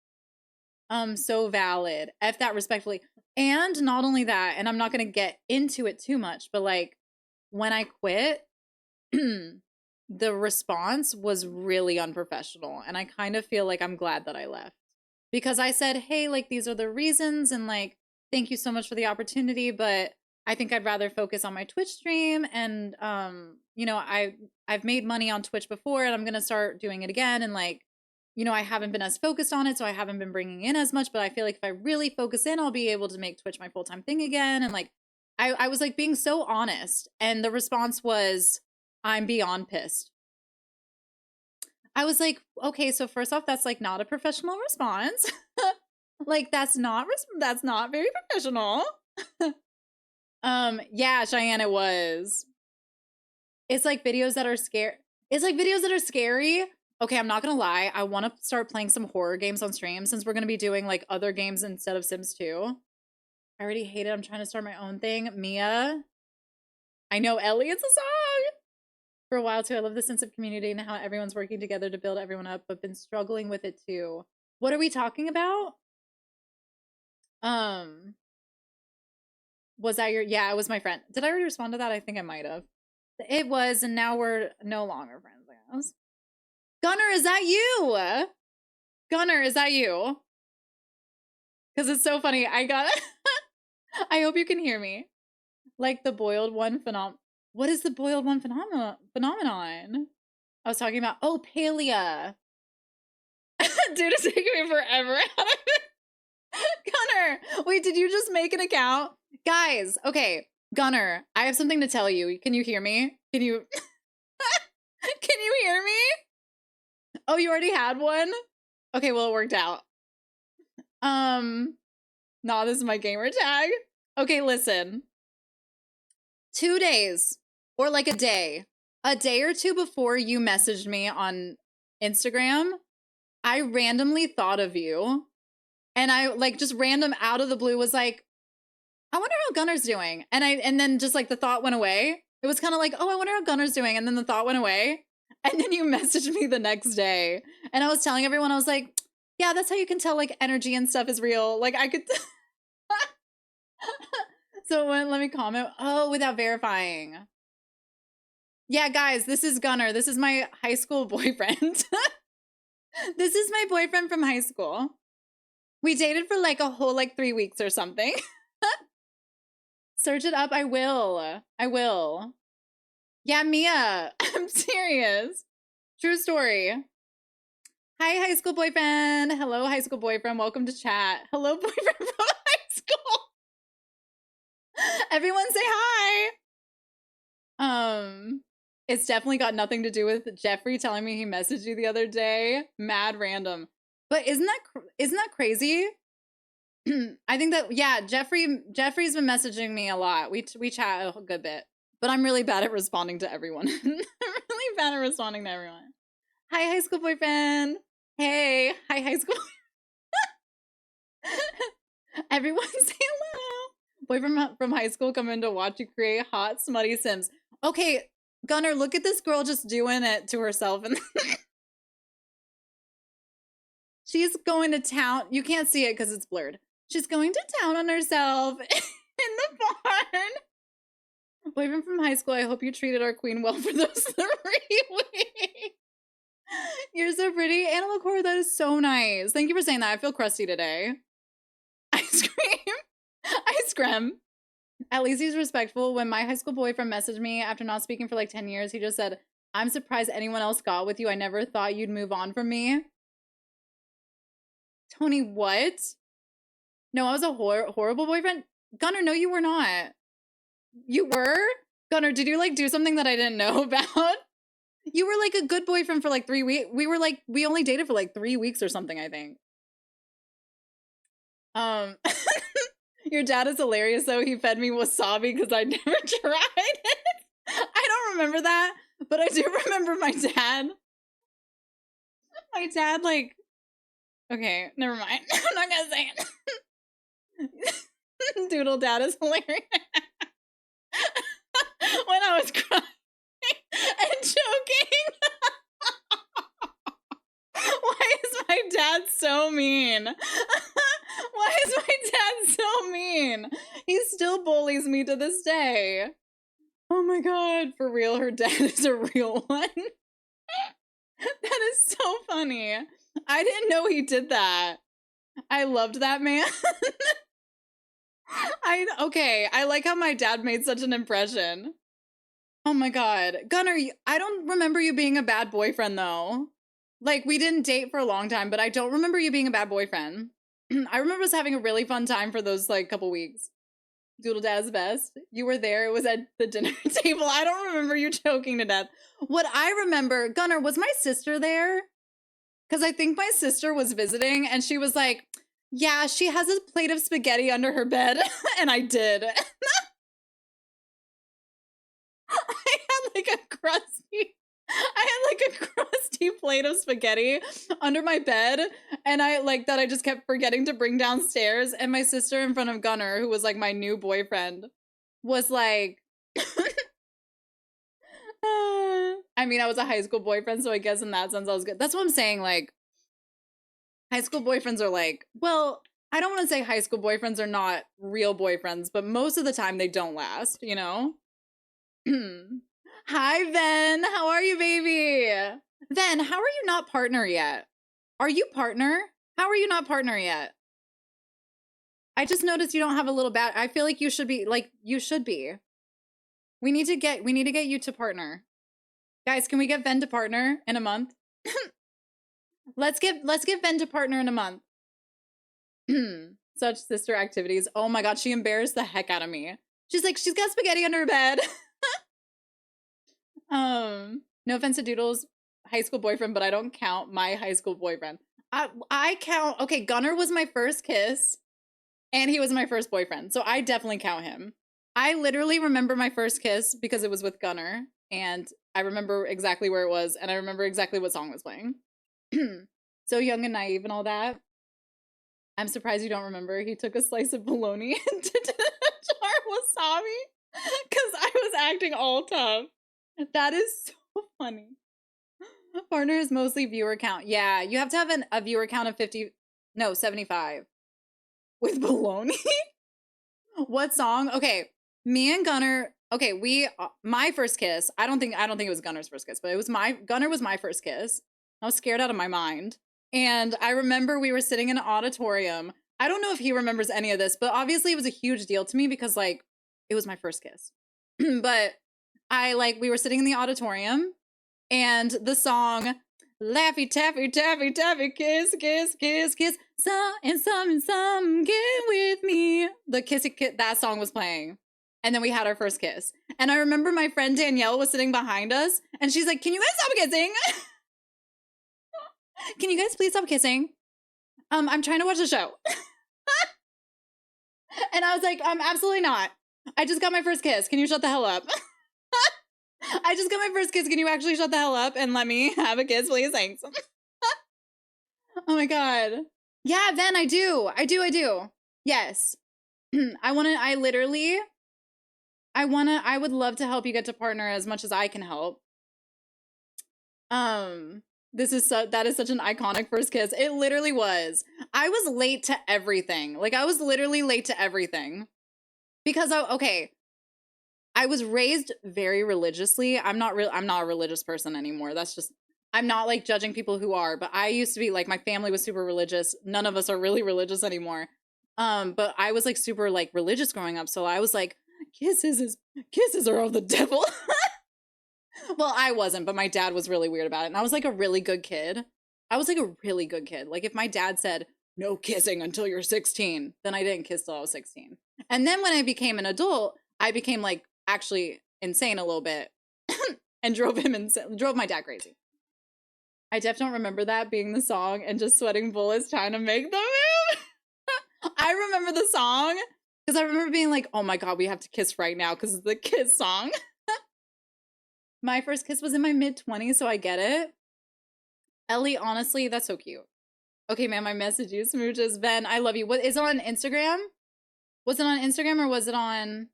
[SPEAKER 1] So valid. F that respectfully. And not only that, and I'm not gonna get into it too much, but like when I quit, the response was really unprofessional. And I kind of feel like I'm glad that I left. Because I said, hey, like these are the reasons, and like, thank you so much for the opportunity, but I think I'd rather focus on my Twitch stream. And you know, I've made money on Twitch before and I'm gonna start doing it again. And like, you know, I haven't been as focused on it, so I haven't been bringing in as much, but I feel like if I really focus in, I'll be able to make Twitch my full-time thing again. And like, I was like being so honest, and the response was, I'm beyond pissed. I was like, okay, so first off, that's like not a professional response. Like that's not very professional. Yeah, Cheyenne, it was. It's like videos that are scary. It's like videos that are scary. Okay, I'm not gonna lie. I want to start playing some horror games on stream since we're gonna be doing like other games instead of Sims 2. I already hate it. I'm trying to start my own thing. Mia. I know Ellie, it's a song. For a while too. I love the sense of community and how everyone's working together to build everyone up, but been struggling with it too. What are we talking about? Was that your, yeah, it was my friend. Did I already respond to that? I think I might have. It was, and now we're no longer friends, I guess. Gunner, is that you? Gunner, is that you? Because it's so funny. I got I hope you can hear me. Like the boiled one what is the boiled one phenomenon? I was talking about, oh, Palea. Dude, it's taking me forever. Gunner, wait, did you just make an account? Guys, okay, Gunner, I have something to tell you. Can you hear me? Can you can you hear me? Oh, you already had one? Okay, well, it worked out. Nah, this is my gamer tag. Okay, listen. 2 days or like a day or two before you messaged me on Instagram, I randomly thought of you, and I like just random out of the blue was like, I wonder how Gunner's doing. And then just like the thought went away. It was kind of like, oh, I wonder how Gunner's doing. And then the thought went away. And then you messaged me the next day. And I was telling everyone, I was like, yeah, that's how you can tell like energy and stuff is real. Like I could. So let me comment. Oh, without verifying. Yeah, guys, this is Gunner. This is my high school boyfriend. This is my boyfriend from high school. We dated for like a whole like 3 weeks or something. Search it up. I will. I will. Yeah, Mia. I'm serious. True story. Hi, high school boyfriend. Hello, high school boyfriend. Welcome to chat. Hello, boyfriend from high school. Everyone say hi. It's definitely got nothing to do with Jeffrey telling me he messaged you the other day. Mad random. But isn't that crazy? I think that, yeah, Jeffrey's been messaging me a lot. We chat a good bit, but I'm really bad at responding to everyone. Really bad at responding to everyone. Hi, high school boyfriend. Hey, hi, high school. Everyone say hello. Boyfriend from high school coming to watch you create hot, smutty Sims. Okay, Gunnar, look at this girl just doing it to herself. And she's going to town. You can't see it because it's blurred. She's going to town on herself in the barn. Boyfriend from high school, I hope you treated our queen well for those 3 weeks. You're so pretty. Anna LaCour, that is so nice. Thank you for saying that. I feel crusty today. Ice cream. Ice cream. At least he's respectful. When my high school boyfriend messaged me after not speaking for like 10 years, he just said, I'm surprised anyone else got with you. I never thought you'd move on from me. Tony, what? No, I was a horrible boyfriend? Gunnar, no, you were not. You were? Gunnar, did you like do something that I didn't know about? You were like a good boyfriend for like 3 weeks. We only dated for like 3 weeks or something, I think. Your dad is hilarious though. He fed me wasabi because I never tried it. I don't remember that, but I do remember my dad. My dad, like, okay, never mind. I'm not gonna say it. Doodle dad is hilarious. When I was crying and joking. Why is my dad so mean? Why is my dad so mean? He still bullies me to this day. Oh my god, for real, her dad is a real one. That is so funny. I didn't know he did that. I loved that man. Okay, I like how my dad made such an impression. Oh my god. Gunnar, I don't remember you being a bad boyfriend though. Like, we didn't date for a long time, but I don't remember you being a bad boyfriend. I remember us having a really fun time for those, like, couple weeks. Doodle Dad's best. You were there. It was at the dinner table. I don't remember you choking to death. What I remember, Gunnar, was my sister there? Because I think my sister was visiting, and she was like, yeah, she has a plate of spaghetti under her bed. And I did. I had, like, a crusty plate of spaghetti under my bed, and I just kept forgetting to bring downstairs, and my sister in front of Gunnar, who was like my new boyfriend, was like I mean, I was a high school boyfriend, so I guess in that sense I was good. That's what I'm saying, like, high school boyfriends are like, well, I don't want to say high school boyfriends are not real boyfriends, but most of the time they don't last, you know? Hi, Ven. How are you, baby? Ven, how are you not partner yet? Are you partner? How are you not partner yet? I just noticed you don't have a little bat. I feel like you should be. Like, you should be. We need to get you to partner. Guys, can we get Ven to partner in a month? Let's get Ven to partner in a month. Such sister activities. Oh my god, she embarrassed the heck out of me. She's like, she's got spaghetti under her bed. No offense to Doodle's high school boyfriend, but I don't count my high school boyfriend. I count. Okay, Gunnar was my first kiss, and he was my first boyfriend, so I definitely count him. I literally remember my first kiss because it was with Gunnar, and I remember exactly where it was, and I remember exactly what song was playing. So young and naive and all that. I'm surprised you don't remember. He took a slice of bologna and did a jar wasabi because I was acting all tough. That is so funny. Partner is mostly viewer count. Yeah, you have to have a viewer count of 75 with bologna. What song? Okay, me and Gunnar. Okay, my first kiss. I don't think it was Gunnar's first kiss, but Gunnar was my first kiss. I was scared out of my mind, and I remember we were sitting in an auditorium. I don't know if he remembers any of this, but obviously it was a huge deal to me because like it was my first kiss. But we were sitting in the auditorium, and the song Laffy Taffy Taffy Taffy Kiss Kiss Kiss Kiss some get with me. The kissy kiss, that song was playing. And then we had our first kiss. And I remember my friend Danielle was sitting behind us, and she's like, can you guys stop kissing? Can you guys please stop kissing? I'm trying to watch the show. And I was like, absolutely not. I just got my first kiss. Can you shut the hell up? I just got my first kiss. Can you actually shut the hell up and let me have a kiss, please? Thanks. Oh my god. Yeah, Ven, I do. Yes. I literally, I would love to help you get to partner as much as I can help. That is such an iconic first kiss. It literally was. I was late to everything. Like I was literally late to everything. Because I was raised very religiously. I'm not a religious person anymore. That's just I'm not like judging people who are, but I used to be like my family was super religious. None of us are really religious anymore. But I was like super like religious growing up. So I was like, kisses are of the devil. Well, I wasn't, but my dad was really weird about it. And I was like a really good kid. I was like a really good kid. Like if my dad said, no kissing until you're 16, then I didn't kiss till I was 16. And then when I became an adult, I became like actually insane a little bit and drove my dad crazy. I definitely don't remember that being the song and just sweating bullets trying to make the move. I remember the song because I remember being like, oh my God, we have to kiss right now because it's the kiss song. My first kiss was in my mid-20s, so I get it. Ellie, honestly, that's so cute. Okay, man, my message you, smooches. Ben, I love you. What is it on Instagram? Was it on Instagram or was it on...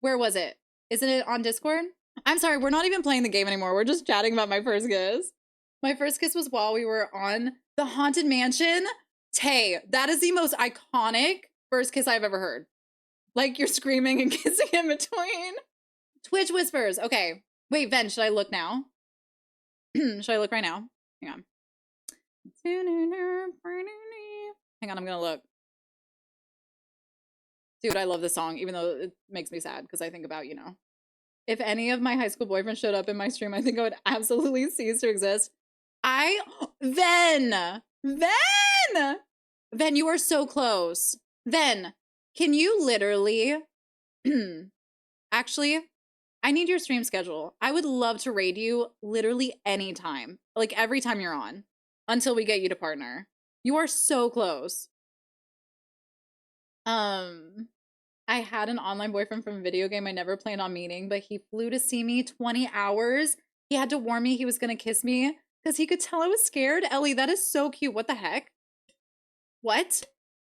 [SPEAKER 1] Where was it? Isn't it on Discord? I'm sorry, we're not even playing the game anymore. We're just chatting about my first kiss. My first kiss was while we were on the Haunted Mansion. Tay, that is the most iconic first kiss I've ever heard. Like you're screaming and kissing in between. Twitch whispers. Okay. Wait, Ven, should I look now? Should I look right now? Hang on. Hang on, I'm gonna look. Dude, I love this song, even though it makes me sad because I think about, you know. If any of my high school boyfriends showed up in my stream, I think I would absolutely cease to exist. Ven, you are so close. Ven, can you literally, actually, I need your stream schedule. I would love to raid you literally anytime, like every time you're on, until we get you to partner. You are so close. I had an online boyfriend from a video game I never planned on meeting, but he flew to see me 20 hours. He had to warn me he was going to kiss me because he could tell I was scared. Ellie, that is so cute. What the heck? What?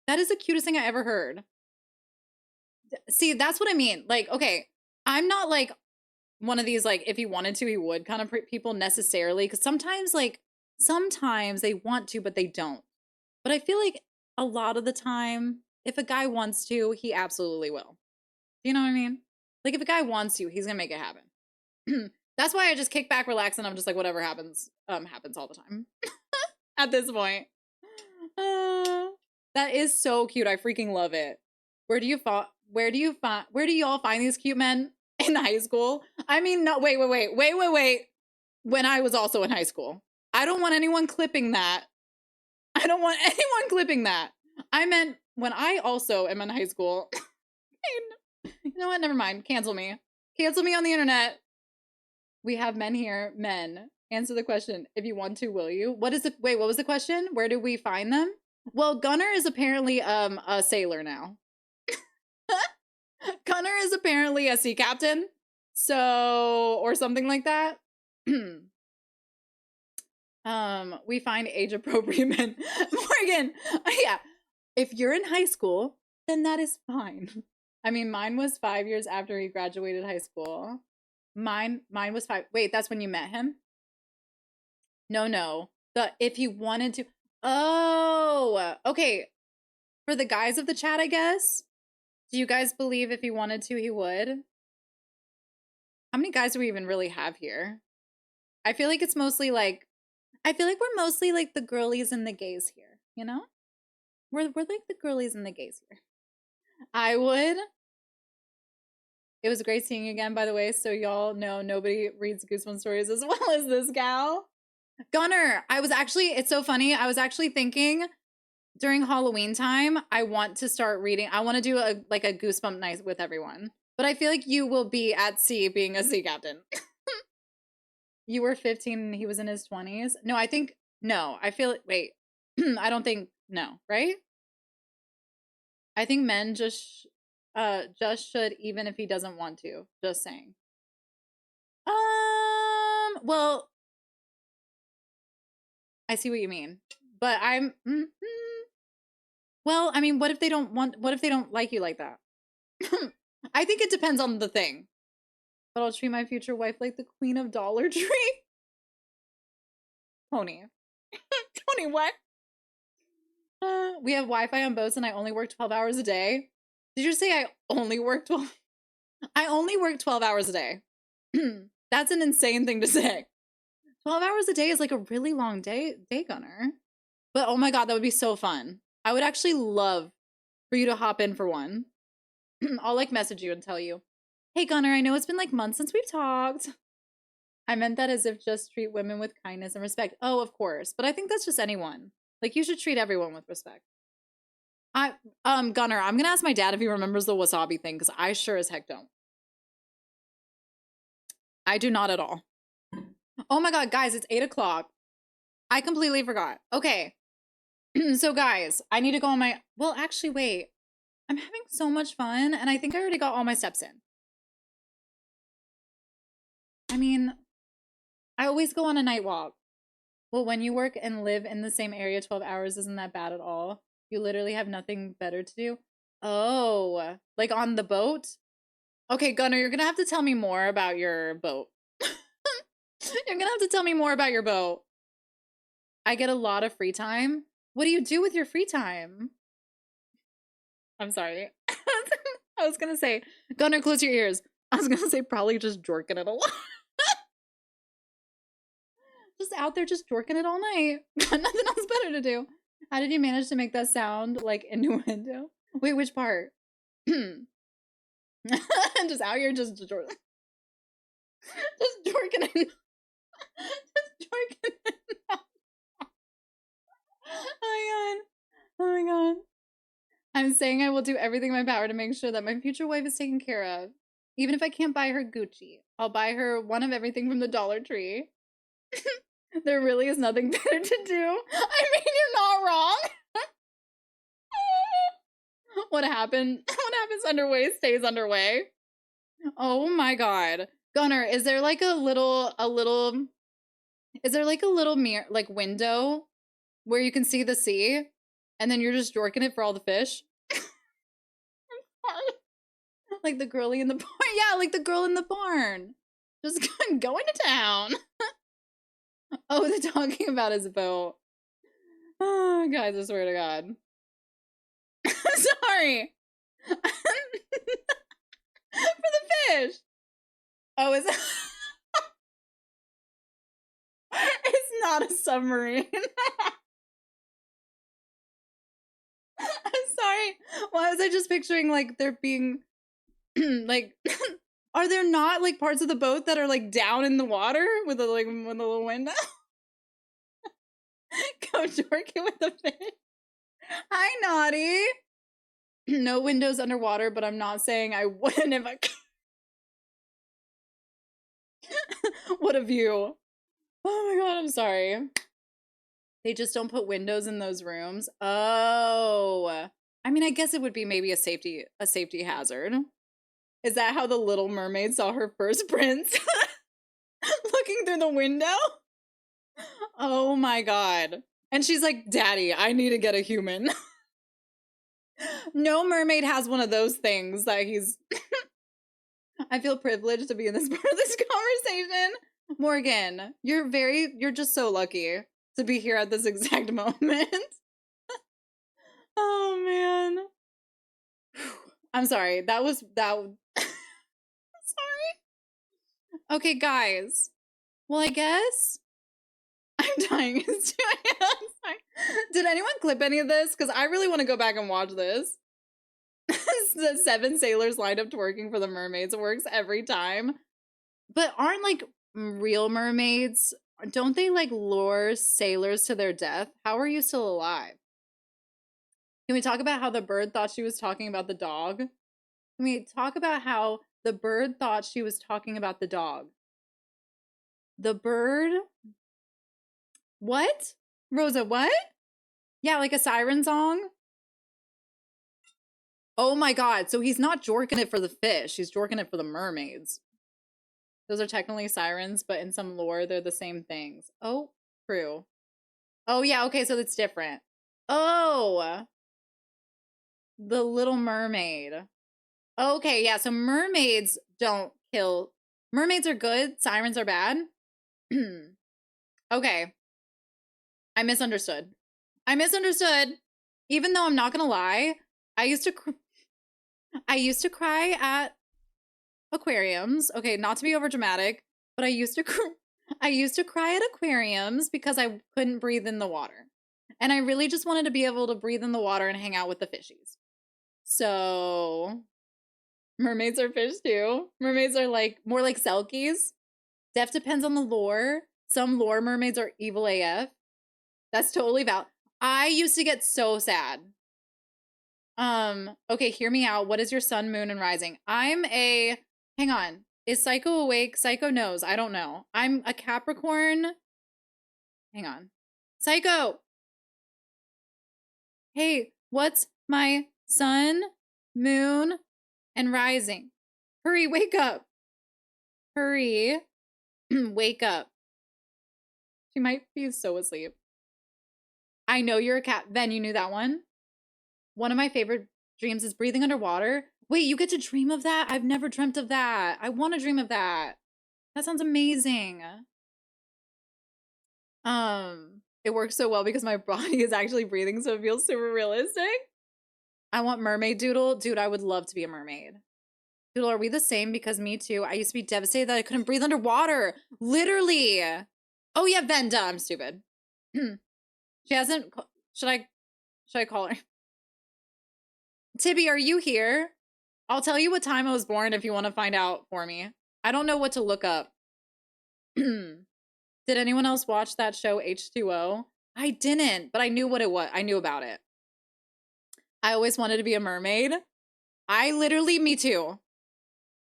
[SPEAKER 1] That is the cutest thing I ever heard. See, that's what I mean. Like, okay, I'm not like one of these, like, if he wanted to, he would kind of people necessarily. Because sometimes they want to, but they don't. But I feel like a lot of the time, if a guy wants to, he absolutely will. Do you know what I mean? Like, if a guy wants to, he's gonna make it happen. That's why I just kick back, relax, and I'm just like, whatever happens, happens all the time. At this point. That is so cute. I freaking love it. Where do y'all find these cute men? In high school? I mean, no, wait. When I was also in high school. I don't want anyone clipping that. I meant when I also am in high school. You know what? Never mind. Cancel me. Cancel me on the internet. We have men here. Men. Answer the question. If you want to, will you? What was the question? Where do we find them? Well, Gunner is apparently a sailor now. Gunner is apparently a sea captain. So, or something like that. We find age appropriate men. Morgan, yeah. If you're in high school, then that is fine. I mean, mine was 5 years after he graduated high school. Mine was 5. Wait, that's when you met him? No. If he wanted to. Oh, okay. For the guys of the chat, I guess. Do you guys believe if he wanted to, he would? How many guys do we even really have here? I feel like it's mostly like, I feel like we're mostly like the girlies and the gays here, you know? We're like the girlies and the gays here. I would. It was great seeing you again, by the way, so y'all know nobody reads Goosebumps stories as well as this gal. Gunner, it's so funny. I was actually thinking during Halloween time, I want to start reading. I want to do a Goosebump night with everyone. But I feel like you will be at sea being a sea captain. You were 15 and he was in his 20s? No, I feel, wait. I don't think, no, right? I think men just should, even if he doesn't want to. Just saying. Well, I see what you mean. But well, I mean, what if they don't like you like that? I think it depends on the thing. But I'll treat my future wife like the queen of Dollar Tree. Pony. Tony, what? We have Wi-Fi on boats and I only work 12 hours a day. Did you say I only work 12? I only work 12 hours a day. That's an insane thing to say. 12 hours a day is like a really long day, Gunner. But oh my God, that would be so fun. I would actually love for you to hop in for one. I'll like message you and tell you, hey Gunner, I know it's been like months since we've talked. I meant that as if just treat women with kindness and respect. Oh, of course. But I think that's just anyone. Like you should treat everyone with respect. Gunner, I'm gonna ask my dad if he remembers the wasabi thing, because I sure as heck don't. I do not at all. Oh my God, guys, it's 8 o'clock. I completely forgot. Okay. So guys, I need to go on my, well, actually, wait. I'm having so much fun, and I think I already got all my steps in. I mean, I always go on a night walk. Well, when you work and live in the same area 12 hours isn't that bad at all. You literally have nothing better to do. Oh, like on the boat? Okay, Gunner, you're gonna have to tell me more about your boat. You're gonna have to tell me more about your boat. I get a lot of free time. What do you do with your free time? I'm sorry. I was gonna say, Gunner, close your ears. I was gonna say probably just jorking it a lot. Just out there just jorking it all night. Got nothing else better to do. How did you manage to make that sound like innuendo? Wait, which part? Just out here just jorking. Just jorking it. Just jorking it. Oh my God. Oh my God. I'm saying I will do everything in my power to make sure that my future wife is taken care of. Even if I can't buy her Gucci, I'll buy her one of everything from the Dollar Tree. There really is nothing better to do. I mean, you're not wrong. What happens underway stays underway. Oh my God. Gunner, is there like a little mirror, like window where you can see the sea and then you're just jorking it for all the fish? Like the girlie in the barn. Yeah, like the girl in the barn. Just going to town. Oh, they're talking about his boat. Oh, guys, I swear to God. Sorry. For the fish. Oh, is it? It's not a submarine. I'm sorry. Why was I just picturing like there being like are there not like parts of the boat that are like down in the water with a little window? Go dorky with the fish. Hi, Naughty. No windows underwater, but I'm not saying I wouldn't if I could. What a view. Oh my God, I'm sorry. They just don't put windows in those rooms. Oh. I mean, I guess it would be maybe a safety hazard. Is that how the Little Mermaid saw her first prince? Looking through the window? Oh my God. And she's like, Daddy, I need to get a human. No mermaid has one of those things that he's... I feel privileged to be in this part of this conversation. Morgan, you're just so lucky to be here at this exact moment. Oh man. I'm sorry. Sorry. Okay, guys. Well, I guess I'm dying. Did anyone clip any of this? Because I really want to go back and watch this. The 7 sailors lined up twerking for the mermaids. It works every time. But aren't like real mermaids, don't they like lure sailors to their death? How are you still alive? Can we talk about how the bird thought she was talking about the dog? Can we talk about how the bird thought she was talking about the dog? The bird? What? Rosa, what? Yeah, like a siren song? Oh my God. So he's not jorking it for the fish. He's jorking it for the mermaids. Those are technically sirens, but in some lore, they're the same things. Oh, true. Oh, yeah. Okay, so it's different. Oh, the Little Mermaid. Okay, yeah, so mermaids don't kill. Mermaids are good, sirens are bad. Okay, I misunderstood. I misunderstood. Even though I'm not gonna lie, I used to I used to cry at aquariums. Okay, not to be over dramatic, but I used to cry at aquariums because I couldn't breathe in the water. And I really just wanted to be able to breathe in the water and hang out with the fishies. So, mermaids are fish too. Mermaids are like more like selkies. Def depends on the lore. Some lore mermaids are evil AF. That's totally valid. I used to get so sad. Okay, hear me out. What is your sun, moon, and rising? Hang on. Is Psycho awake? Psycho knows. I don't know. I'm a Capricorn. Hang on. Psycho! Hey, what's my sun, moon, and rising? Hurry, wake up. Hurry. Wake up. She might be so asleep. I know you're a cat. Then you knew that one? One of my favorite dreams is breathing underwater. Wait, you get to dream of that? I've never dreamt of that. I want to dream of that. That sounds amazing. It works so well because my body is actually breathing, so it feels super realistic. I want mermaid doodle. Dude, I would love to be a mermaid. Doodle, are we the same? Because me too. I used to be devastated that I couldn't breathe underwater. Literally. Oh yeah, Venda. I'm stupid. She hasn't. Should I call her? Tibby, are you here? I'll tell you what time I was born if you want to find out for me. I don't know what to look up. Did anyone else watch that show H2O? I didn't, but I knew what it was. I knew about it. I always wanted to be a mermaid. Me too.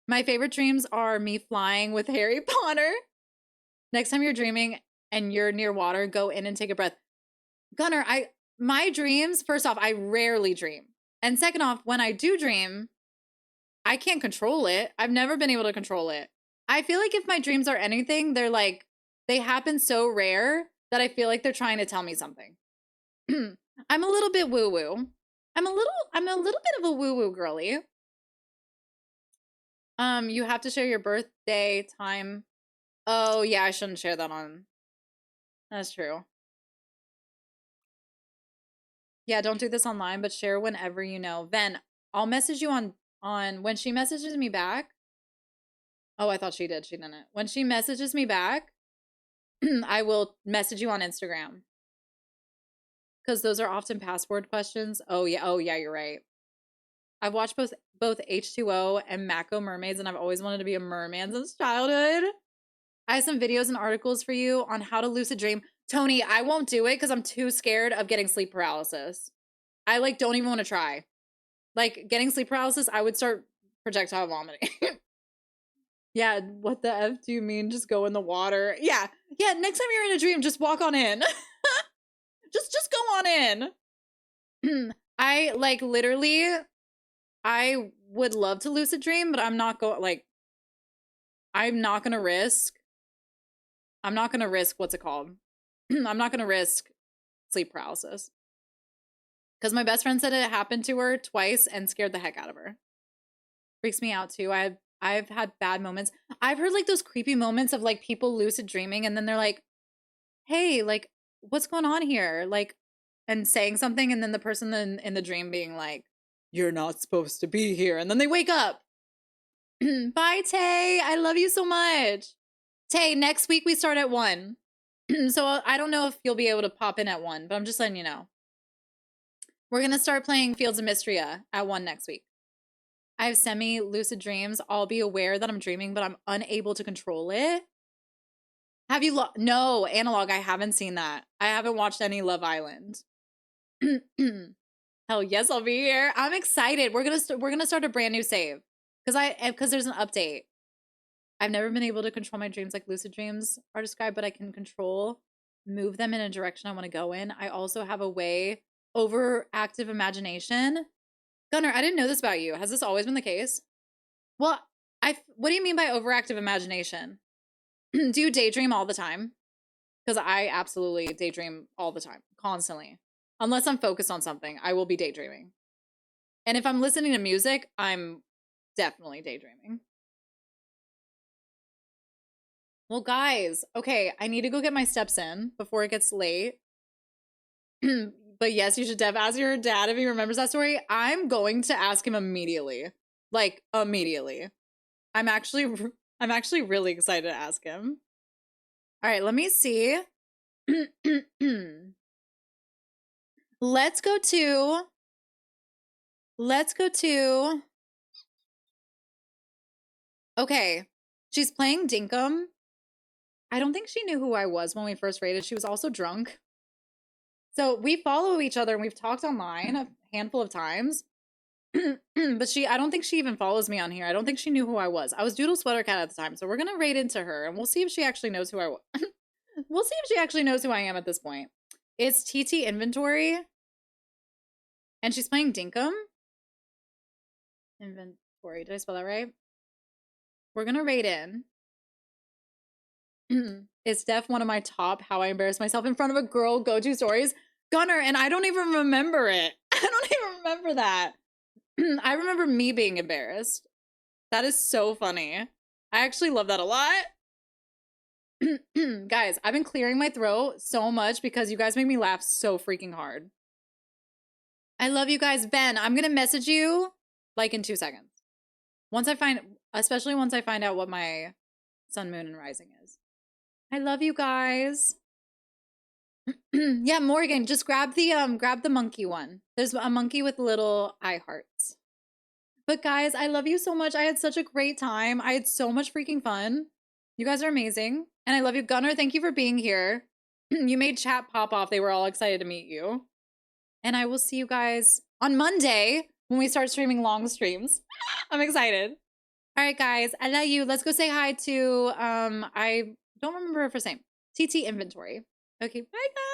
[SPEAKER 1] My favorite dreams are me flying with Harry Potter. Next time you're dreaming and you're near water, go in and take a breath. Gunnar, my dreams, first off, I rarely dream. And second off, when I do dream, I can't control it. I've never been able to control it. I feel like if my dreams are anything, they happen so rare that I feel like they're trying to tell me something. I'm a little bit woo-woo. I'm a little bit of a woo-woo girly. You have to share your birthday time. Oh yeah, I shouldn't share that on. That's true. Yeah, don't do this online, but share whenever you know. Ven, I'll message you on when she messages me back. Oh, I thought she did. She didn't. When she messages me back, I will message you on Instagram. Because those are often password questions. Oh yeah, you're right. I've watched both H2O and Mako Mermaids, and I've always wanted to be a merman since childhood. I have some videos and articles for you on how to lucid dream. Tony, I won't do it because I'm too scared of getting sleep paralysis. I don't even want to try. Getting sleep paralysis, I would start projectile vomiting. Yeah, what the F do you mean? Just go in the water. Yeah, next time you're in a dream, just walk on in. just go on in. I literally, I would love to lucid dream, but I'm not going I'm not gonna risk what's it called? I'm not gonna risk sleep paralysis. Because my best friend said it happened to her twice and scared the heck out of her. Freaks me out too. I've had bad moments. I've heard those creepy moments of people lucid dreaming and then they're like, hey, what's going on here? And saying something and then the person in the dream being like, you're not supposed to be here. And then they wake up. Bye, Tay. I love you so much. Tay, next week we start at 1. So I don't know if you'll be able to pop in at 1, but I'm just letting you know. We're going to start playing Fields of Mystria at 1 next week. I have semi-lucid dreams. I'll be aware that I'm dreaming, but I'm unable to control it. Have you no, Analog, I haven't seen that. I haven't watched any Love Island. Hell yes, I'll be here. I'm excited. We're gonna start a brand new save. Because there's an update. I've never been able to control my dreams like lucid dreams are described, but I can move them in a direction I want to go in. I also have a way overactive imagination. Gunnar, I didn't know this about you. Has this always been the case? Well, what do you mean by overactive imagination? Do you daydream all the time? Because I absolutely daydream all the time, constantly. Unless I'm focused on something, I will be daydreaming. And if I'm listening to music, I'm definitely daydreaming. Well, guys, okay, I need to go get my steps in before it gets late. But yes, you should ask your dad if he remembers that story. I'm going to ask him immediately. Like, immediately. I'm actually really excited to ask him. All right, let me see. Let's go to okay. She's playing Dinkum. I don't think she knew who I was when we first raided. She was also drunk. So we follow each other and we've talked online a handful of times. But I don't think she even follows me on here. I don't think she knew who I was. I was Doodle Sweater Cat at the time. So we're going to raid into her and we'll see if she actually knows who I was. We'll see if she actually knows who I am at this point. It's TT Inventory. And she's playing Dinkum. Inventory. Did I spell that right? We're going to raid in. It's def one of my top how I embarrass myself in front of a girl go-to stories. Gunner, and I don't even remember it. I don't even remember that. I remember me being embarrassed. That is so funny. I actually love that a lot. Guys, I've been clearing my throat so much because you guys make me laugh so freaking hard. I love you guys. Ben, I'm going to message you like in 2 seconds. Especially once I find out what my sun, moon, and rising is. I love you guys. Yeah, Morgan, just grab the monkey one. There's a monkey with little eye hearts. But guys, I love you so much. I had such a great time. I had so much freaking fun. You guys are amazing. And I love you. Gunner, thank you for being here. You made chat pop off. They were all excited to meet you. And I will see you guys on Monday when we start streaming long streams. I'm excited. All right, guys, I love you. Let's go say hi to, I don't remember her first name. TT Inventory. Okay, bye, guys.